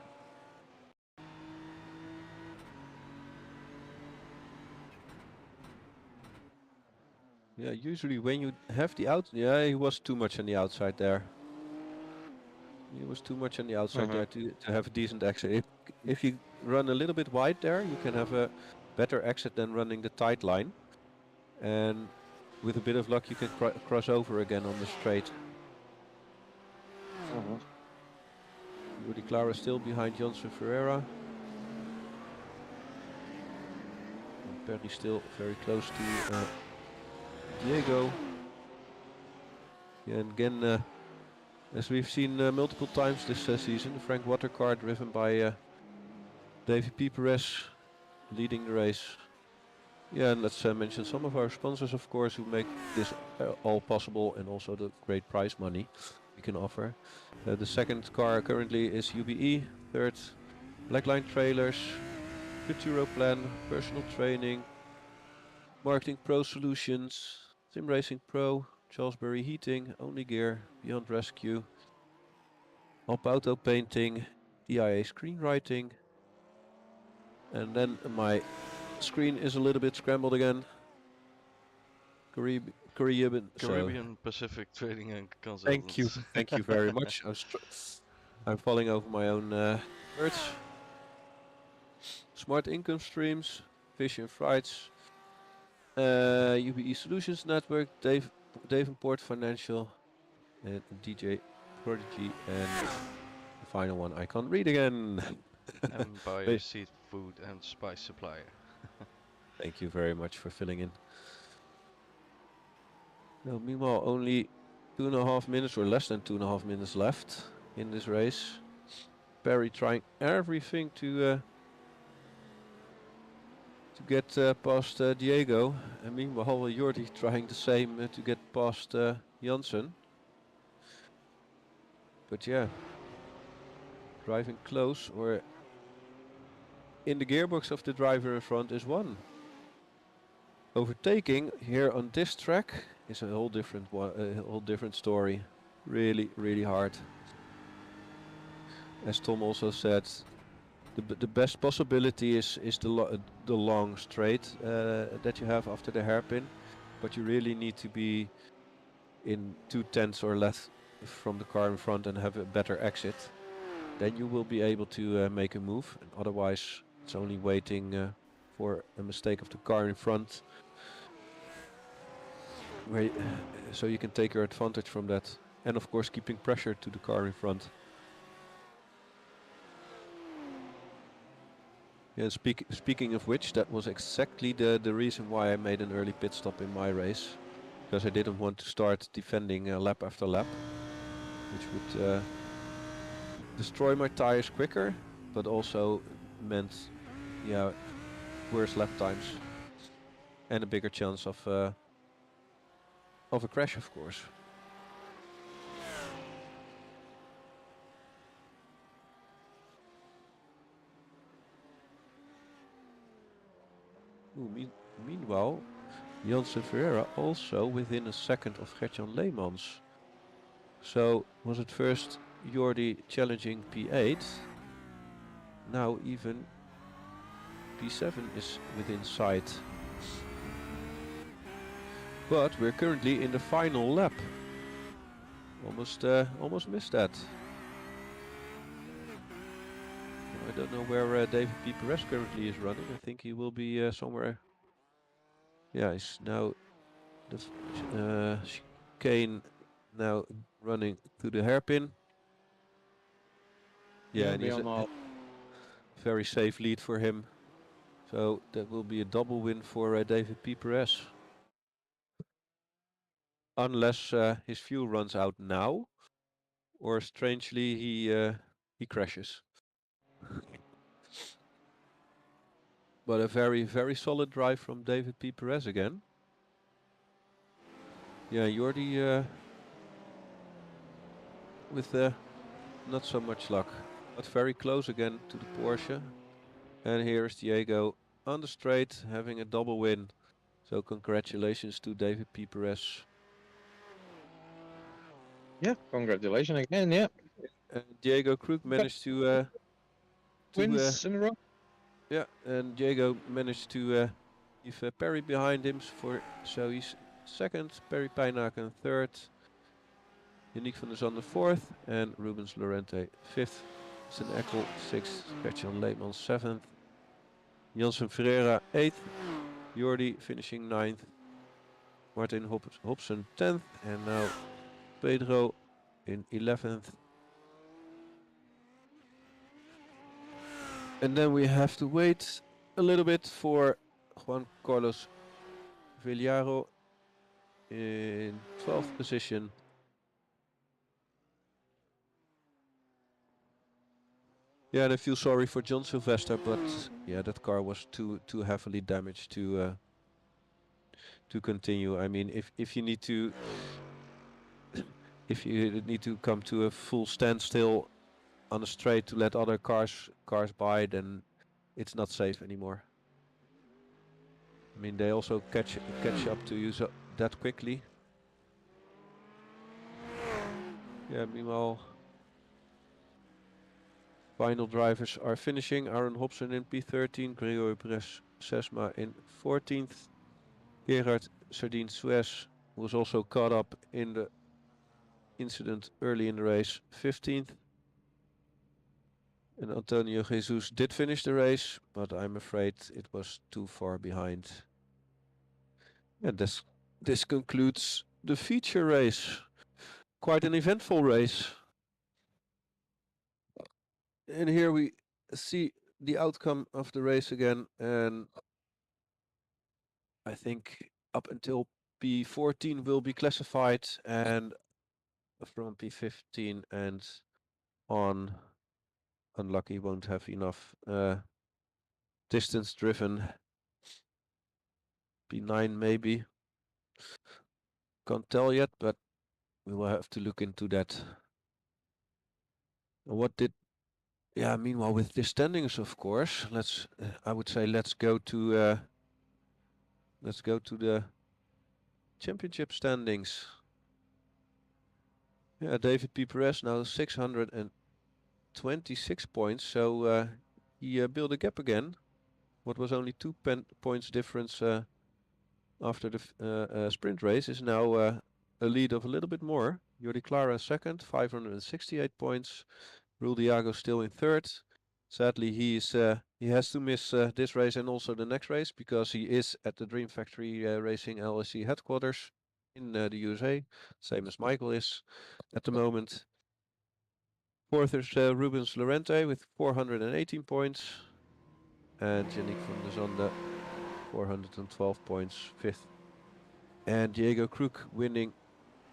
Yeah, usually when you have the yeah, he was too much on the outside there. He was too much on the outside there to have a decent exit. If you run a little bit wide there, you can have a better exit than running the tight line. And with a bit of luck, you can cross over again on the straight. Jordi Clara still behind Jansen Ferreira. And Perry still very close to Diego. Yeah, and again, as we've seen multiple times this season, the Frank Water car driven by David P. Perez leading the race. Yeah, and let's mention some of our sponsors, of course, who make this all possible, and also the great prize money we can offer. The second car currently is UBE, third Blackline trailers, Futuro plan, personal training, Marketing Pro Solutions, Sim Racing Pro, Charlesbury Heating, Only Gear, Beyond Rescue, Alp Auto Painting, DIA Screenwriting, and then my screen is a little bit scrambled again. Caribbean Pacific Trading and Consultants. Thank you very much. I'm falling over my own words. Smart Income Streams, Fish and Frights, UBE Solutions Network, Davenport Financial, and DJ Prodigy, and the final one I can't read again. Empire Seafood and Spice Supplier. Thank you very much for filling in. Now, meanwhile, only 2.5 minutes or less than 2.5 minutes left in this race. Perry trying everything to get past Diego, and meanwhile Jordi trying the same to get past Janssen. But yeah, driving close or in the gearbox of the driver in front is one. Overtaking here on this track is a whole different story. Really, really hard. As Tom also said, the best possibility is the long straight that you have after the hairpin, but you really need to be in 2/10 or less from the car in front and have a better exit. Then you will be able to make a move, and otherwise it's only waiting for a mistake of the car in front, so you can take your advantage from that, and of course keeping pressure to the car in front. Yeah, speaking of which, that was exactly the reason why I made an early pit stop in my race, because I didn't want to start defending lap after lap, which would destroy my tires quicker, but also meant, yeah, worse lap times and a bigger chance of a crash, of course. Ooh, meanwhile, Janssen Ferreira also within a second of Gertjan Leemans. So was it first Jordi challenging P8? Now even P7 is within sight. But we're currently in the final lap. Almost missed that. I don't know where David P. Perez currently is running. I think he will be somewhere. Yeah, he's now the chicane now running to the hairpin. Yeah, and he's a very safe lead for him. So that will be a double win for David P. Perez. Unless his fuel runs out now, or strangely he crashes. But a very, very solid drive from David P. Perez again. Yeah, Jordi with not so much luck, but very close again to the Porsche. And here's Diego on the straight, having a double win. So congratulations to David P. Perez. Yeah, congratulations again. Yeah. Diego Krug managed to wins in a row. Yeah, and Diego managed to leave Perry behind him, so he's second, Perry Pijnaken third, Yannick van der Zanden fourth, and Rubens Lorente fifth, Sten Eckel sixth, Gertjan Leemans seventh, Janssen Ferreira eighth, Jordi finishing ninth, Martin Hobson 10th, and now Pedro in 11th. And then we have to wait a little bit for Juan Carlos Villaro in 12th position. Yeah, and I feel sorry for John Sylvester, but yeah, that car was too heavily damaged to continue. I mean, if you need to come to a full standstill on a straight to let other cars by, then it's not safe anymore. I mean, they also catch up to you that quickly. Yeah, meanwhile, final drivers are finishing. Aaron Hobson in P13, Gregory Perez Sesma in 14th. Gerard Sardine Suez was also caught up in the incident early in the race, 15th. And Antonio Jesus did finish the race, but I'm afraid it was too far behind. And this concludes the feature race. Quite an eventful race. And here we see the outcome of the race again, and I think up until P14 will be classified, and from P15 and on, unlucky, won't have enough distance driven. P9 maybe. Can't tell yet, but we will have to look into that. What did... Yeah, meanwhile with the standings, of course, let's... I would say let's go to the championship standings. Yeah, David P. Perez now 626 points, so he built a gap again. What was only 2 points difference after the sprint race is now a lead of a little bit more. Jordi Clara second, 568 points. Rul Diago still in third. Sadly, he has to miss this race and also the next race because he is at the Dream Factory Racing LLC headquarters in the USA, same as Michael is at the moment. Fourth is Rubens Lorente with 418 points. And Yannick van der Zande, 412 points, fifth. And Diego Kruk winning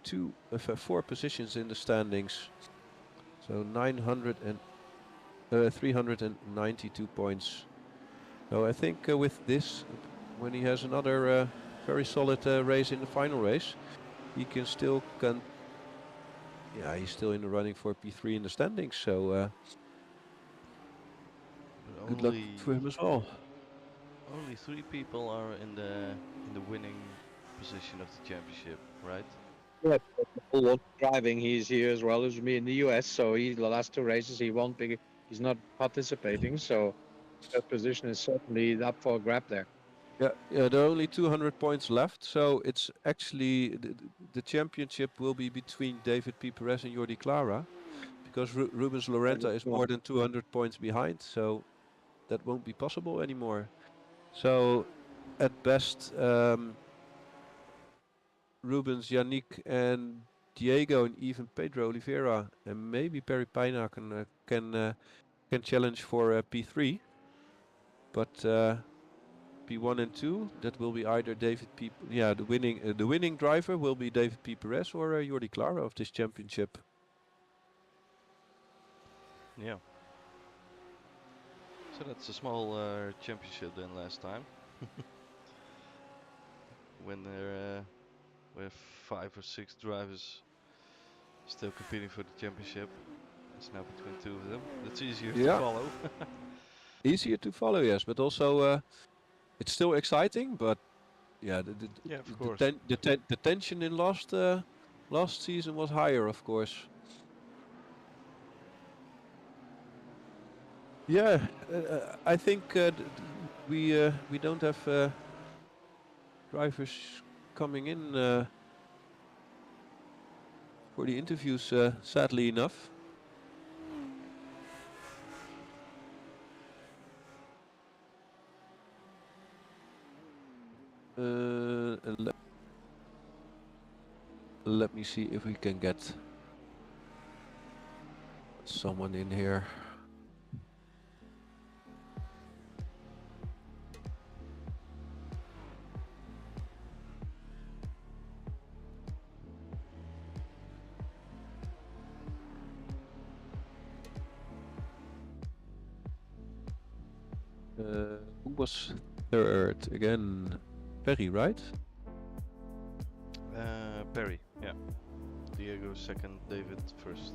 4 positions in the standings. So 392 points. So I think with this, when he has another very solid race in the final race, he can still yeah, he's still in the running for P3 in the standings. So good luck for him as well. Only 3 people are in the winning position of the championship, right? Yeah, Paul driving. He's here as well as me in the US. So the last 2 races he won't be. He's not participating. So that position is certainly up for a grab there. Yeah, there are only 200 points left, so it's actually the championship will be between David P. Perez and Jordi Clara, because Rubens Lorenta is more than 200 points behind, so that won't be possible anymore. So at best, Rubens, Yannick, and Diego, and even Pedro Oliveira, and maybe Perry Pijna can challenge for P3, but. P1 and 2, that will be either David P. Yeah, the winning driver will be David P. Perez or Jordi Clara of this championship. Yeah. So that's a small championship than last time. When there were 5 or 6 drivers still competing for the championship. It's now between 2 of them. That's easier to follow. Easier to follow, yes, but also. It's still exciting, but yeah, the tension in last season was higher, of course. Yeah, I think we don't have drivers coming in for the interviews, sadly enough. Let me see if we can get someone in here. Who was third again? Perry, right? Perry, yeah. Diego second, David first.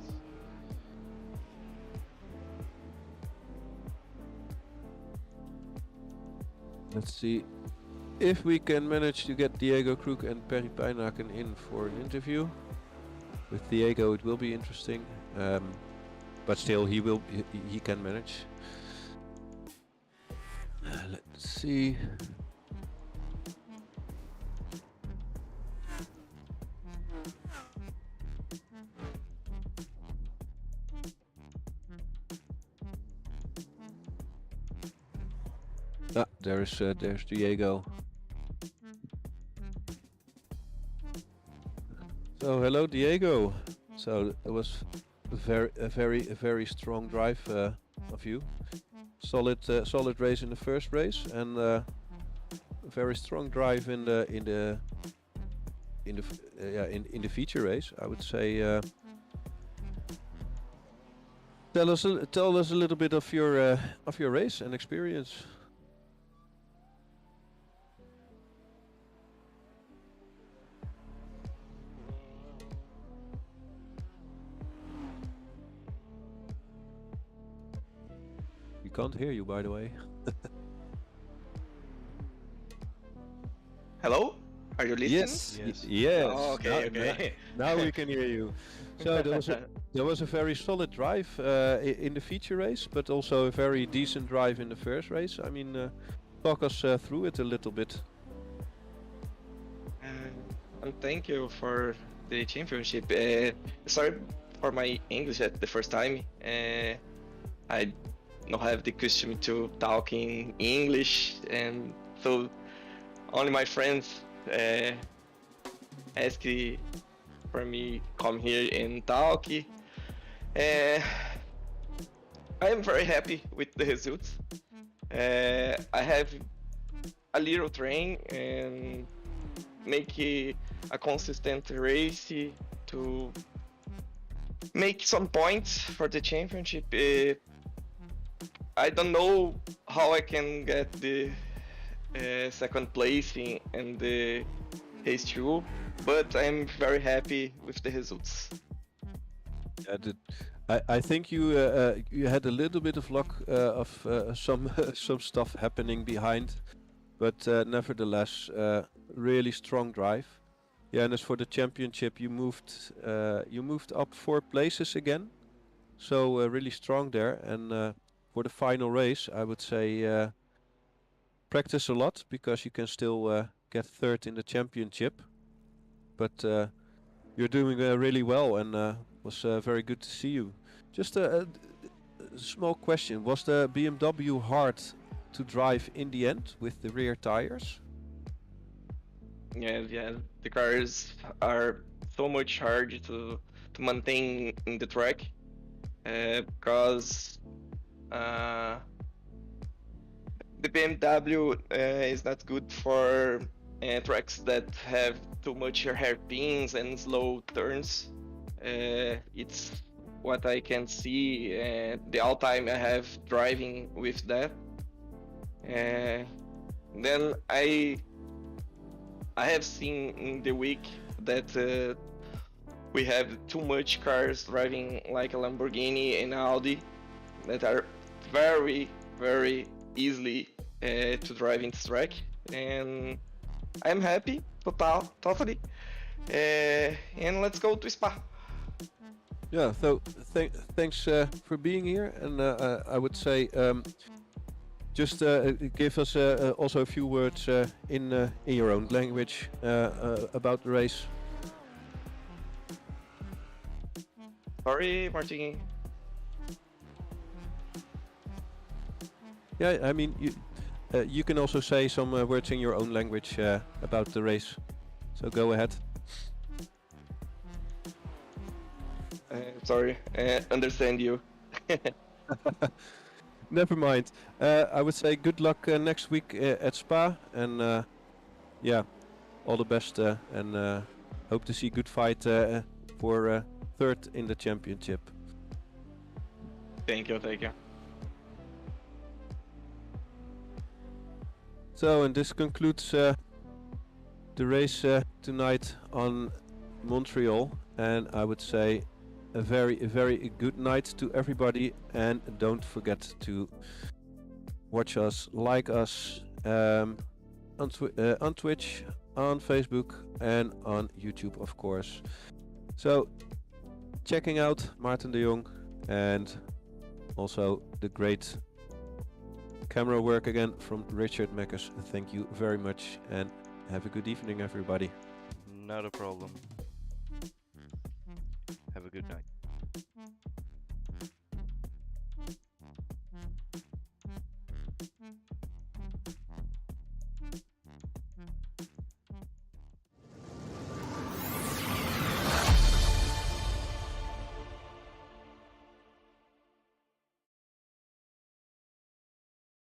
Let's see if we can manage to get Diego Kroek and Perry Pijnaken in for an interview. With Diego, it will be interesting, but still, he can manage. Let's see. Ah, there's Diego. So hello, Diego. So it was a very strong drive of you. Solid race in the first race, and a very strong drive in the feature race. I would say. Tell us a little bit of your race and experience. We can't hear you, by the way. Hello? Are you listening? Yes. Yes. Oh, okay, okay. Now we can hear you. So there was a very solid drive in the feature race, but also a very decent drive in the first race. I mean, talk us through it a little bit. And thank you for the championship. Sorry for my English at the first time. I don't have the custom to talk in English, and so only my friends ask for me come here and talk. I am very happy with the results. I have a little train and make a consistent race to make some points for the championship. I don't know how I can get the second place in the race 2, but I'm very happy with the results. I think you had a little bit of luck of some stuff happening behind, but nevertheless, really strong drive. Yeah, and as for the championship, you moved up 4 places again, so really strong there. And for the final race, I would say practice a lot, because you can still get 3rd in the championship. But you're doing really well, and was very good to see you. Just a small question: was the BMW hard to drive in the end with the rear tires? Yeah, the cars are so much hard to maintain in the track, because the BMW is not good for tracks that have too much hairpins and slow turns. It's what I can see the all time I have driving with that. Then I have seen in the week that we have too much cars driving like a Lamborghini and Audi that are very easily to drive in this track, and I'm happy totally. And let's go to Spa. Yeah, so thanks for being here, and I would say just give us also a few words in your own language about the race. Sorry, Martin. Yeah, I mean, you can also say some words in your own language about the race. So go ahead. Sorry, understand you. Never mind. I would say good luck next week at Spa, and yeah, all the best, and hope to see good fight for 3rd in the championship. Thank you. So, and this concludes the race tonight on Montreal, and I would say a very good night to everybody, and don't forget to watch us, like us, on Twitch, on Facebook, and on YouTube, of course. So, checking out Maarten de Jong and also the great camera work again from Richard Meckers. Thank you very much and have a good evening, everybody. Not a problem. Have a good night.